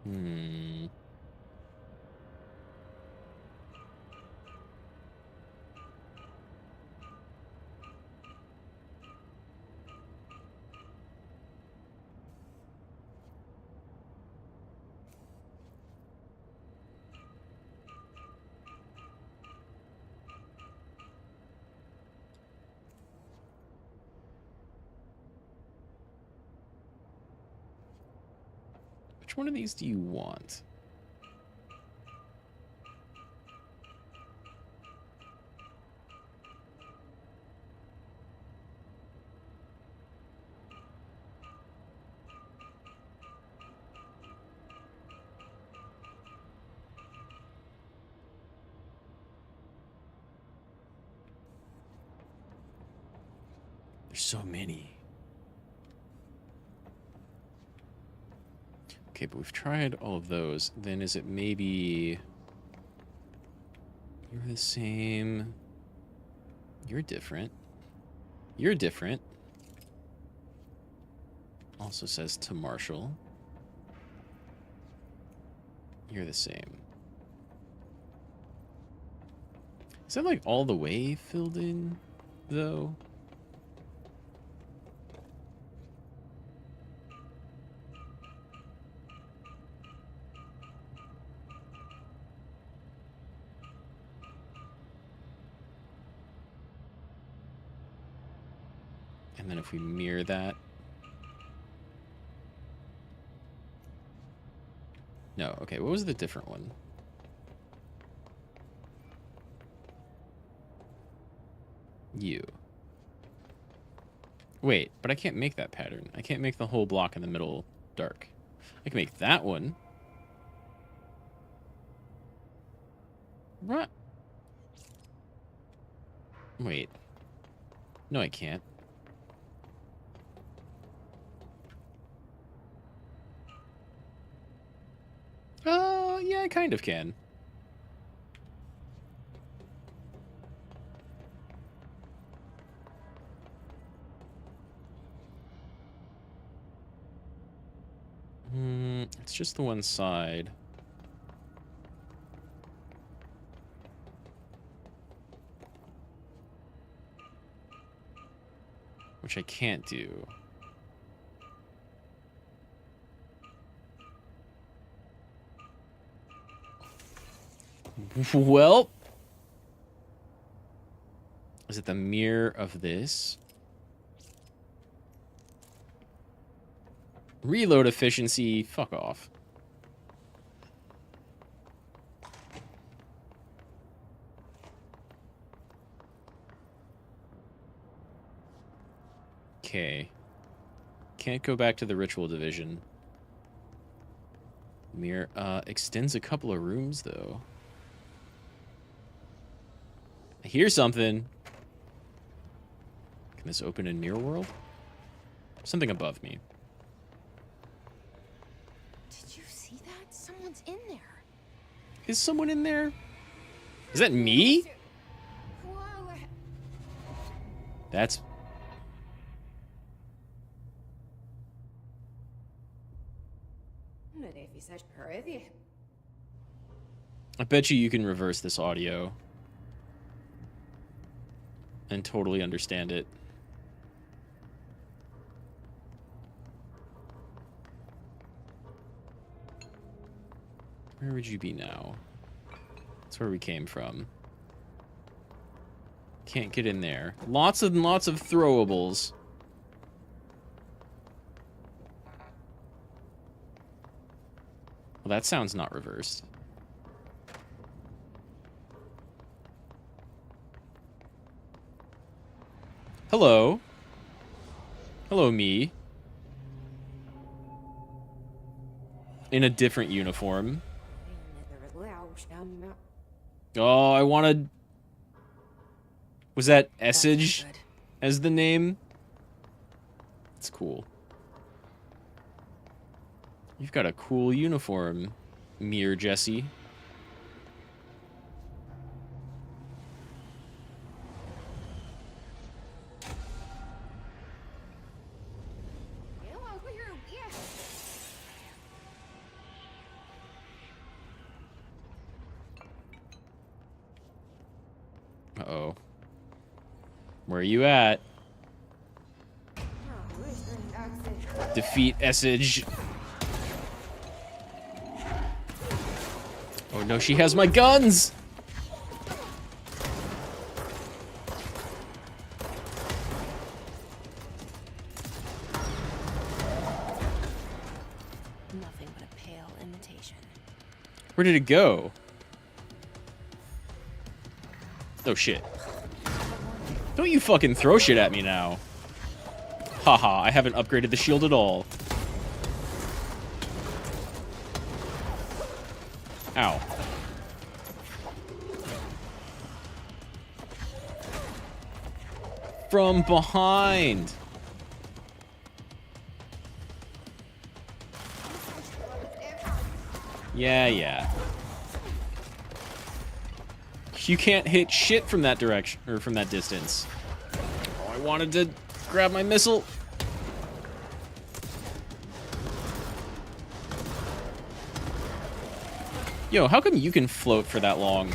Hmm. Which one of these do you want? There's so many. Okay, but we've tried all of those. Then is it maybe... You're the same. You're different. You're different. Also says to Marshall. You're the same. Is that like all the way filled in, though? And then if we mirror that. No, okay, what was the different one? You. Wait, but I can't make that pattern. I can't make the whole block in the middle dark. I can make that one. What? Wait. No, I can't. Yeah, I kind of can. It's just the one side. Which I can't do. Well, is it the mirror of this? Reload efficiency, fuck off. Okay. Can't go back to the ritual division. Mirror, extends a couple of rooms, though. I hear something. Can this open in Mirror World? Something above me. Did you see that? Someone's in there. Is someone in there? Is that me? That's... I bet you can reverse this audio and totally understand it. Where would you be now? That's where we came from. Can't get in there. Lots and lots of throwables. Well, that sounds not reversed. Hello. Hello, me. In a different uniform. Oh, I wanted... Was that Essage as the name? It's cool. You've got a cool uniform, Mir Jesse. Uh-oh. Where are you at? Defeat Essage. Oh no, she has my guns! Nothing but a pale imitation. Where did it go? Oh shit. Don't you fucking throw shit at me now. Haha, I haven't upgraded the shield at all. Ow. From behind. Yeah. You can't hit shit from that direction, or from that distance. Oh, I wanted to grab my missile. Yo, how come you can float for that long?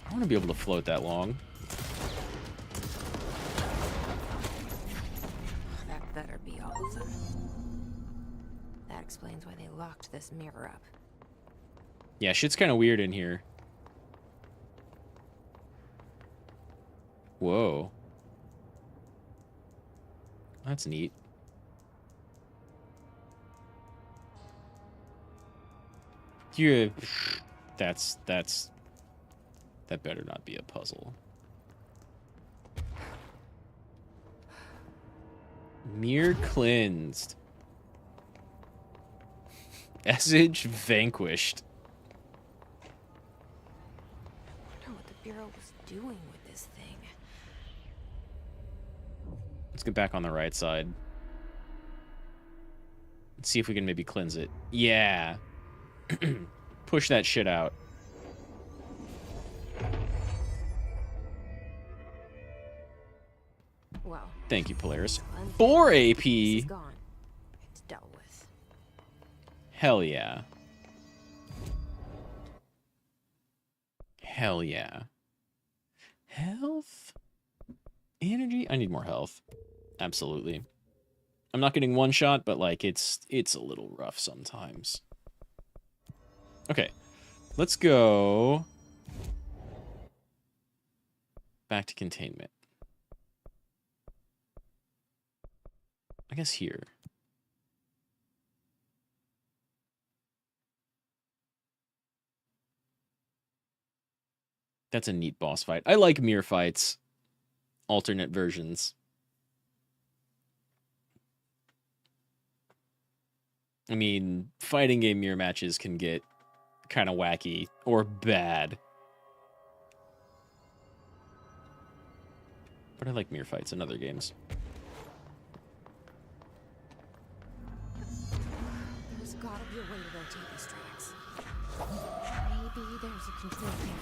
I want to be able to float that long. That better be all of them. That explains why they locked this mirror up. Yeah, shit's kind of weird in here. Whoa. That's neat. You... That better not be a puzzle. Mirror cleansed. Essage vanquished. I wonder what the Bureau was doing with this thing. Let's get back on the right side. Let's see if we can maybe cleanse it. Yeah. Push that shit out. Well, Thank you, Polaris. 4 AP. Gone. It's dealt with. Hell yeah. Hell yeah. Health? Energy? I need more health. Absolutely. I'm not getting one shot, but like it's a little rough sometimes. Okay. Let's go back to containment. I guess here. That's a neat boss fight. I like mirror fights. Alternate versions. I mean, fighting game mirror matches can get kind of wacky or bad. But I like mirror fights in other games. There's gotta be a way to rotate these tracks. Maybe there's a control panel.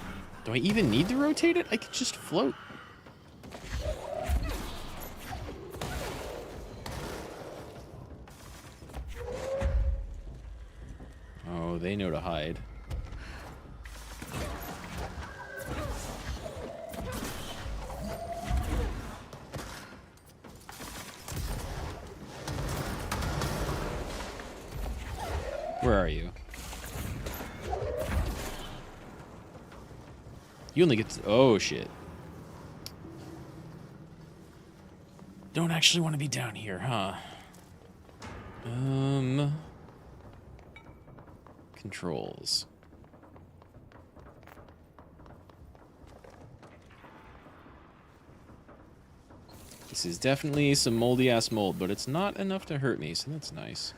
Do I even need to rotate it? I could just float. Oh, they know to hide. Where are you? You only get to... Oh, shit. Don't actually want to be down here, huh? Controls. This is definitely some moldy-ass mold, but it's not enough to hurt me, so that's nice.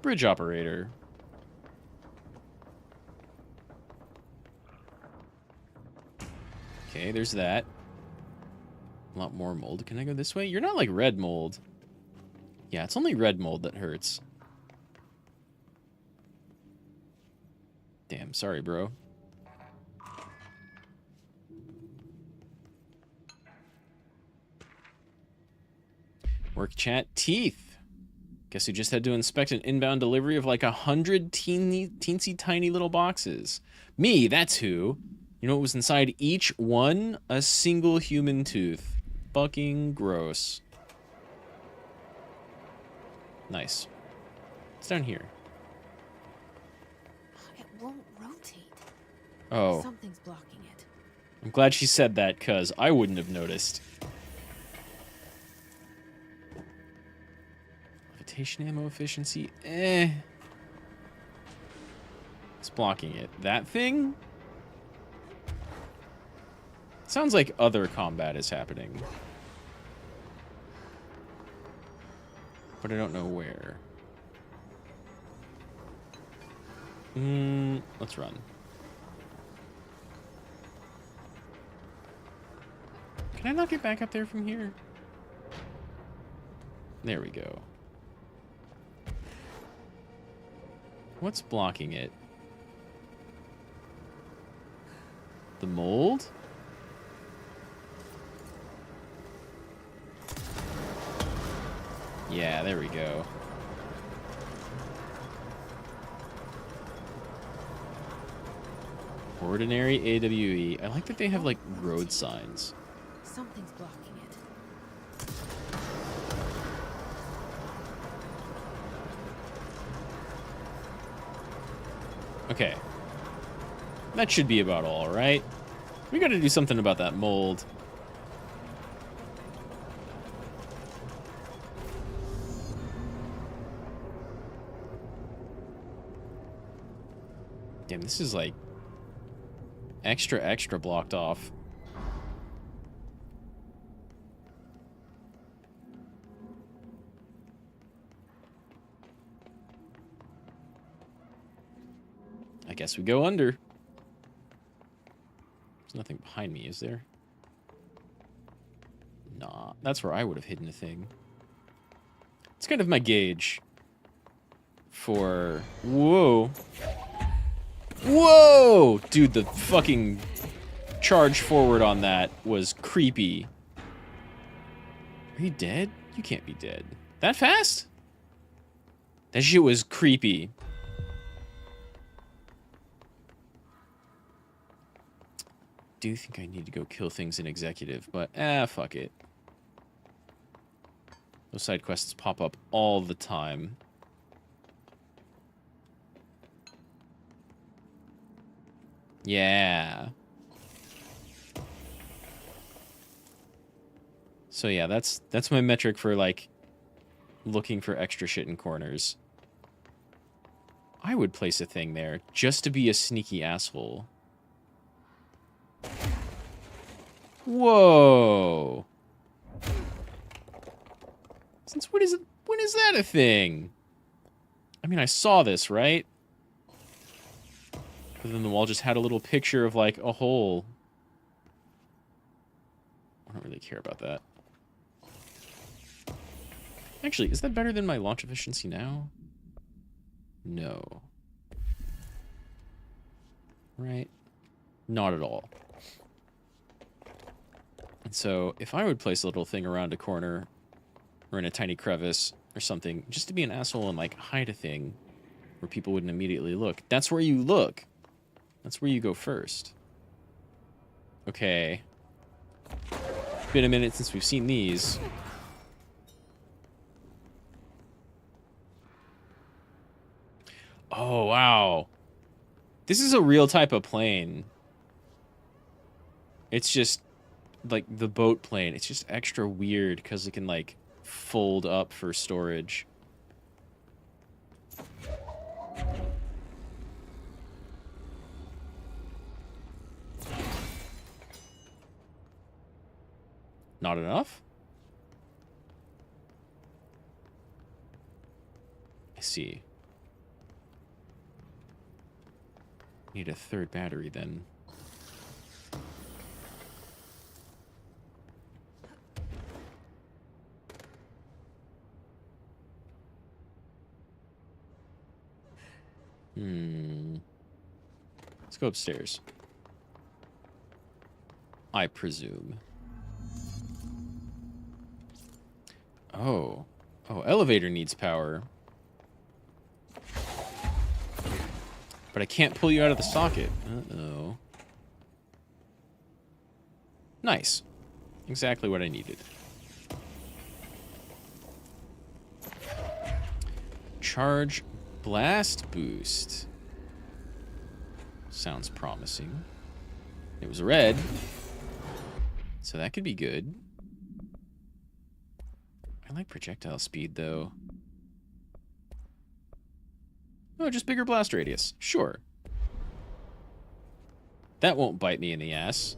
Bridge operator. Okay, there's that. A lot more mold. Can I go this way? You're not like red mold. Yeah, it's only red mold that hurts. Damn, sorry, bro. Work chat. Teeth. Guess who just had to inspect an inbound delivery of like 100 teensy tiny little boxes? Me, that's who. You know what was inside each one? A single human tooth. Fucking gross. Nice. It's down here. It won't rotate. Oh. Something's blocking it. I'm glad she said that, because I wouldn't have noticed. Levitation ammo efficiency? Eh. It's blocking it. That thing? Sounds like other combat is happening. But I don't know where. Let's run. Can I not get back up there from here? There we go. What's blocking it? The mold? Yeah, there we go. Ordinary AWE. I like that they have, like, road signs. Something's blocking it. Okay. That should be about all, right? We gotta do something about that mold. Damn, this is like extra blocked off. I guess we go under. There's nothing behind me, is there? Nah, That's where I would have hidden a thing. It's kind of my gauge for... Whoa. Whoa! Dude, the fucking charge forward on that was creepy. Are you dead? You can't be dead. That fast? That shit was creepy. Do think I need to go kill things in executive, but fuck it. Those side quests pop up all the time. Yeah. So yeah, that's my metric for like looking for extra shit in corners. I would place a thing there just to be a sneaky asshole. Whoa. Since when is that a thing? I mean, I saw this, right? But then the wall just had a little picture of like a hole. I don't really care about that. Actually, is that better than my launch efficiency now? No. Right? Not at all. And so, if I would place a little thing around a corner, or in a tiny crevice, or something, just to be an asshole and, like, hide a thing where people wouldn't immediately look, that's where you look. That's where you go first. Okay. Been a minute since we've seen these. Oh, wow. This is a real type of plane. It's just, like, the boat plane. It's just extra weird because it can, like, fold up for storage. Not enough? I see. Need a third battery then. Let's go upstairs. I presume. Oh. Oh, elevator needs power. But I can't pull you out of the socket. Uh-oh. Nice. Exactly what I needed. Charge blast boost. Sounds promising. It was red. So that could be good. I like projectile speed, though. Oh, just bigger blast radius. Sure. That won't bite me in the ass.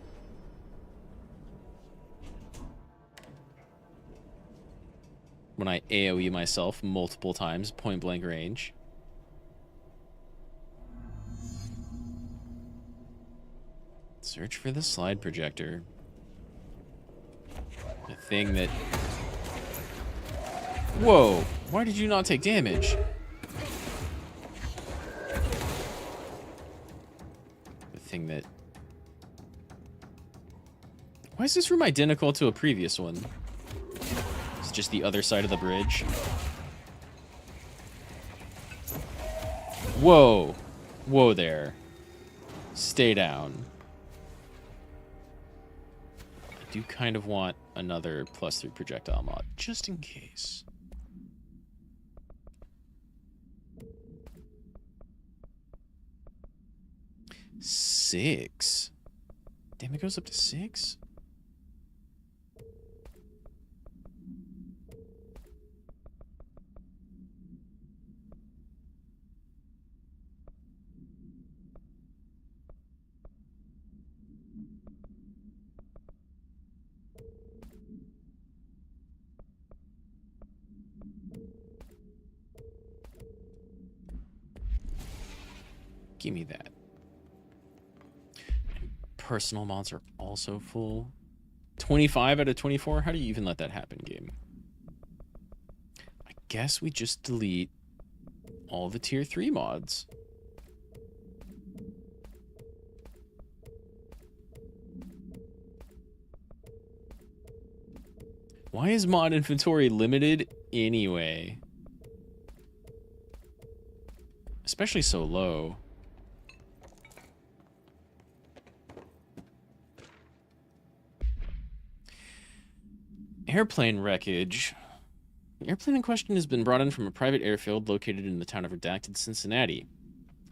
When I AoE myself multiple times, point blank range. Search for the slide projector. The thing that... Whoa! Why did you not take damage? The thing that... Why is this room identical to a previous one? It's just the other side of the bridge. Whoa! Whoa there. Stay down. I do kind of want another +3 projectile mod, just in case. Six. Damn, it goes up to 6? Give me that. Personal mods are also full. 25 out of 24? How do you even let that happen, game? I guess we just delete all the tier 3 mods. Why is mod inventory limited anyway? Especially so low. Airplane wreckage. The airplane in question has been brought in from a private airfield located in the town of Redacted, Cincinnati.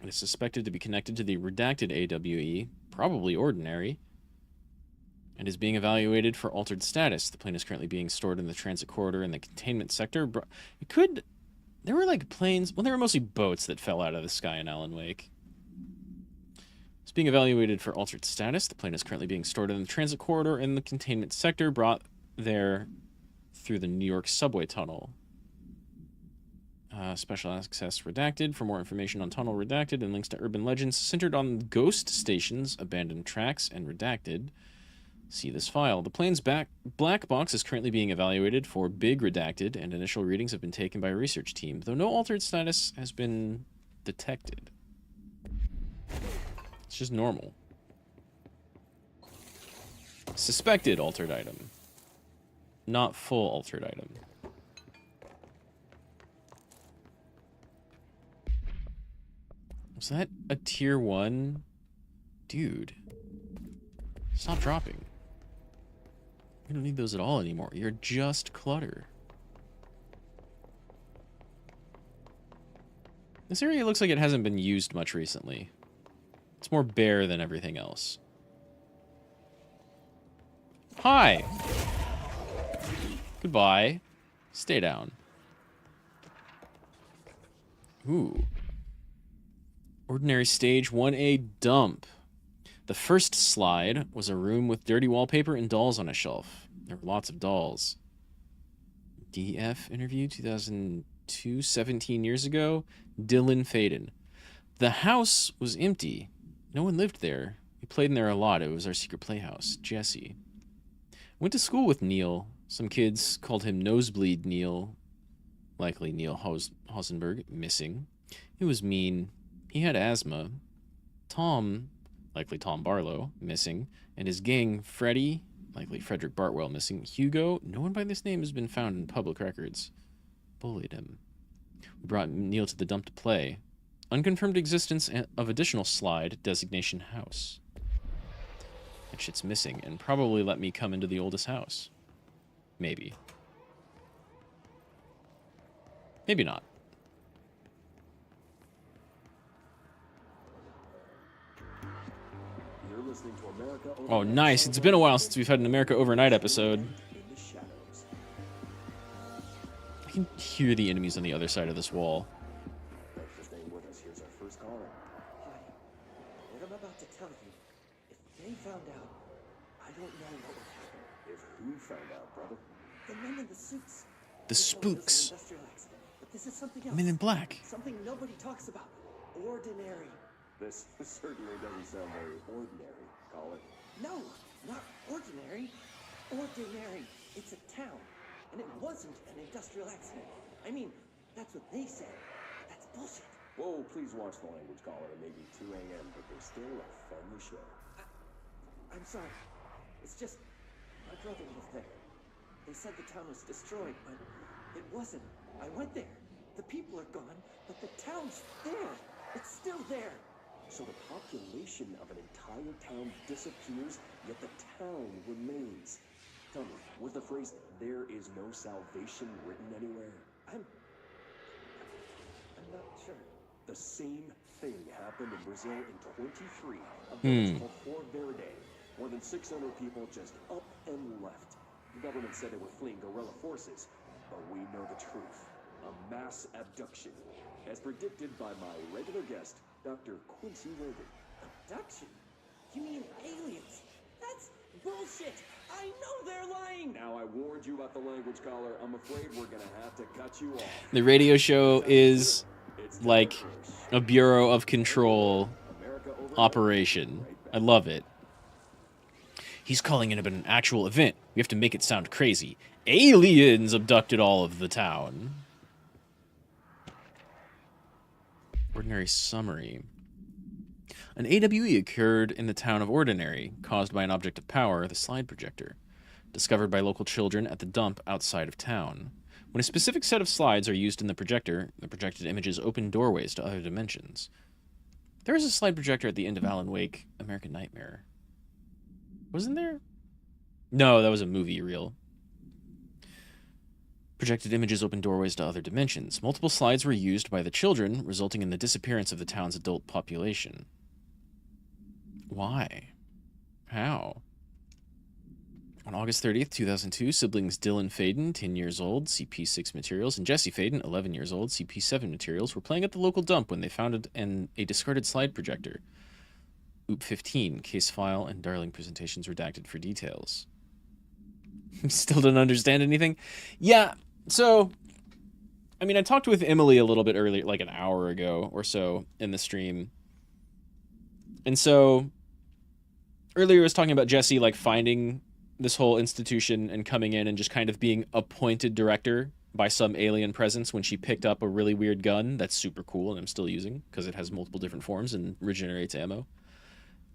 It is suspected to be connected to the Redacted AWE, probably ordinary, and is being evaluated for altered status. The plane is currently being stored in the transit corridor in the containment sector. It could... There were like planes... Well, they were mostly boats that fell out of the sky in Alan Wake. It's being evaluated for altered status. The plane is currently being stored in the transit corridor in the containment sector, brought there through the New York subway tunnel. Special access redacted. For more information on tunnel redacted and links to urban legends centered on ghost stations, abandoned tracks, and redacted, see this file. The plane's black box is currently being evaluated for big redacted, and initial readings have been taken by a research team, though no altered status has been detected. It's just normal. Suspected altered item. Not full altered item. Was that a tier 1? Dude. Stop dropping. We don't need those at all anymore. You're just clutter. This area looks like it hasn't been used much recently. It's more bare than everything else. Hi! Goodbye. Stay down. Ooh. Ordinary stage 1A dump. The first slide was a room with dirty wallpaper and dolls on a shelf. There were lots of dolls. DF interview 2002, 17 years ago. Dylan Faden. The house was empty. No one lived there. We played in there a lot. It was our secret playhouse. Jesse. Went to school with Neil. Some kids called him Nosebleed Neil. Likely Neil Hausenberg. Missing. He was mean. He had asthma. Tom, likely Tom Barlow, missing. And his gang, Freddie, likely Frederick Bartwell, missing. Hugo, no one by this name has been found in public records. Bullied him. We brought Neil to the dump to play. Unconfirmed existence of additional slide, designation house. That shit's missing, and probably let me come into the oldest house. Maybe. Maybe not. Oh, nice. It's been a while since we've had an America Overnight episode. I can hear the enemies on the other side of this wall. Thanks for staying with us. Here's our first caller. Hi. What I'm about to tell you, if they found out, I don't know what would happen. If who found out, brother? The men in the suits. The spooks. Industrial accident. But this is something else. Men in black. Something nobody talks about. Ordinary. This certainly doesn't sound very ordinary, caller. No, not ordinary. Ordinary. It's a town. And it wasn't an industrial accident. I mean, that's what they said. But that's bullshit. Whoa, please watch the language, caller. It may be 2 a.m., but there's still a family show. I'm sorry. It's just, my brother was there. They said the town was destroyed, but it wasn't. I went there. The people are gone, but the town's there. It's still there. So the population of an entire town disappears, yet the town remains. Tell me, was the phrase, "there is no salvation" written anywhere? I'm not sure. The same thing happened in Brazil in 23, a village called Fort Verde. More than 600 people just up and left. The government said they were fleeing guerrilla forces, but we know the truth. A mass abduction, as predicted by my regular guest, Dr. Quincy Reagan. Abduction? You mean aliens? That's bullshit! I know they're lying! Now, I warned you about the language, caller. I'm afraid we're gonna have to cut you off. The radio show is like a Bureau of Control operation. I love it. He's calling it an actual event. We have to make it sound crazy. Aliens abducted all of the town. Ordinary summary. An AWE occurred in the town of Ordinary, caused by an object of power, the slide projector, discovered by local children at the dump outside of town. When a specific set of slides are used in the projected images open doorways to other dimensions. There is a slide projector at the end of Alan Wake, American Nightmare. Wasn't there? No, that was a movie reel. Projected images open doorways to other dimensions. Multiple slides were used by the children, resulting in the disappearance of the town's adult population. Why? How? On August 30th, 2002, siblings Dylan Faden, 10 years old, CP6 materials, and Jesse Faden, 11 years old, CP7 materials, were playing at the local dump when they found a discarded slide projector. OOP15, case file, and Darling presentations redacted for details. Still don't understand anything? Yeah, so, I mean, I talked with Emily a little bit earlier, like an hour ago or so in the stream. And so, earlier I was talking about Jesse, like, finding this whole institution and coming in and just kind of being appointed director by some alien presence when she picked up a really weird gun that's super cool and I'm still using because it has multiple different forms and regenerates ammo.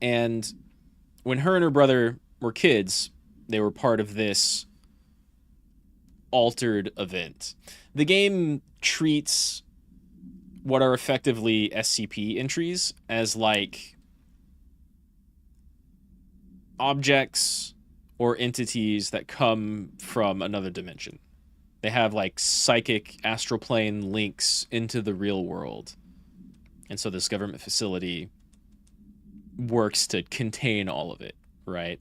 And when her and her brother were kids, they were part of this altered event. The game treats what are effectively SCP entries as like objects or entities that come from another dimension. They have like psychic astral plane links into the real world. And so this government facility works to contain all of it, right?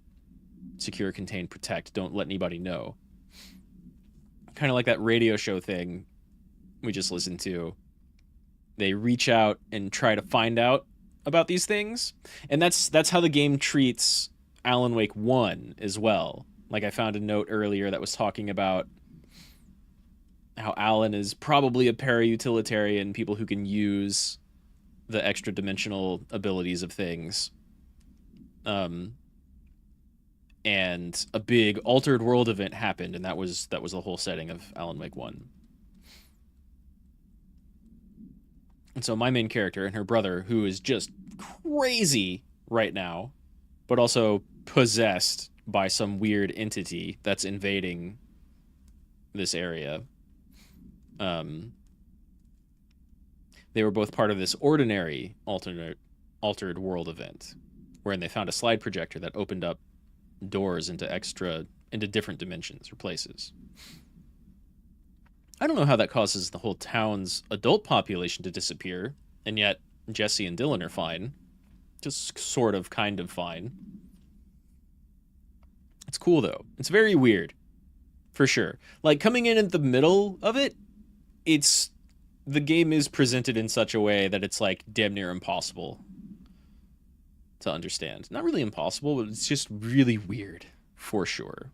Secure, contain, protect, don't let anybody know. Kind of like that radio show thing we just listened to. They reach out and try to find out about these things. And that's how the game treats Alan Wake 1 as well. Like I found a note earlier that was talking about how Alan is probably a para-utilitarian, people who can use the extra dimensional abilities of things. And a big altered world event happened, and that was the whole setting of Alan Wake 1. And so my main character and her brother, who is just crazy right now, but also possessed by some weird entity that's invading this area. They were both part of this ordinary altered world event, wherein they found a slide projector that opened up doors into different dimensions or places. I don't know how that causes the whole town's adult population to disappear, and yet Jesse and Dylan are fine. Just sort of, kind of fine. It's cool, though. It's very weird. For sure. Like, coming in at the middle of it, the game is presented in such a way that it's, like, damn near impossible to understand. Not really impossible, but it's just really weird. For sure.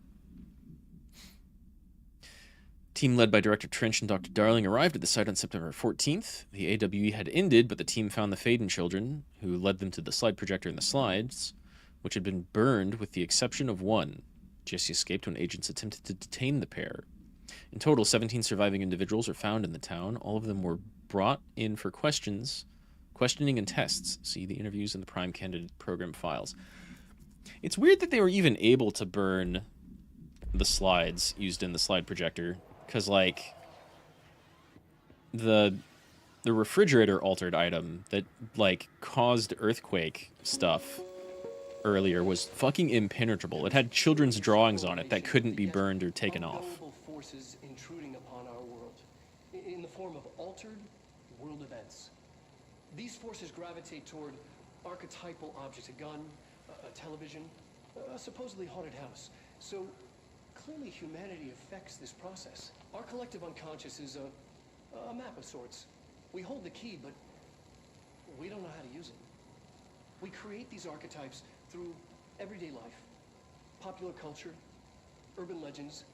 Team led by Director Trench and Dr. Darling arrived at the site on September 14th. The AWE had ended, but the team found the Faden children, who led them to the slide projector and the slides, which had been burned with the exception of one. Jesse escaped when agents attempted to detain the pair. In total, 17 surviving individuals were found in the town. All of them were brought in for questioning and tests. See the interviews in the Prime Candidate Program files. It's weird that they were even able to burn the slides used in the slide projector, because, like, the refrigerator altered item that, like, caused earthquake stuff earlier was fucking impenetrable. It had children's drawings on it that couldn't be burned or taken off. Forces intruding upon our world in the form of altered world events. These forces gravitate toward archetypal objects, a gun, a television, a supposedly haunted house. So clearly humanity affects this process. Our collective unconscious is a map of sorts. We hold the key, but we don't know how to use it. We create these archetypes through everyday life, popular culture, urban legends,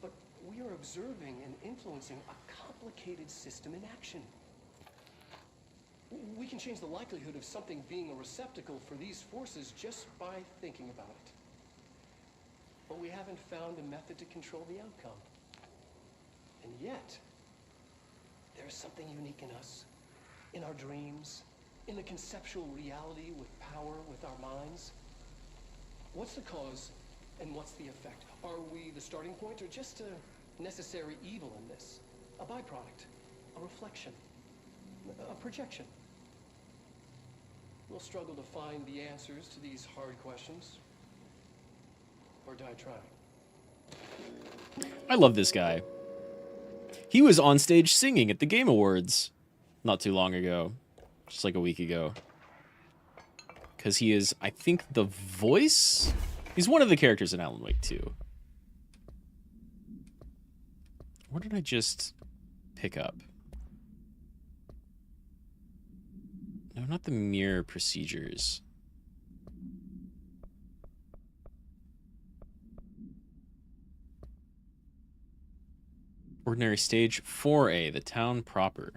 but we are observing and influencing a complicated system in action. We can change the likelihood of something being a receptacle for these forces just by thinking about it. but we haven't found a method to control the outcome. And yet, there is something unique in us, in our dreams, in the conceptual reality with power, with our minds. What's the cause and what's the effect? Are we the starting point or just a necessary evil in this? A byproduct, a reflection, a projection? We'll struggle to find the answers to these hard questions, or die trying. I love this guy. He was on stage singing at the Game Awards not too long ago, just like a week ago. Because he is, I think, the voice? He's one of the characters in Alan Wake 2. What did I just pick up? No, not the mirror procedures. Ordinary stage 4A, the town proper.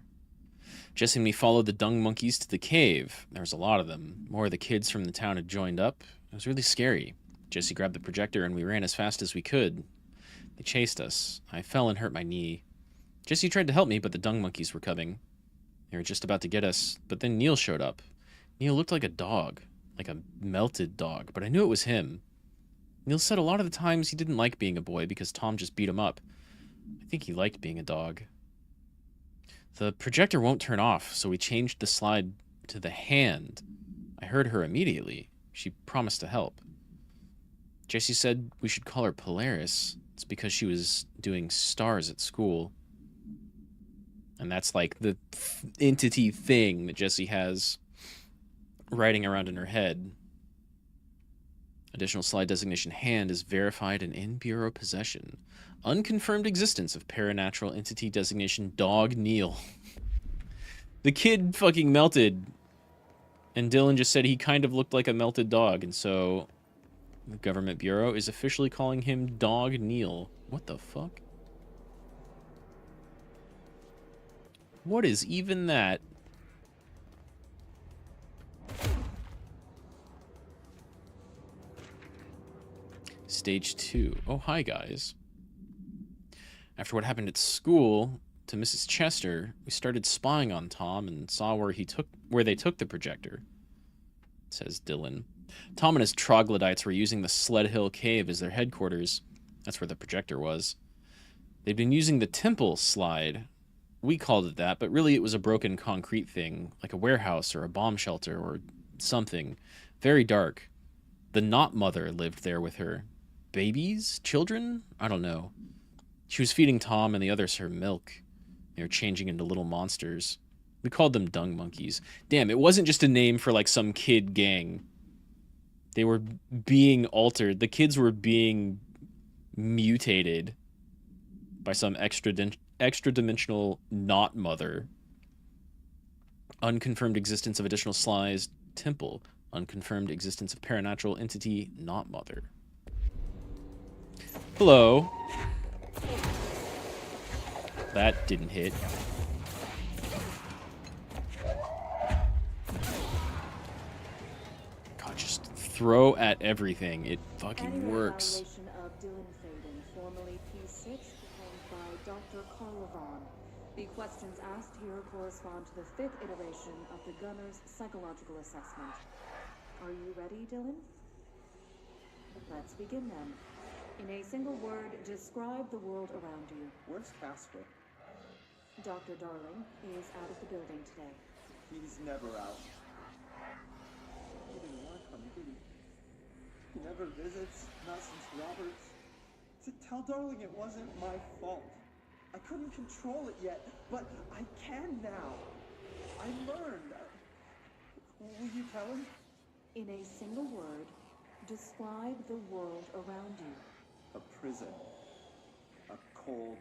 Jesse and me followed the dung monkeys to the cave. There was a lot of them. More of the kids from the town had joined up. It was really scary. Jesse grabbed the projector and we ran as fast as we could. They chased us. I fell and hurt my knee. Jesse tried to help me, but the dung monkeys were coming. They were just about to get us, but then Neil showed up. Neil looked like a dog, like a melted dog, but I knew it was him. Neil said a lot of the times he didn't like being a boy because Tom just beat him up. I think he liked being a dog. The projector won't turn off, so we changed the slide to the hand. I heard her immediately. She promised to help. Jesse said we should call her Polaris. It's because she was doing stars at school. And that's like the entity thing that Jesse has riding around in her head. Additional slide designation hand is verified and in Bureau possession. Unconfirmed existence of paranatural entity designation Dog Neil. The kid fucking melted. And Dylan just said he kind of looked like a melted dog. And so the Government Bureau is officially calling him Dog Neil. What the fuck? What is even that? Stage 2. Oh, hi, guys. After what happened at school to Mrs. Chester, we started spying on Tom and saw where they took the projector, says Dylan. Tom and his troglodytes were using the Sled Hill Cave as their headquarters. That's where the projector was. They'd been using the temple slide. We called it that, but really it was a broken concrete thing, like a warehouse or a bomb shelter or something. Very dark. The Not Mother lived there with her. Babies? Children? I don't know. She was feeding Tom and the others her milk. They were changing into little monsters. We called them dung monkeys. Damn, it wasn't just a name for like some kid gang. They were being altered. The kids were being mutated by some extra-dimensional not mother. Unconfirmed existence of additional slides temple. Unconfirmed existence of paranatural entity not mother. Hello. That didn't hit. God, just throw at everything. It fucking works. The questions asked here correspond to the 5th iteration of the Gunner's psychological assessment. Are you ready, Dylan? Let's begin then. In a single word, describe the world around you. Where's Casper? Dr. Darling is out of the building today. He's never out. He didn't want to come, did he? He never visits, not since Roberts. Tell Darling it wasn't my fault. I couldn't control it yet, but I can now. I learned. Will you tell him? In a single word, describe the world around you. A prison. A cold,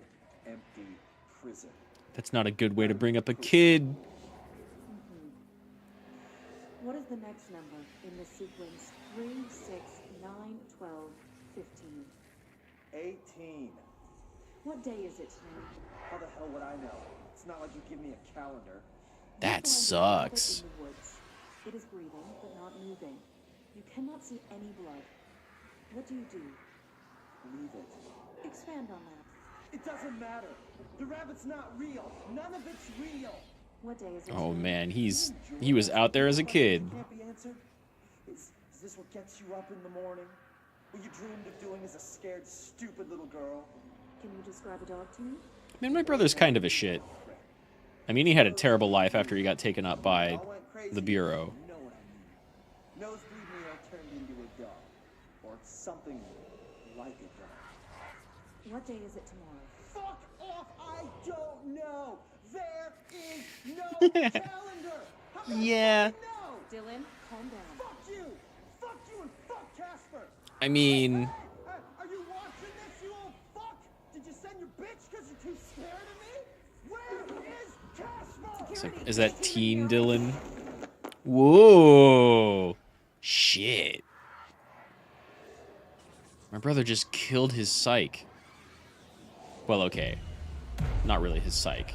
empty prison. That's not a good way to bring up a kid. What is the next number in the sequence 3, 6, 9, 12, 15? 18. What day is it today? How the hell would I know? It's not like you give me a calendar. That sucks. In the woods. It is breathing, but not moving. You cannot see any blood. What do you do? believe it. Expand on that. It doesn't matter. The rabbit's not real. None of it's real. What day is it? Oh today? man, he was out there as a kid. Can't be answered. Is this what gets you up in the morning? What you dreamed of doing as a scared, stupid little girl? Can you describe a dog to me? Man, my brother's kind of a shit. I mean, he had a terrible life after he got taken up by the Bureau. You know what I mean. Nosebleed Neil turned into a dog. Or something like a dog. What day is it tomorrow? Fuck off! I don't know! There is no calendar! How can Yeah. I know? Dylan, calm down. Fuck you! Fuck you and fuck Casper! I mean, Hey, are you watching this, you old fuck? Did you send your bitch because you're too scared of me? Where is Casper? it's like, is that teen Dylan? Whoa. Shit. My brother just killed his psych. Well, okay. Not really his psych.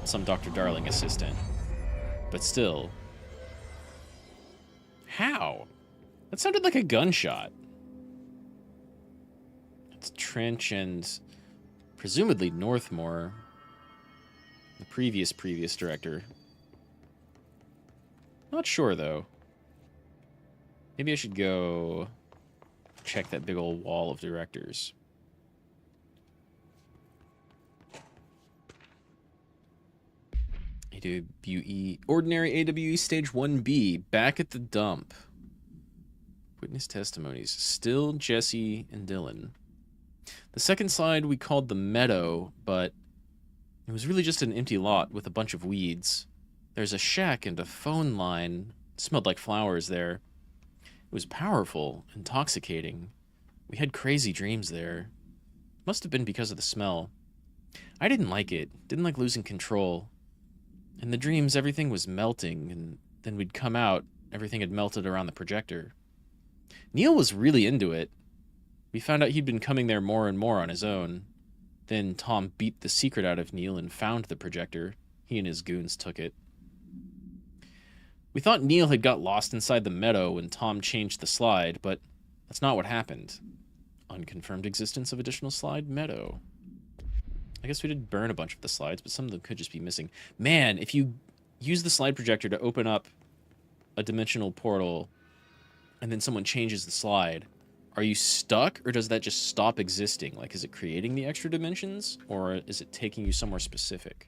Some Dr. Darling assistant. But still. How? That sounded like a gunshot. It's Trench and presumably Northmore. The previous director. Not sure, though. Maybe I should go check that big old wall of directors. AWE, Ordinary AWE Stage 1B, back at the dump. Witness testimonies. Still Jesse and Dylan. The second slide we called the Meadow, but it was really just an empty lot with a bunch of weeds. There's a shack and a phone line. It smelled like flowers there. It was powerful, intoxicating. We had crazy dreams there. Must have been because of the smell. I didn't like it. Didn't like losing control. In the dreams, everything was melting, and then we'd come out, everything had melted around the projector. Neil was really into it. We found out he'd been coming there more and more on his own. Then Tom beat the secret out of Neil and found the projector. He and his goons took it. We thought Neil had got lost inside the meadow when Tom changed the slide, but that's not what happened. Unconfirmed existence of additional slide meadow. I guess we did burn a bunch of the slides, but some of them could just be missing. Man, if you use the slide projector to open up a dimensional portal and then someone changes the slide, are you stuck, or does that just stop existing? Like, is it creating the extra dimensions, or is it taking you somewhere specific?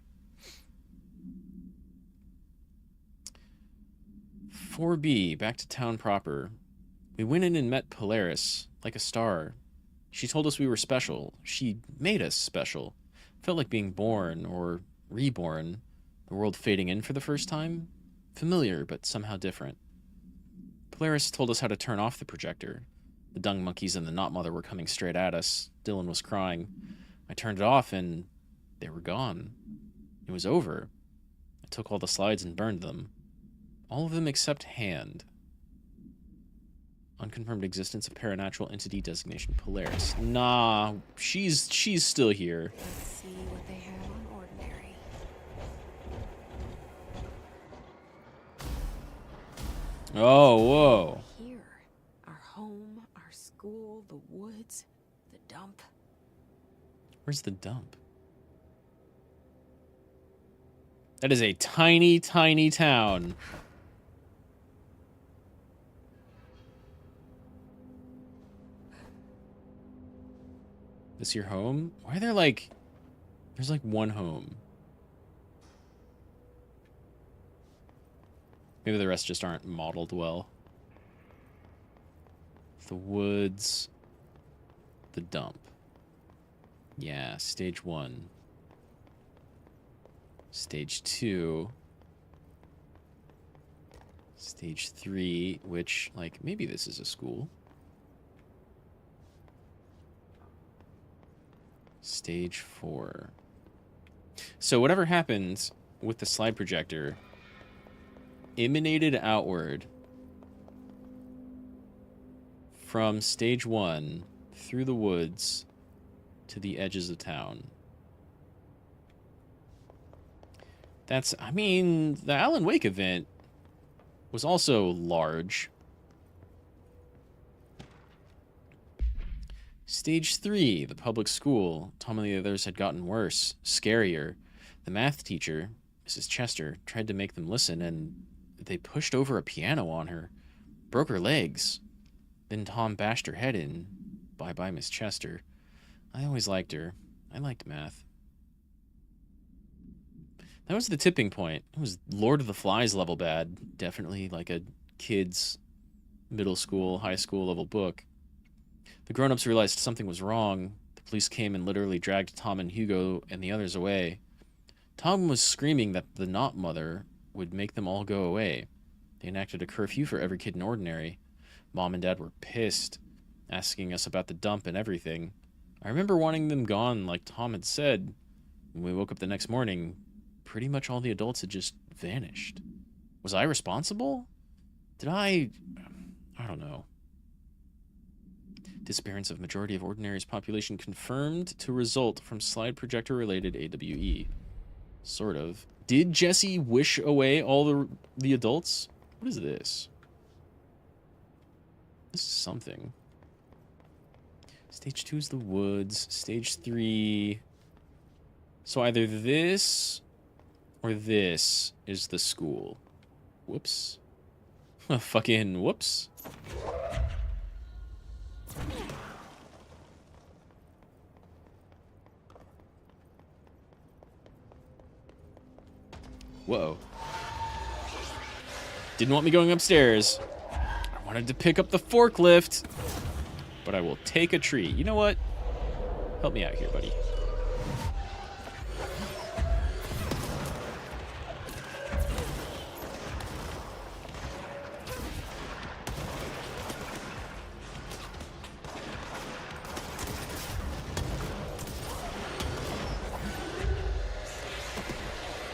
4B, back to town proper. We went in and met Polaris, like a star. She told us we were special. She made us special. Felt like being born, or reborn. The world fading in for the first time. Familiar, but somehow different. Polaris told us how to turn off the projector. The dung monkeys and the Knot Mother were coming straight at us. Dylan was crying. I turned it off, and they were gone. It was over. I took all the slides and burned them. All of them except Hand. Unconfirmed existence of paranatural entity designation Polaris. Nah, she's still here. Let's see what they have on Ordinary. Oh, whoa. Here, our home, our school, the woods, the dump. Where's the dump? That is a tiny, tiny town. This your home? Why are there like... There's like one home. Maybe the rest just aren't modeled well. The woods. The dump. Yeah, stage 1. Stage 2. Stage 3, which, like, maybe this is a school. Stage 4. So whatever happened with the slide projector emanated outward from stage 1 through the woods to the edges of town. That's, I mean, the Alan Wake event was also large. Stage 3, the public school. Tom and the others had gotten worse, scarier. The math teacher, Mrs. Chester, tried to make them listen, and they pushed over a piano on her. Broke her legs. Then Tom bashed her head in. Bye-bye, Miss Chester. I always liked her. I liked math. That was the tipping point. It was Lord of the Flies level bad. Definitely like a kid's middle school, high school level book. The grown-ups realized something was wrong. The police came and literally dragged Tom and Hugo and the others away. Tom was screaming that the not mother would make them all go away. They enacted a curfew for every kid in Ordinary. Mom and Dad were pissed, asking us about the dump and everything. I remember wanting them gone, like Tom had said. When we woke up the next morning, pretty much all the adults had just vanished. Was I responsible? Did I don't know. Disappearance of majority of Ordinary's population confirmed to result from slide projector-related AWE. Sort of. Did Jesse wish away all the adults? What is this? This is something. Stage 2 is the woods. Stage 3... So either this or this is the school. Whoops. Fucking whoops. Whoa. Didn't want me going upstairs. I wanted to pick up the forklift. But I will take a tree. You know what? Help me out here, buddy.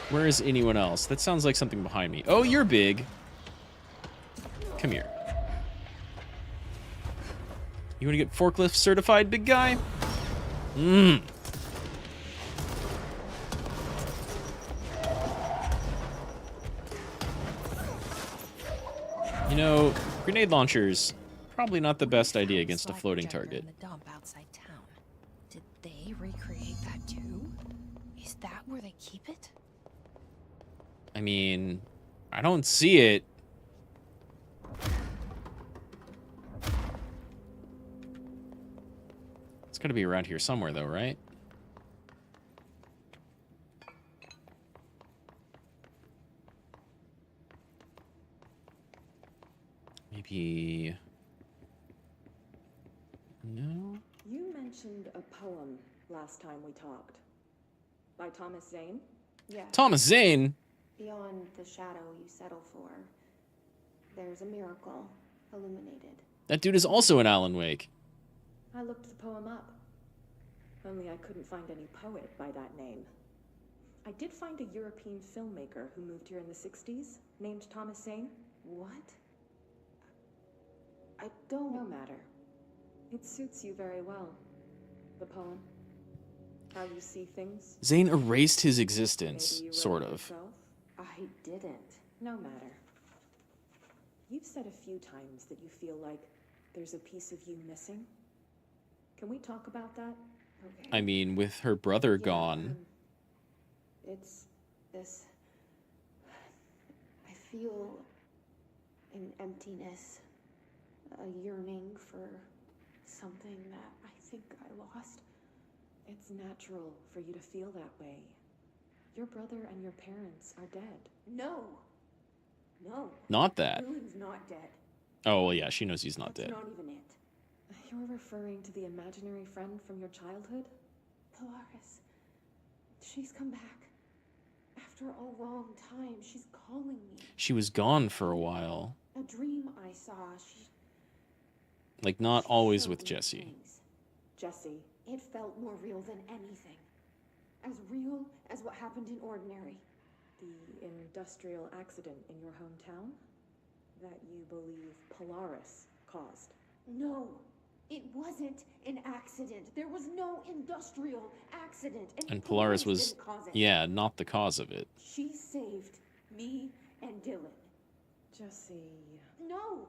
Where is anyone else? That sounds like something behind me. Oh, you're big. Come here. You want to get forklift certified, big guy? You know, grenade launchers, probably not the best idea against a floating target. The dump outside town. Did they recreate that too? Is that where they keep it? I mean, I don't see it. It's gotta be around here somewhere, though, right? Maybe... No? You mentioned a poem last time we talked. By Thomas Zane? Yeah. Thomas Zane? Beyond the shadow you settle for, there's a miracle illuminated. That dude is also in Alan Wake. I looked the poem up. Only I couldn't find any poet by that name. I did find a European filmmaker who moved here in the 60s, named Thomas Zane. What? I don't... No matter. It suits you very well. The poem. How you see things. Zane erased his existence, sort of. Yourself? I didn't. No matter. You've said a few times that you feel like there's a piece of you missing. Can we talk about that? Okay. I mean, with her brother gone. It's this... I feel an emptiness, a yearning for something that I think I lost. It's natural for you to feel that way. Your brother and your parents are dead. No. No. Not that. Dylan's not dead. Oh, well, yeah, she knows he's not dead. That's not even it. You're referring to the imaginary friend from your childhood? Polaris. She's come back. After a long time, she's calling me. She was gone for a while. A dream I saw. Like, not always with Jesse. Things. Jesse. It felt more real than anything. As real as what happened in Ordinary. The industrial accident in your hometown? That you believe Polaris caused? No, it wasn't an accident. There was no industrial accident. And Polaris was, didn't cause it. yeah, not the cause of it. She saved me and Dylan. Jesse... No!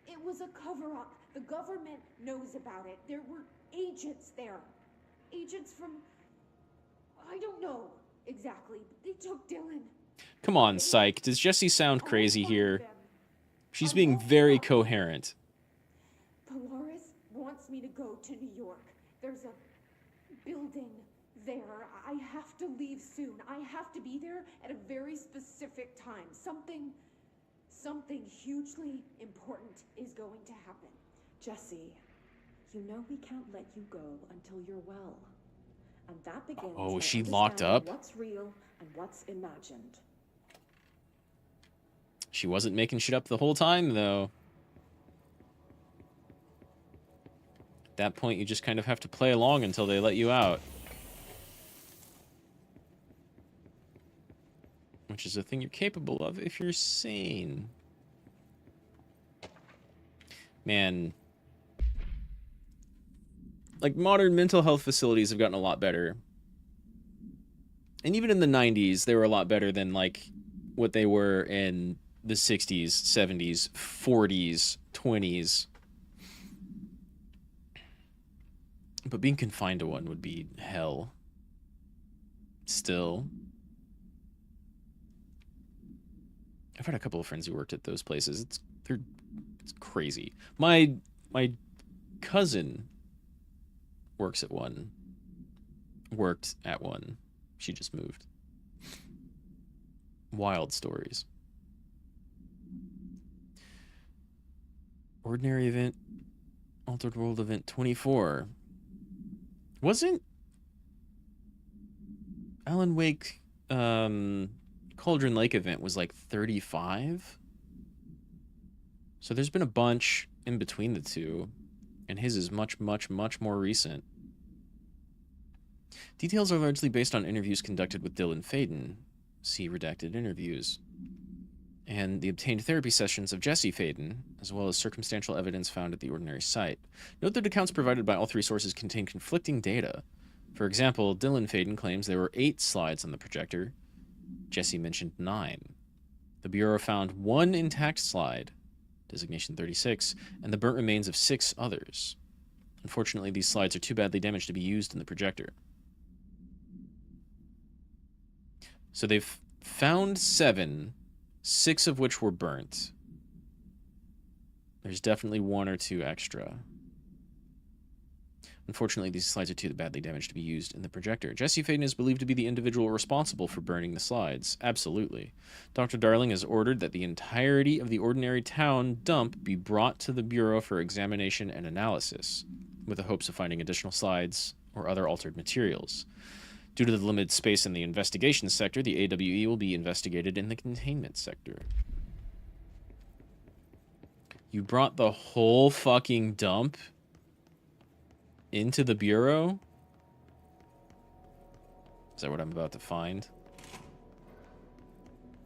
It was a cover-up. The government knows about it. There were agents there. Agents from... I don't know exactly, but they took Dylan. Come on, Psych. Does Jessie sound crazy here? She's being very coherent. Polaris wants me to go to New York. There's a building there. I have to leave soon. I have to be there at a very specific time. Something hugely important is going to happen. Jessie, you know we can't let you go until you're well. And that begins Oh, by is she locked up? understanding what's real and what's imagined. She wasn't making shit up the whole time, though. At that point, you just kind of have to play along until they let you out. Which is a thing you're capable of if you're sane. Man. Like, modern mental health facilities have gotten a lot better. And even in the 90s, they were a lot better than, like, what they were in the 60s, 70s, 40s, 20s. But being confined to one would be hell. Still. I've had a couple of friends who worked at those places. It's crazy. My cousin worked at one. She just moved. Wild stories. Ordinary event, Altered World event 24. Wasn't Alan Wake Cauldron Lake event was like 35? So there's been a bunch in between the two, and his is much, much, much more recent. Details are largely based on interviews conducted with Dylan Faden, see redacted interviews, and the obtained therapy sessions of Jesse Faden, as well as circumstantial evidence found at the Ordinary site. Note that accounts provided by all three sources contain conflicting data. For example, Dylan Faden claims there were 8 slides on the projector. Jesse mentioned 9. The Bureau found 1 intact slide, designation 36, and the burnt remains of 6 others. Unfortunately, these slides are too badly damaged to be used in the projector. So they've found 7, 6 of which were burnt. There's definitely 1 or 2 extra. Unfortunately, these slides are too badly damaged to be used in the projector. Jesse Faden is believed to be the individual responsible for burning the slides. Absolutely. Dr. Darling has ordered that the entirety of the Ordinary Town dump be brought to the Bureau for examination and analysis, with the hopes of finding additional slides or other altered materials. Due to the limited space in the investigation sector, the AWE will be investigated in the containment sector. You brought the whole fucking dump into the Bureau? Is that what I'm about to find?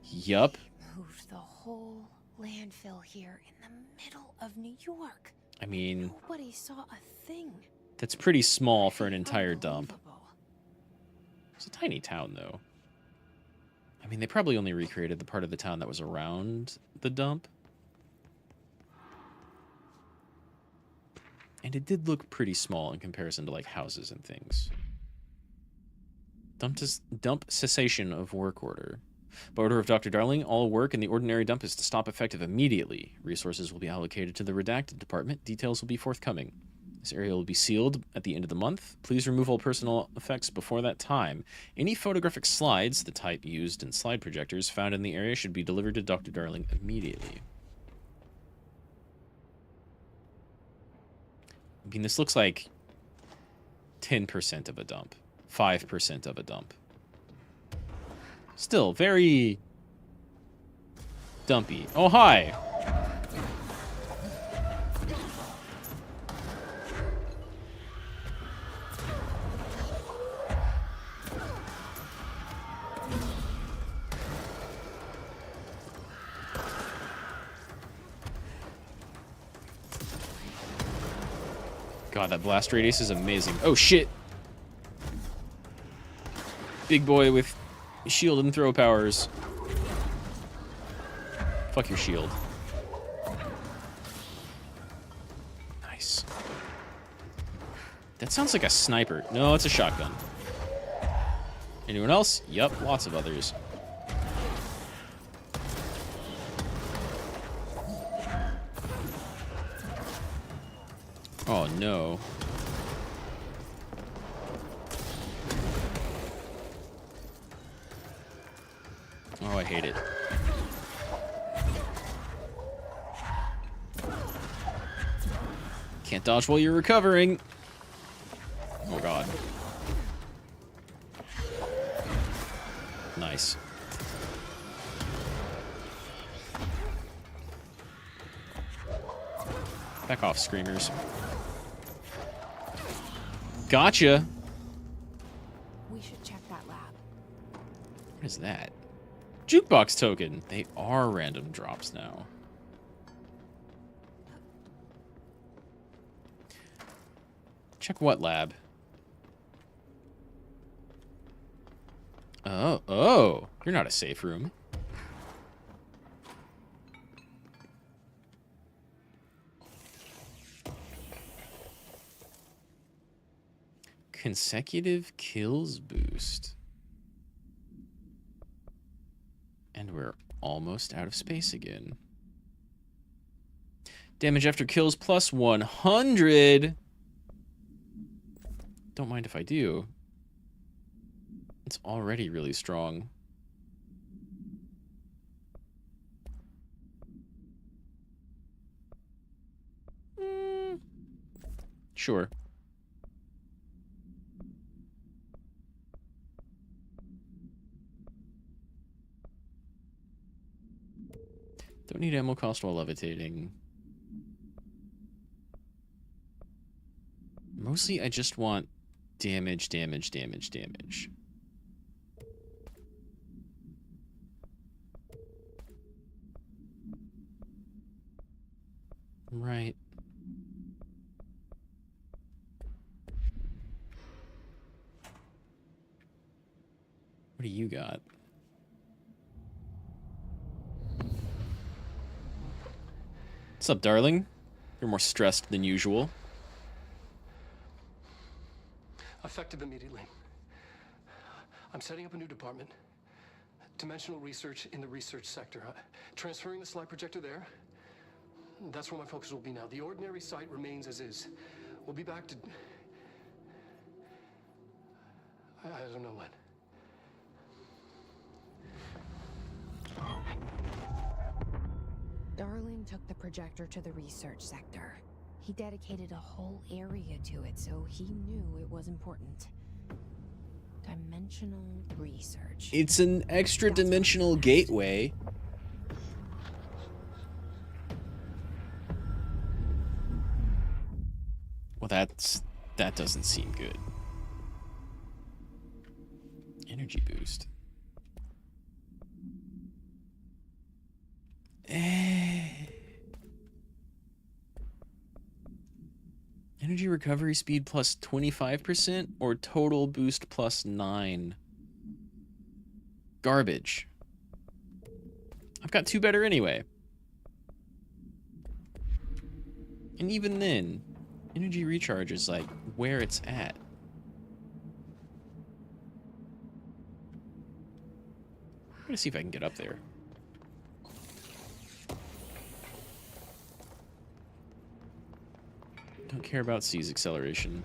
Yup. Moved the whole landfill here in the middle of New York. I mean, Nobody saw a thing. that's pretty small for an entire dump. It's a tiny town, though. I mean, they probably only recreated the part of the town that was around the dump. And it did look pretty small in comparison to, like, houses and things. Dump cessation of work order. By order of Dr. Darling, all work in the Ordinary dump is to stop effective immediately. Resources will be allocated to the redacted department. Details will be forthcoming. This area will be sealed at the end of the month. Please remove all personal effects before that time. Any photographic slides, the type used in slide projectors, found in the area should be delivered to Dr. Darling immediately. I mean, this looks like 10% of a dump. 5% of a dump. Still, very dumpy. Oh, hi! God, that blast radius is amazing. Oh, shit! Big boy with shield and throw powers. Fuck your shield. That sounds like a sniper. No, it's a shotgun. Anyone else? Yep, lots of others. Oh no. Oh, I hate it. Can't dodge while you're recovering. Oh god. Nice. Back off, screamers. Gotcha. We should check that lab. What is that? Jukebox token. They are random drops now. Check what lab? Oh, you're not a safe room. Consecutive kills boost. And we're almost out of space again. Damage after kills plus 100. Don't mind if I do. It's already really strong. Sure. Don't need ammo cost while levitating. Mostly I just want damage, damage, damage, damage. Right. What do you got? What's up, darling? You're more stressed than usual. Effective immediately. I'm setting up a new department. Dimensional research in the research sector. Transferring the slide projector there. That's where my focus will be now. The ordinary site remains as is. We'll be back to... I don't know when. Darling took the projector to the research sector. He dedicated a whole area to it, so he knew it was important. Dimensional research. It's an extra dimensional gateway. Well, that doesn't seem good. Energy boost. Energy recovery speed plus 25% or total boost plus 9. Garbage. I've got 2 better anyway. And even then, energy recharge is like where it's at. I'm gonna see if I can get up there. Don't care about C's acceleration.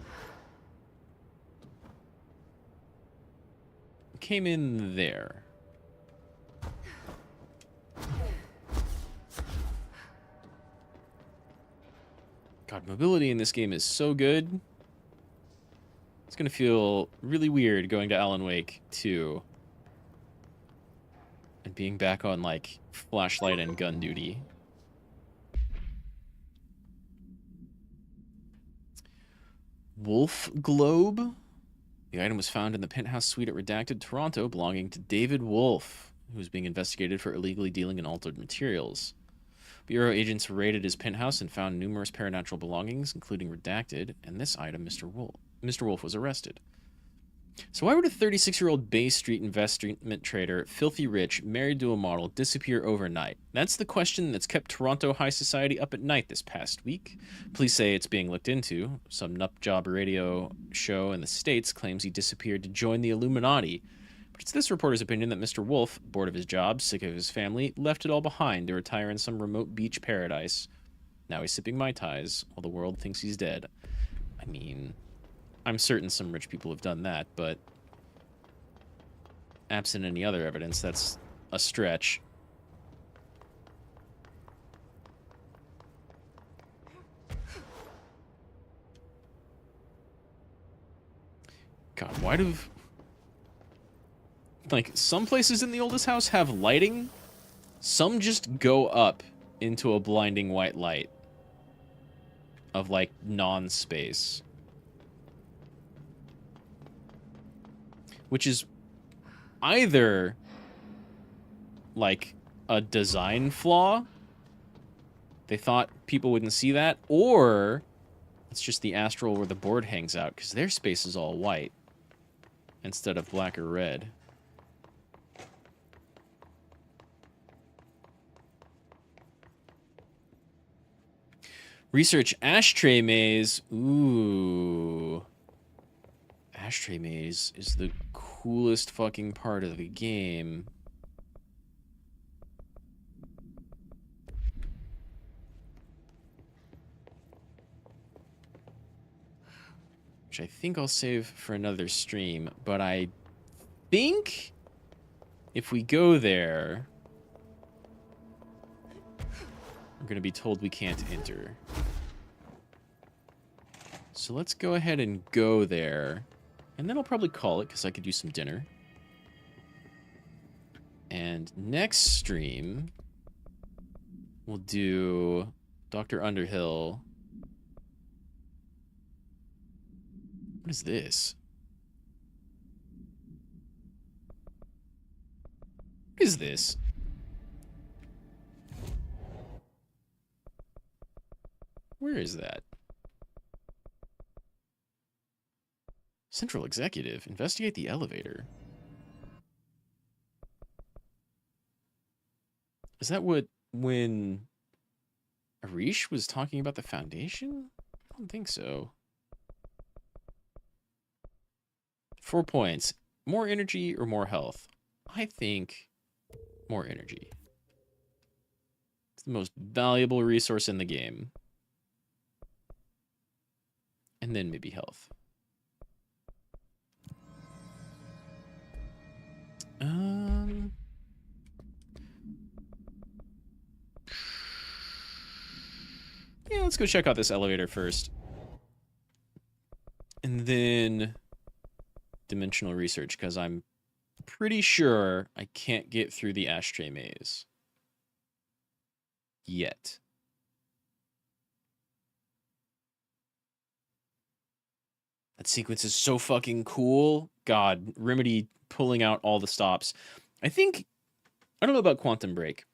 Came in there. God, mobility in this game is so good. It's gonna feel really weird going to Alan Wake 2 and being back on, like, flashlight and gun duty. Wolf Globe. The item was found in the penthouse suite at Redacted, Toronto, belonging to David Wolf, who was being investigated for illegally dealing in altered materials. Bureau agents raided his penthouse and found numerous paranatural belongings, including Redacted, and this item, Mr. Wolf was arrested. So why would a 36-year-old Bay Street investment trader, filthy rich, married to a model, disappear overnight? That's the question that's kept Toronto high society up at night this past week. Police say it's being looked into. Some nutjob radio show in the States claims he disappeared to join the Illuminati. But it's this reporter's opinion that Mr. Wolf, bored of his job, sick of his family, left it all behind to retire in some remote beach paradise. Now he's sipping Mai Tais while the world thinks he's dead. I mean, I'm certain some rich people have done that, but absent any other evidence, that's a stretch. God, why do... Like, some places in the oldest house have lighting. Some just go up into a blinding white light of, like, non-space. Which is either, like, a design flaw. They thought people wouldn't see that. Or it's just the astral where the board hangs out, because their space is all white instead of black or red. Research ashtray maze. Ooh. Ashtray maze is the coolest fucking part of the game. Which I think I'll save for another stream, but I think if we go there, we're going to be told we can't enter. So let's go ahead and go there. And then I'll probably call it, because I could use some dinner. And next stream, we'll do Dr. Underhill. What is this? What is this? Where is that? Central Executive. Investigate the elevator. Is that what, when Arish was talking about the Foundation? I don't think so. 4 points. More energy or more health? I think more energy. It's the most valuable resource in the game. And then maybe health. Yeah, let's go check out this elevator first. And then dimensional research, because I'm pretty sure I can't get through the ashtray maze. Yet. That sequence is so fucking cool. God, Remedy pulling out all the stops. I don't know about Quantum Break.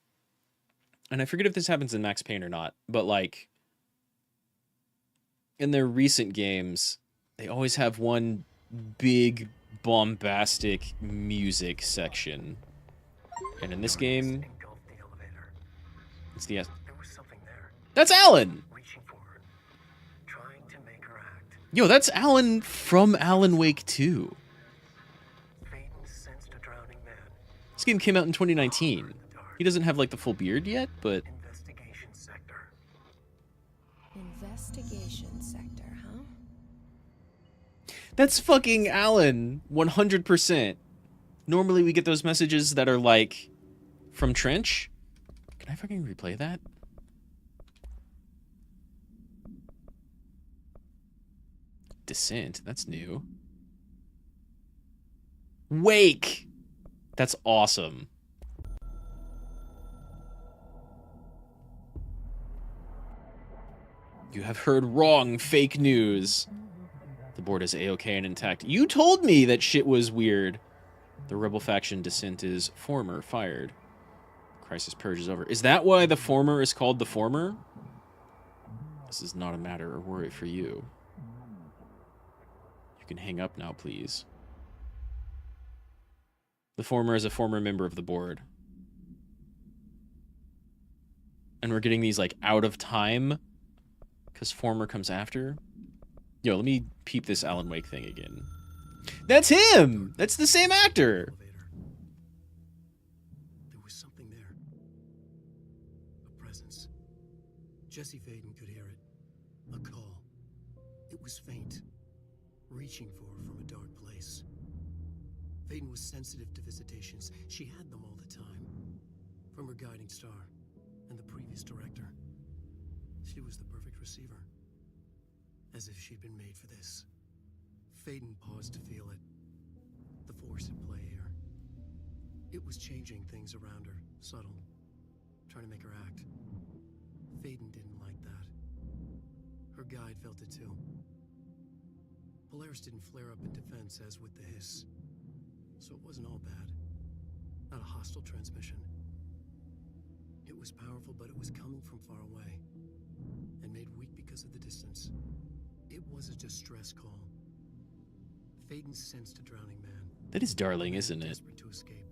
And I forget if this happens in Max Payne or not, but like in their recent games, they always have one big bombastic music section. And in this game, it's the That's Alan. Yo, that's Alan from Alan Wake 2. This game came out in 2019. He doesn't have like the full beard yet, but Investigation sector, huh? That's fucking Alan, 100%. Normally we get those messages that are like from Trench. Can I fucking replay that? Descent, that's new. Wake! That's awesome. You have heard wrong, fake news. The board is A-OK and intact. You told me that shit was weird. The rebel faction Descent is former fired. Crisis purge is over. Is that why the former is called the former? This is not a matter of worry for you. You can hang up now, please. The former is a former member of the board. And we're getting these, like, out of time, because former comes after. Yo, let me peep this Alan Wake thing again. That's him! That's the same actor! There was something there. A presence. Jesse Faden could hear it. A call. It was faint. Reaching for her from a dark place. Faden was sensitive to visitations. She had them all the time. From her guiding star and the previous director. She was the perfect receiver. As if she'd been made for this. Faden paused to feel it. The force at play here. It was changing things around her, subtle. Trying to make her act. Faden didn't like that. Her guide felt it too. Polaris didn't flare up in defense as with the hiss. So it wasn't all bad. Not a hostile transmission. It was powerful, but it was coming from far away. And made weak because of the distance. It was a distress call. Faden sensed a drowning man. That is Darling, isn't it? Desperate to escape.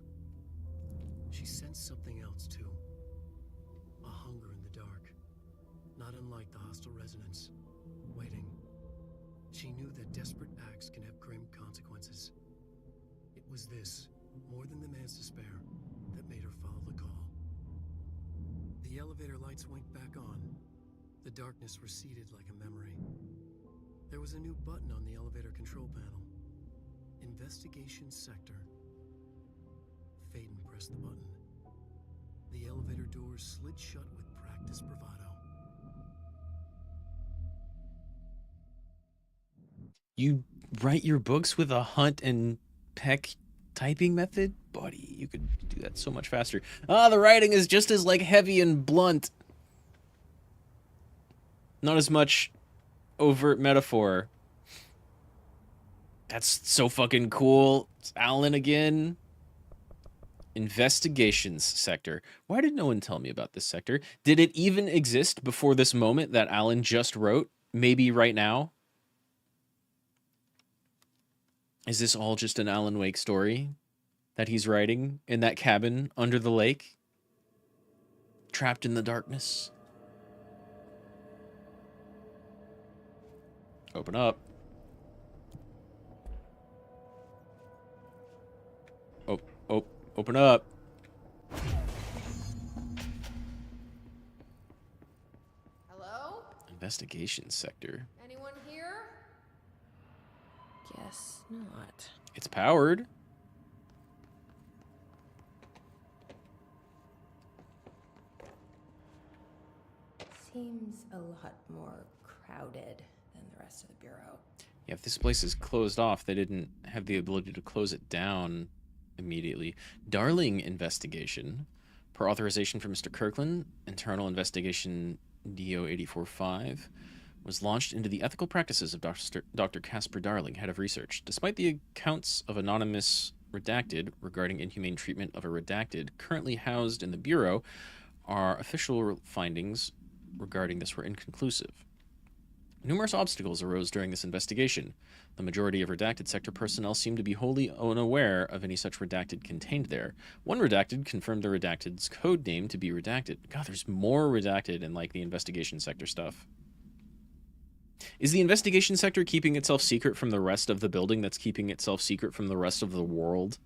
She sensed something else too. A hunger in the dark. Not unlike the hostile resonance. Waiting. She knew that desperate acts can have grim consequences. It was this, more than the man's despair, that made her follow the call. The elevator lights winked back on. The darkness receded like a memory. There was a new button on the elevator control panel. Investigation Sector. Faden pressed the button. The elevator doors slid shut with practiced bravado. You write your books with a hunt and peck typing method? Buddy, you could do that so much faster. Ah, the writing is just as, like, heavy and blunt. Not as much overt metaphor. That's so fucking cool. It's Alan again. Investigations Sector. Why did no one tell me about this sector? Did it even exist before this moment that Alan just wrote? Maybe right now? Is this all just an Alan Wake story that he's writing in that cabin under the lake? Trapped in the darkness? Open up. Oh, open up. Hello? Investigation Sector. Anyone here? Guess not. It's powered. Seems a lot more crowded than the rest of the bureau. Yeah, if this place is closed off, they didn't have the ability to close it down immediately. Darling investigation. Per authorization from Mr. Kirkland, internal investigation DO 845 was launched into the ethical practices of Dr. Casper Darling, head of research. Despite the accounts of anonymous redacted regarding inhumane treatment of a redacted currently housed in the Bureau, our official findings regarding this were inconclusive. Numerous obstacles arose during this investigation. The majority of redacted sector personnel seemed to be wholly unaware of any such redacted contained there. One redacted confirmed the redacted's code name to be redacted. God, there's more redacted in, like, the investigation sector stuff. Is the investigation sector keeping itself secret from the rest of the building that's keeping itself secret from the rest of the world?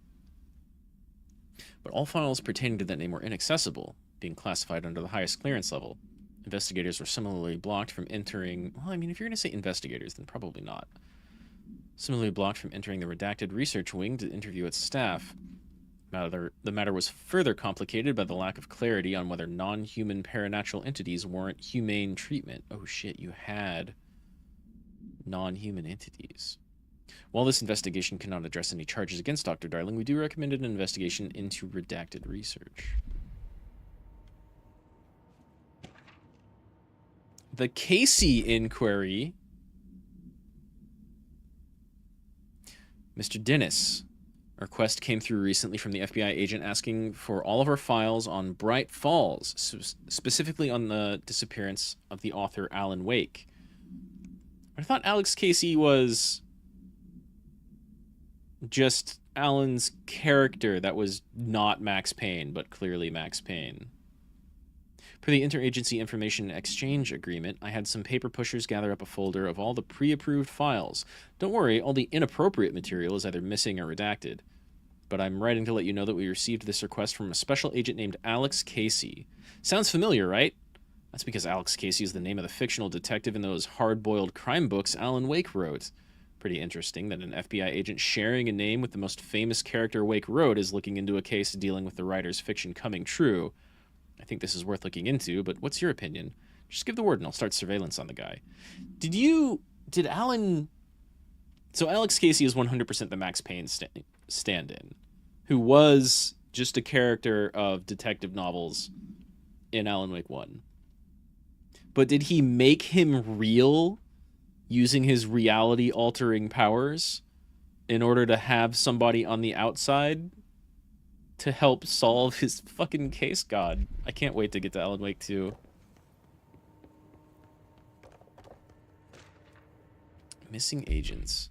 But all files pertaining to that name were inaccessible, being classified under the highest clearance level. Investigators were similarly blocked from entering... Well, I mean, if you're going to say investigators, then probably not. Similarly blocked from entering the redacted research wing to interview its staff. The matter was further complicated by the lack of clarity on whether non-human paranatural entities warrant humane treatment. Oh shit, you had non-human entities. While this investigation cannot address any charges against Dr. Darling, we do recommend an investigation into redacted research. The Casey inquiry. Mr. Dennis, a request came through recently from the FBI agent asking for all of our files on Bright Falls, specifically on the disappearance of the author Alan Wake. I thought Alex Casey was just Alan's character that was not Max Payne, but clearly Max Payne. For the Interagency Information Exchange Agreement, I had some paper pushers gather up a folder of all the pre-approved files. Don't worry, all the inappropriate material is either missing or redacted. But I'm writing to let you know that we received this request from a special agent named Alex Casey. Sounds familiar, right? That's because Alex Casey is the name of the fictional detective in those hard-boiled crime books Alan Wake wrote. Pretty interesting that an FBI agent sharing a name with the most famous character Wake wrote is looking into a case dealing with the writer's fiction coming true. I think this is worth looking into, but what's your opinion? Just give the word and I'll start surveillance on the guy. Did Alan... So Alex Casey is 100% the Max Payne stand-in, who was just a character of detective novels in Alan Wake 1. But did he make him real using his reality-altering powers in order to have somebody on the outside to help solve his fucking case? God, I can't wait to get to Alan Wake 2. Missing agents.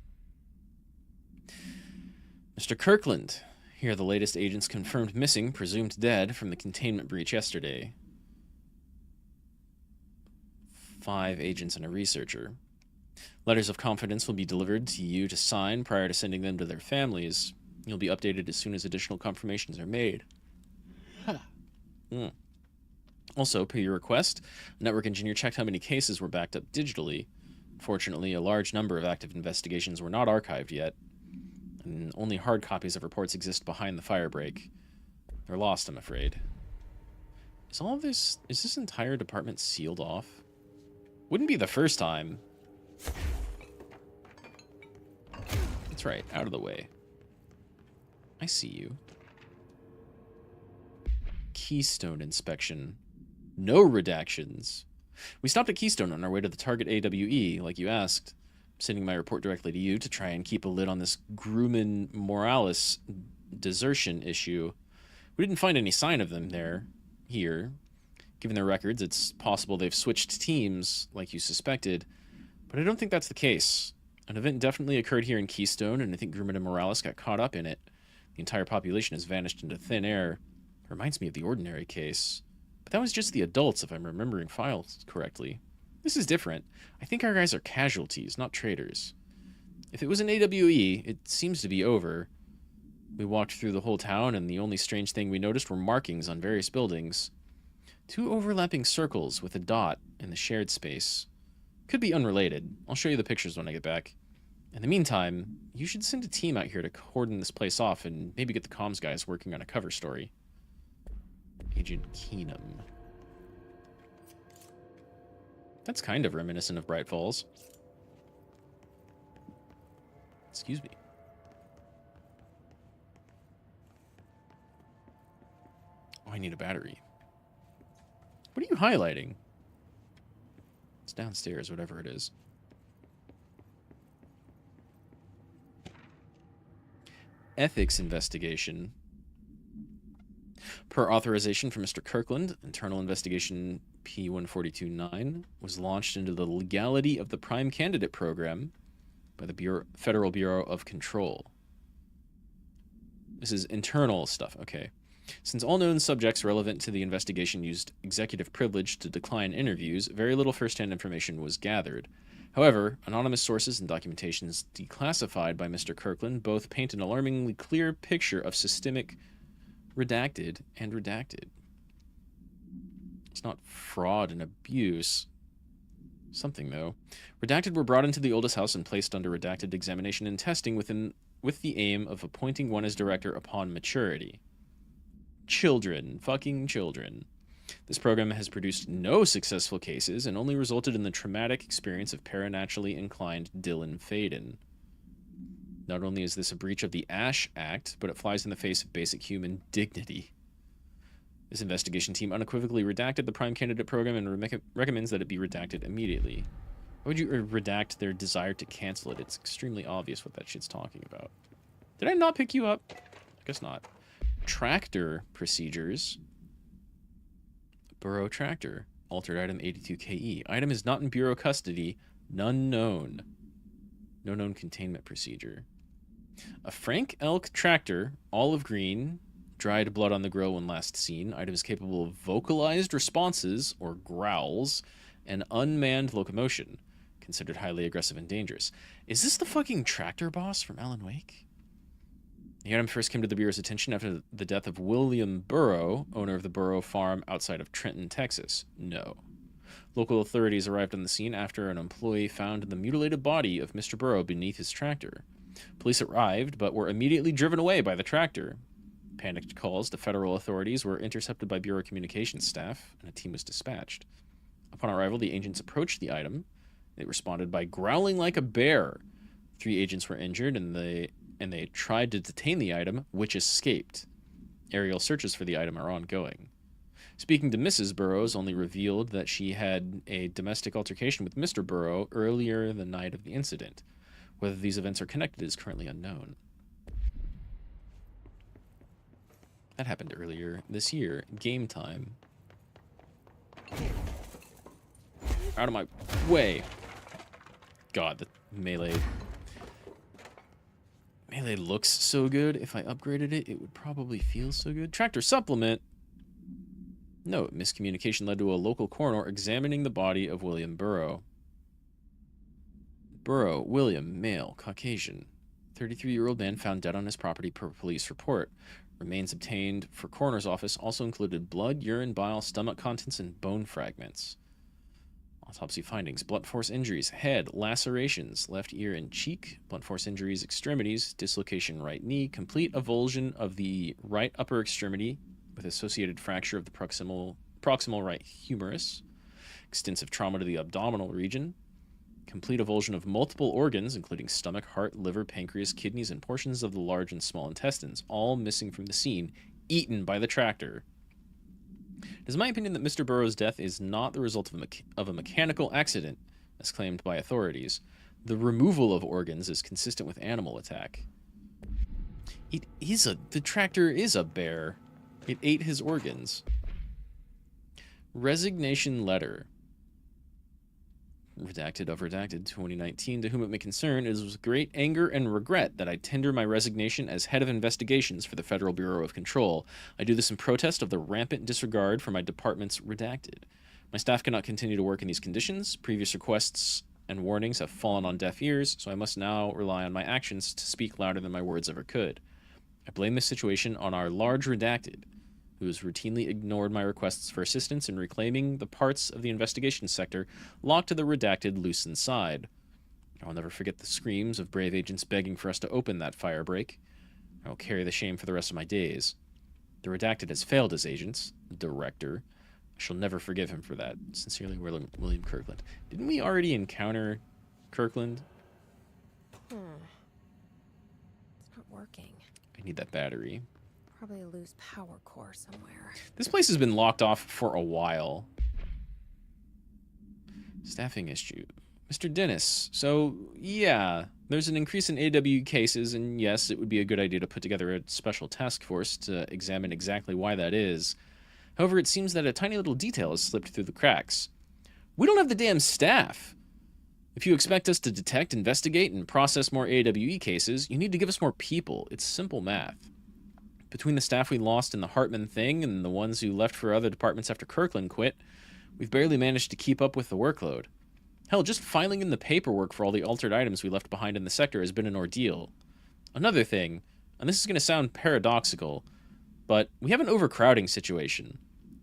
Mr. Kirkland. Here are the latest agents confirmed missing, presumed dead, from the containment breach yesterday. 5 agents and a researcher. Letters of confidence will be delivered to you to sign prior to sending them to their families. You'll be updated as soon as additional confirmations are made. Also, per your request, a network engineer checked how many cases were backed up digitally. Fortunately, a large number of active investigations were not archived yet, and only hard copies of reports exist behind the firebreak. They're lost, I'm afraid. Is this entire department sealed off? Wouldn't be the first time. That's right, out of the way. I see you. Keystone inspection. No redactions. We stopped at Keystone on our way to the target AWE, like you asked. I'm sending my report directly to you to try and keep a lid on this Grumman Morales desertion issue. We didn't find any sign of them here. Given their records, it's possible they've switched teams, like you suspected, but I don't think that's the case. An event definitely occurred here in Keystone, and I think Grumman and Morales got caught up in it. The entire population has vanished into thin air. It reminds me of the Ordinary case. But that was just the adults, if I'm remembering files correctly. This is different. I think our guys are casualties, not traitors. If it was an AWE, it seems to be over. We walked through the whole town, and the only strange thing we noticed were markings on various buildings. 2 overlapping circles with a dot in the shared space. Could be unrelated. I'll show you the pictures when I get back. In the meantime, you should send a team out here to cordon this place off and maybe get the comms guys working on a cover story. Agent Keenum. That's kind of reminiscent of Bright Falls. Excuse me. Oh, I need a battery. What are you highlighting? It's downstairs, whatever it is. Ethics investigation. Per authorization from Mr. Kirkland, internal investigation P1429 was launched into the legality of the Prime Candidate Program by the Federal Bureau of Control. This is internal stuff, okay. Since all known subjects relevant to the investigation used executive privilege to decline interviews, very little first-hand information was gathered. However, anonymous sources and documentations declassified by Mr. Kirkland both paint an alarmingly clear picture of systemic redacted and redacted. It's not fraud and abuse. Something, though. Redacted were brought into the oldest house and placed under redacted examination and testing with the aim of appointing one as director upon maturity. Children. Fucking children. This program has produced no successful cases and only resulted in the traumatic experience of paranaturally inclined Dylan Faden. Not only is this a breach of the Ash Act, but it flies in the face of basic human dignity. This investigation team unequivocally redacted the Prime Candidate Program and recommends that it be redacted immediately. Why would you redact their desire to cancel it? It's extremely obvious what that shit's talking about. Did I not pick you up? I guess not. Tractor procedures. Bureau tractor. Altered item 82KE. Item is not in Bureau custody. None known. No known containment procedure. A Frank Elk tractor, olive green, dried blood on the grill when last seen. Items capable of vocalized responses, or growls, and unmanned locomotion. Considered highly aggressive and dangerous. Is this the fucking tractor boss from Alan Wake? The item first came to the Bureau's attention after the death of William Burrow, owner of the Burrow Farm outside of Trenton, Texas. No. Local authorities arrived on the scene after an employee found the mutilated body of Mr. Burrow beneath his tractor. Police arrived, but were immediately driven away by the tractor. Panicked calls to federal authorities were intercepted by Bureau communications staff, and a team was dispatched. Upon arrival, the agents approached the item. They responded by growling like a bear. 3 agents were injured, and they tried to detain the item, which escaped. Aerial searches for the item are ongoing. Speaking to Mrs. Burrows only revealed that she had a domestic altercation with Mr. Burrow earlier the night of the incident. Whether these events are connected is currently unknown. That happened earlier this year. Game time. Out of my way. God, the melee looks so good. If I upgraded it, it would probably feel so good. Tractor supplement. Note, miscommunication led to a local coroner examining the body of William Burrow. Burrow, William, male, Caucasian. 33-year-old man found dead on his property per police report. Remains obtained for coroner's office also included blood, urine, bile, stomach contents, and bone fragments. Autopsy findings: blunt force injuries, head, lacerations, left ear and cheek, blunt force injuries, extremities, dislocation right knee, complete avulsion of the right upper extremity with associated fracture of the proximal right humerus, extensive trauma to the abdominal region, complete avulsion of multiple organs, including stomach, heart, liver, pancreas, kidneys, and portions of the large and small intestines, all missing from the scene, eaten by the tractor. It is my opinion that Mr. Burrow's death is not the result of a mechanical accident, as claimed by authorities. The removal of organs is consistent with animal attack. The tractor is a bear. It ate his organs. Resignation letter. Redacted of redacted 2019. To whom it may concern, it is with great anger and regret that I tender my resignation as head of investigations for the Federal Bureau of Control. I do this in protest of the rampant disregard for my department's redacted. My staff cannot continue to work in these conditions. Previous requests and warnings have fallen on deaf ears, so I must now rely on my actions to speak louder than my words ever could. I blame this situation on our large redacted, who has routinely ignored my requests for assistance in reclaiming the parts of the investigation sector locked to the redacted loose inside. I will never forget the screams of brave agents begging for us to open that fire break. I will carry the shame for the rest of my days. The redacted has failed as agents. Director. I shall never forgive him for that. Sincerely, William Kirkland. Didn't we already encounter Kirkland? It's not working. I need that battery. Probably a loose power core somewhere. This place has been locked off for a while. Staffing issue. Mr. Dennis, so yeah, there's an increase in AW cases, and yes, it would be a good idea to put together a special task force to examine exactly why that is. However, it seems that a tiny little detail has slipped through the cracks. We don't have the damn staff. If you expect us to detect, investigate, and process more AWE cases, you need to give us more people. It's simple math. Between the staff we lost in the Hartman thing and the ones who left for other departments after Kirkland quit, we've barely managed to keep up with the workload. Hell, just filing in the paperwork for all the altered items we left behind in the sector has been an ordeal. Another thing, and this is going to sound paradoxical, but we have an overcrowding situation.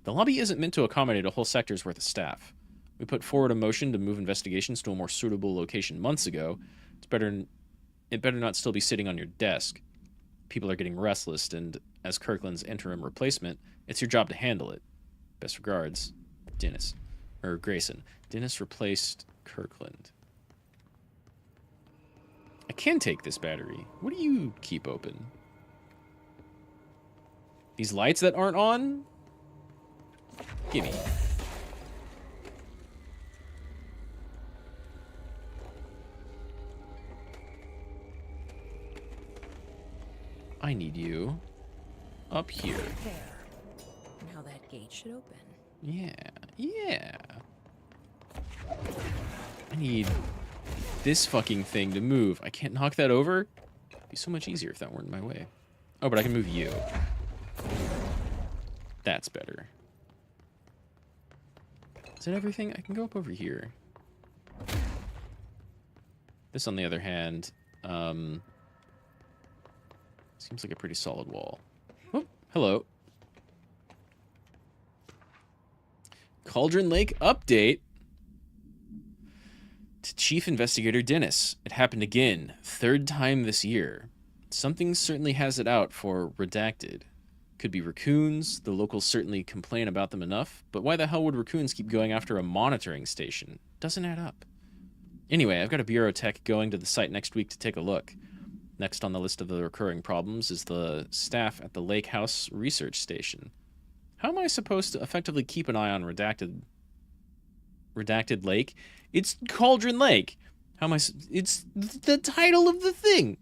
The lobby isn't meant to accommodate a whole sector's worth of staff. We put forward a motion to move investigations to a more suitable location months ago. It better not still be sitting on your desk. People are getting restless, and as Kirkland's interim replacement, it's your job to handle it. Best regards, Dennis. Or Grayson. Dennis replaced Kirkland. I can take this battery. What do you keep open? These lights that aren't on? Gimme. I need you up here. There. Now that gate should open. Yeah. I need this fucking thing to move. I can't knock that over? It'd be so much easier if that weren't in my way. Oh, but I can move you. That's better. Is that everything? I can go up over here. This, on the other hand, seems like a pretty solid wall. Oh, hello. Cauldron Lake update to Chief Investigator Dennis. It happened again, 3rd time this year. Something certainly has it out for Redacted. Could be raccoons. The locals certainly complain about them enough, but why the hell would raccoons keep going after a monitoring station? Doesn't add up. Anyway, I've got a bureau tech going to the site next week to take a look. Next on the list of the recurring problems is the staff at the Lake House Research Station. How am I supposed to effectively keep an eye on Redacted Lake? It's Cauldron Lake. It's the title of the thing.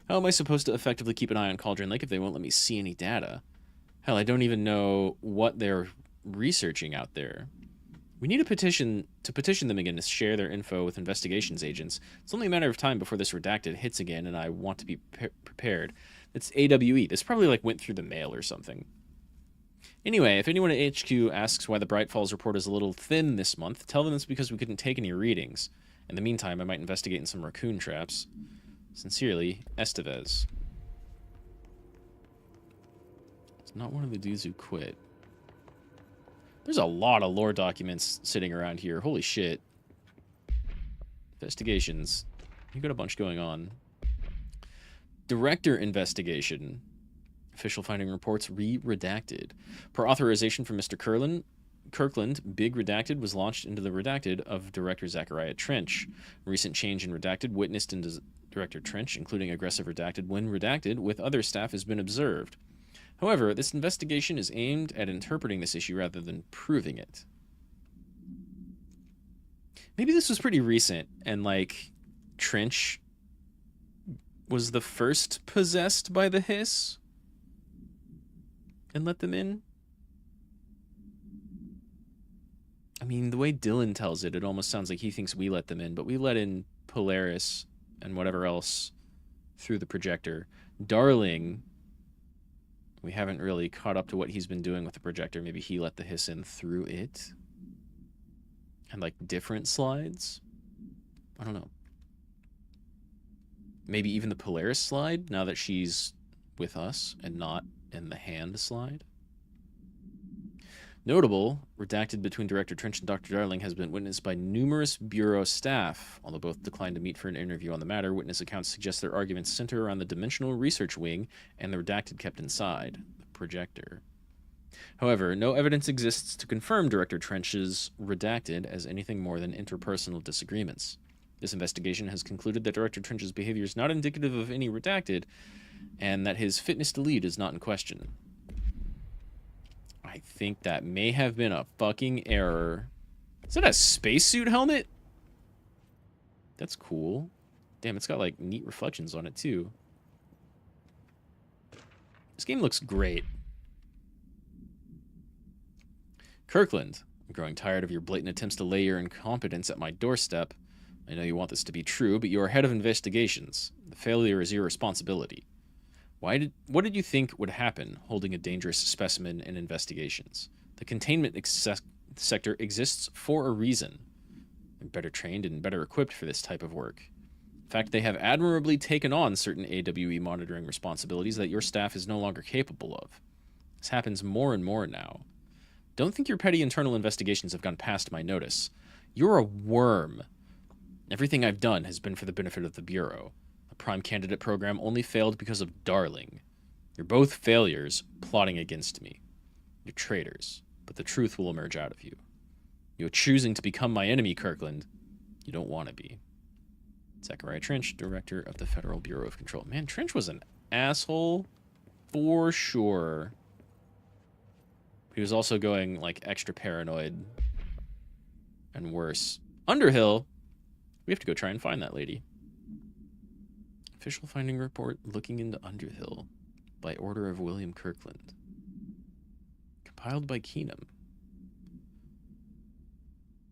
How am I supposed to effectively keep an eye on Cauldron Lake if they won't let me see any data? Hell, I don't even know what they're researching out there. We need to petition them again to share their info with investigations agents. It's only a matter of time before this Redacted hits again, and I want to be prepared. It's AWE. This probably like went through the mail or something. Anyway, if anyone at HQ asks why the Bright Falls report is a little thin this month, tell them it's because we couldn't take any readings. In the meantime, I might investigate in some raccoon traps. Sincerely, Estevez. It's not one of the dudes who quit. There's a lot of lore documents sitting around here. Holy shit. Investigations. You got a bunch going on. Director investigation. Official finding reports re-redacted. Per authorization from Mr. Kirkland, Big Redacted was launched into the Redacted of Director Zachariah Trench. Recent change in Redacted witnessed in Director Trench, including aggressive Redacted when Redacted with other staff, has been observed. However, this investigation is aimed at interpreting this issue rather than proving it. Maybe this was pretty recent, and, like, Trench was the first possessed by the hiss and let them in? I mean, the way Dylan tells it, it almost sounds like he thinks we let them in, but we let in Polaris and whatever else through the projector. Darling, we haven't really caught up to what he's been doing with the projector. Maybe he let the hiss in through it. And, like, different slides? I don't know. Maybe even the Polaris slide, now that she's with us and not in the hand slide? Notable, Redacted between Director Trench and Dr. Darling has been witnessed by numerous Bureau staff. Although both declined to meet for an interview on the matter, witness accounts suggest their arguments center around the Dimensional Research Wing and the Redacted kept inside the projector. However, no evidence exists to confirm Director Trench's Redacted as anything more than interpersonal disagreements. This investigation has concluded that Director Trench's behavior is not indicative of any Redacted, and that his fitness to lead is not in question. I think that may have been a fucking error. Is that a spacesuit helmet? That's cool. Damn, it's got, like, neat reflections on it, too. This game looks great. Kirkland, I'm growing tired of your blatant attempts to lay your incompetence at my doorstep. I know you want this to be true, but you are head of investigations. The failure is your responsibility. What did you think would happen holding a dangerous specimen in investigations? The containment sector exists for a reason. They're better trained and better equipped for this type of work. In fact, they have admirably taken on certain AWE monitoring responsibilities that your staff is no longer capable of. This happens more and more now. Don't think your petty internal investigations have gone past my notice. You're a worm. Everything I've done has been for the benefit of the Bureau. The Prime Candidate program only failed because of Darling. You're both failures plotting against me. You're traitors, but the truth will emerge out of you. You're choosing to become my enemy, Kirkland. You don't want to be. Zachariah Trench, Director of the Federal Bureau of Control. Man, Trench was an asshole for sure. He was also going, like, extra paranoid and worse. Underhill. We have to go try and find that lady. Official finding report looking into Underhill by order of William Kirkland. Compiled by Keenum.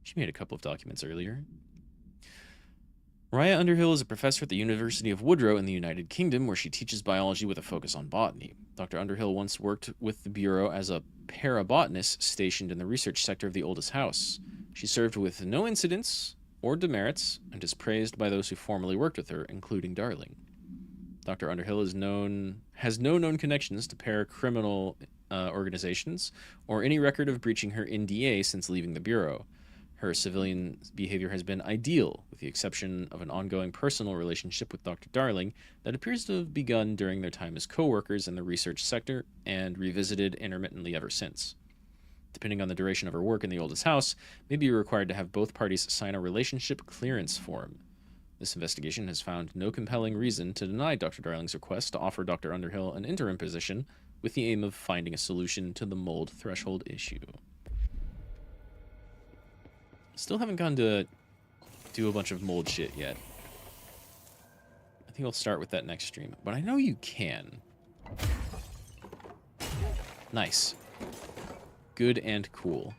She made a couple of documents earlier. Raya Underhill is a professor at the University of Woodrow in the United Kingdom, where she teaches biology with a focus on botany. Dr. Underhill once worked with the Bureau as a parabotanist stationed in the research sector of the oldest house. She served with no incidents or demerits and is praised by those who formerly worked with her, including Darling. Dr. Underhill has no known connections to paracriminal organizations or any record of breaching her NDA since leaving the Bureau. Her civilian behavior has been ideal, with the exception of an ongoing personal relationship with Dr. Darling that appears to have begun during their time as co-workers in the research sector and revisited intermittently ever since. Depending on the duration of her work in the oldest house, may be required to have both parties sign a relationship clearance form. This investigation has found no compelling reason to deny Dr. Darling's request to offer Dr. Underhill an interim position with the aim of finding a solution to the mold threshold issue. Still haven't gone to do a bunch of mold shit yet. I think I'll start with that next stream, but I know you can. Nice. Good and cool.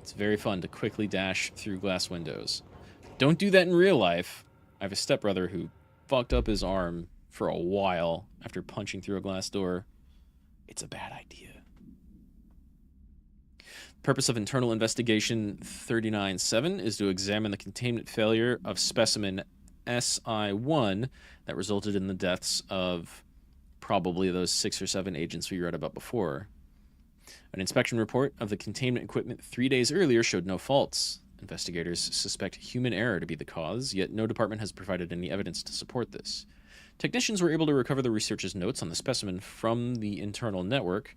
It's very fun to quickly dash through glass windows. Don't do that in real life. I have a stepbrother who fucked up his arm for a while after punching through a glass door. It's a bad idea. Purpose of Internal Investigation 39-7 is to examine the containment failure of specimen SI-1 that resulted in the deaths of probably those 6 or 7 agents we read about before. An inspection report of the containment equipment 3 days earlier showed no faults. Investigators suspect human error to be the cause, yet no department has provided any evidence to support this. Technicians were able to recover the researcher's notes on the specimen from the internal network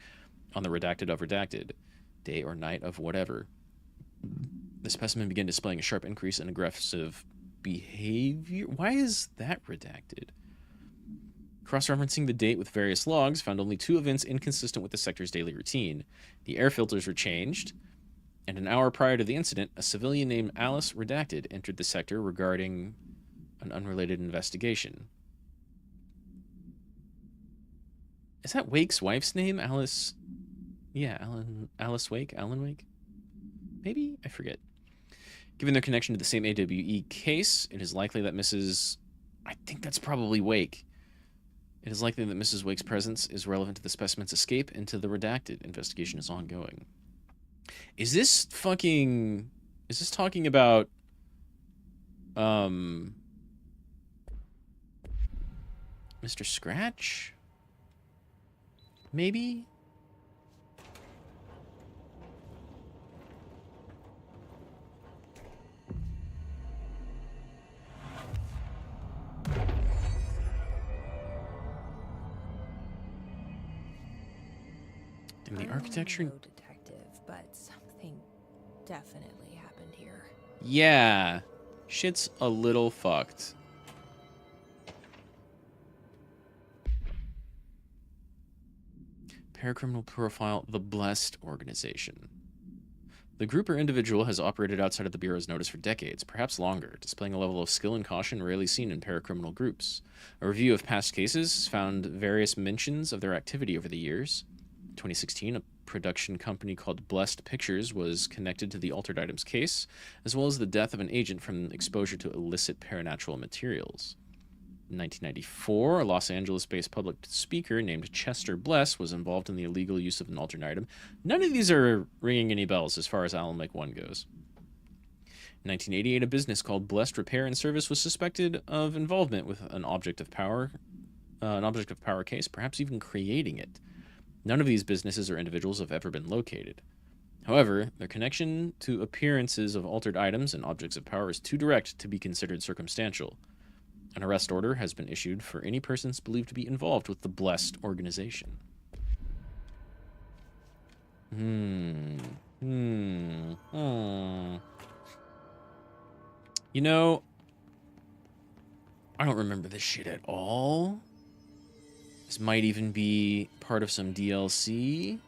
on the redacted of redacted. Day or night of whatever. The specimen began displaying a sharp increase in aggressive behavior. Why is that redacted? Cross-referencing the date with various logs found only 2 events inconsistent with the sector's daily routine. The air filters were changed, and an hour prior to the incident, a civilian named Alice Redacted entered the sector regarding an unrelated investigation. Is that Wake's wife's name? Alice... Yeah, Alice Wake? Alan Wake? Maybe? I forget. Given their connection to the same AWE case, it is likely that Mrs... I think that's probably Wake. It is likely that Mrs. Wake's presence is relevant to the specimen's escape into the redacted. Investigation is ongoing. Is this fucking... Is this talking about... Mr. Scratch? Maybe? The architecture... No detective, but something definitely happened here. Yeah. Shit's a little fucked. Paracriminal profile, the Blessed Organization. The group or individual has operated outside of the Bureau's notice for decades, perhaps longer, displaying a level of skill and caution rarely seen in paracriminal groups. A review of past cases found various mentions of their activity over the years. In 2016, a production company called Blessed Pictures was connected to the Altered Items case, as well as the death of an agent from exposure to illicit paranatural materials. In 1994, a Los Angeles-based public speaker named Chester Bless was involved in the illegal use of an altered item. None of these are ringing any bells as far as Alan Wake 1 goes. In 1988, a business called Blessed Repair and Service was suspected of involvement with an object of power case, perhaps even creating it. None of these businesses or individuals have ever been located. However, their connection to appearances of altered items and objects of power is too direct to be considered circumstantial. An arrest order has been issued for any persons believed to be involved with the Blessed Organization. You know, I don't remember this shit at all. This might even be part of some DLC.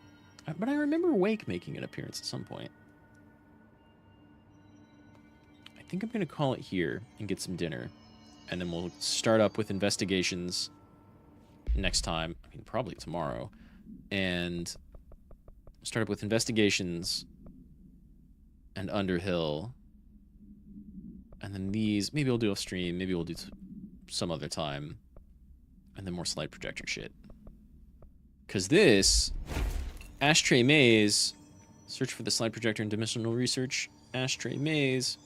But I remember Wake making an appearance at some point. I think I'm going to call it here and get some dinner. And then we'll start up with investigations next time. I mean, probably tomorrow. And start up with investigations and Underhill. And then these, maybe we'll do off stream, maybe we'll do some other time. And then more slide projector shit. Because this, Ashtray Maze, search for the slide projector and dimensional research, Ashtray Maze.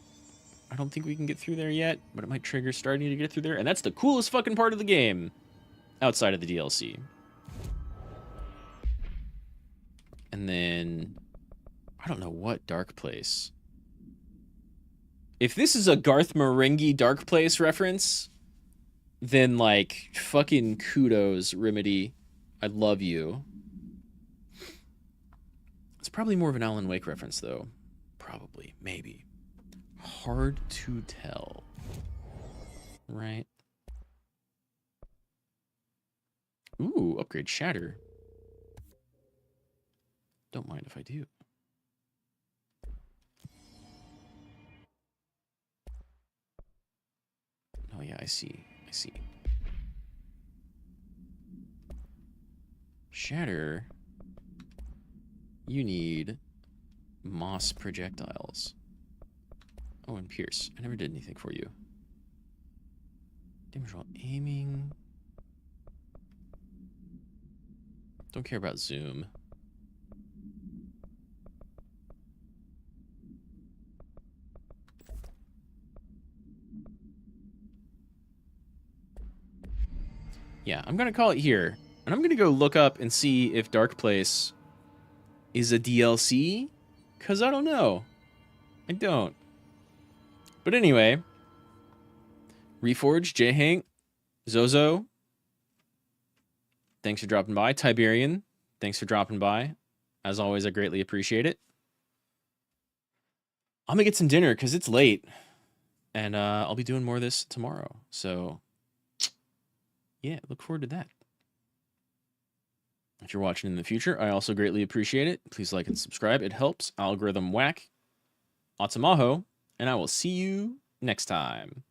I don't think we can get through there yet, but it might trigger starting to get through there. And that's the coolest fucking part of the game, outside of the DLC. And then, I don't know what Dark Place. If this is a Garth Marenghi Dark Place reference, then, like, fucking kudos, Remedy. I love you. It's probably more of an Alan Wake reference, though. Probably. Maybe. Hard to tell. Right? Ooh, upgrade Shatter. Don't mind if I do. Oh, yeah, I see. I see. Shatter. You need moss projectiles. Oh, and Pierce. I never did anything for you. Damage while aiming. Don't care about zoom. Yeah, I'm gonna call it here. And I'm gonna go look up and see if Dark Place is a DLC. Cause I don't know. I don't. But anyway. Reforge, J-Hank, Zozo. Thanks for dropping by. Tiberian, thanks for dropping by. As always, I greatly appreciate it. I'm gonna get some dinner because it's late. And I'll be doing more of this tomorrow. So, yeah, look forward to that. If you're watching in the future, I also greatly appreciate it. Please like and subscribe. It helps. Algorithm whack. Rad Mahou. And I will see you next time.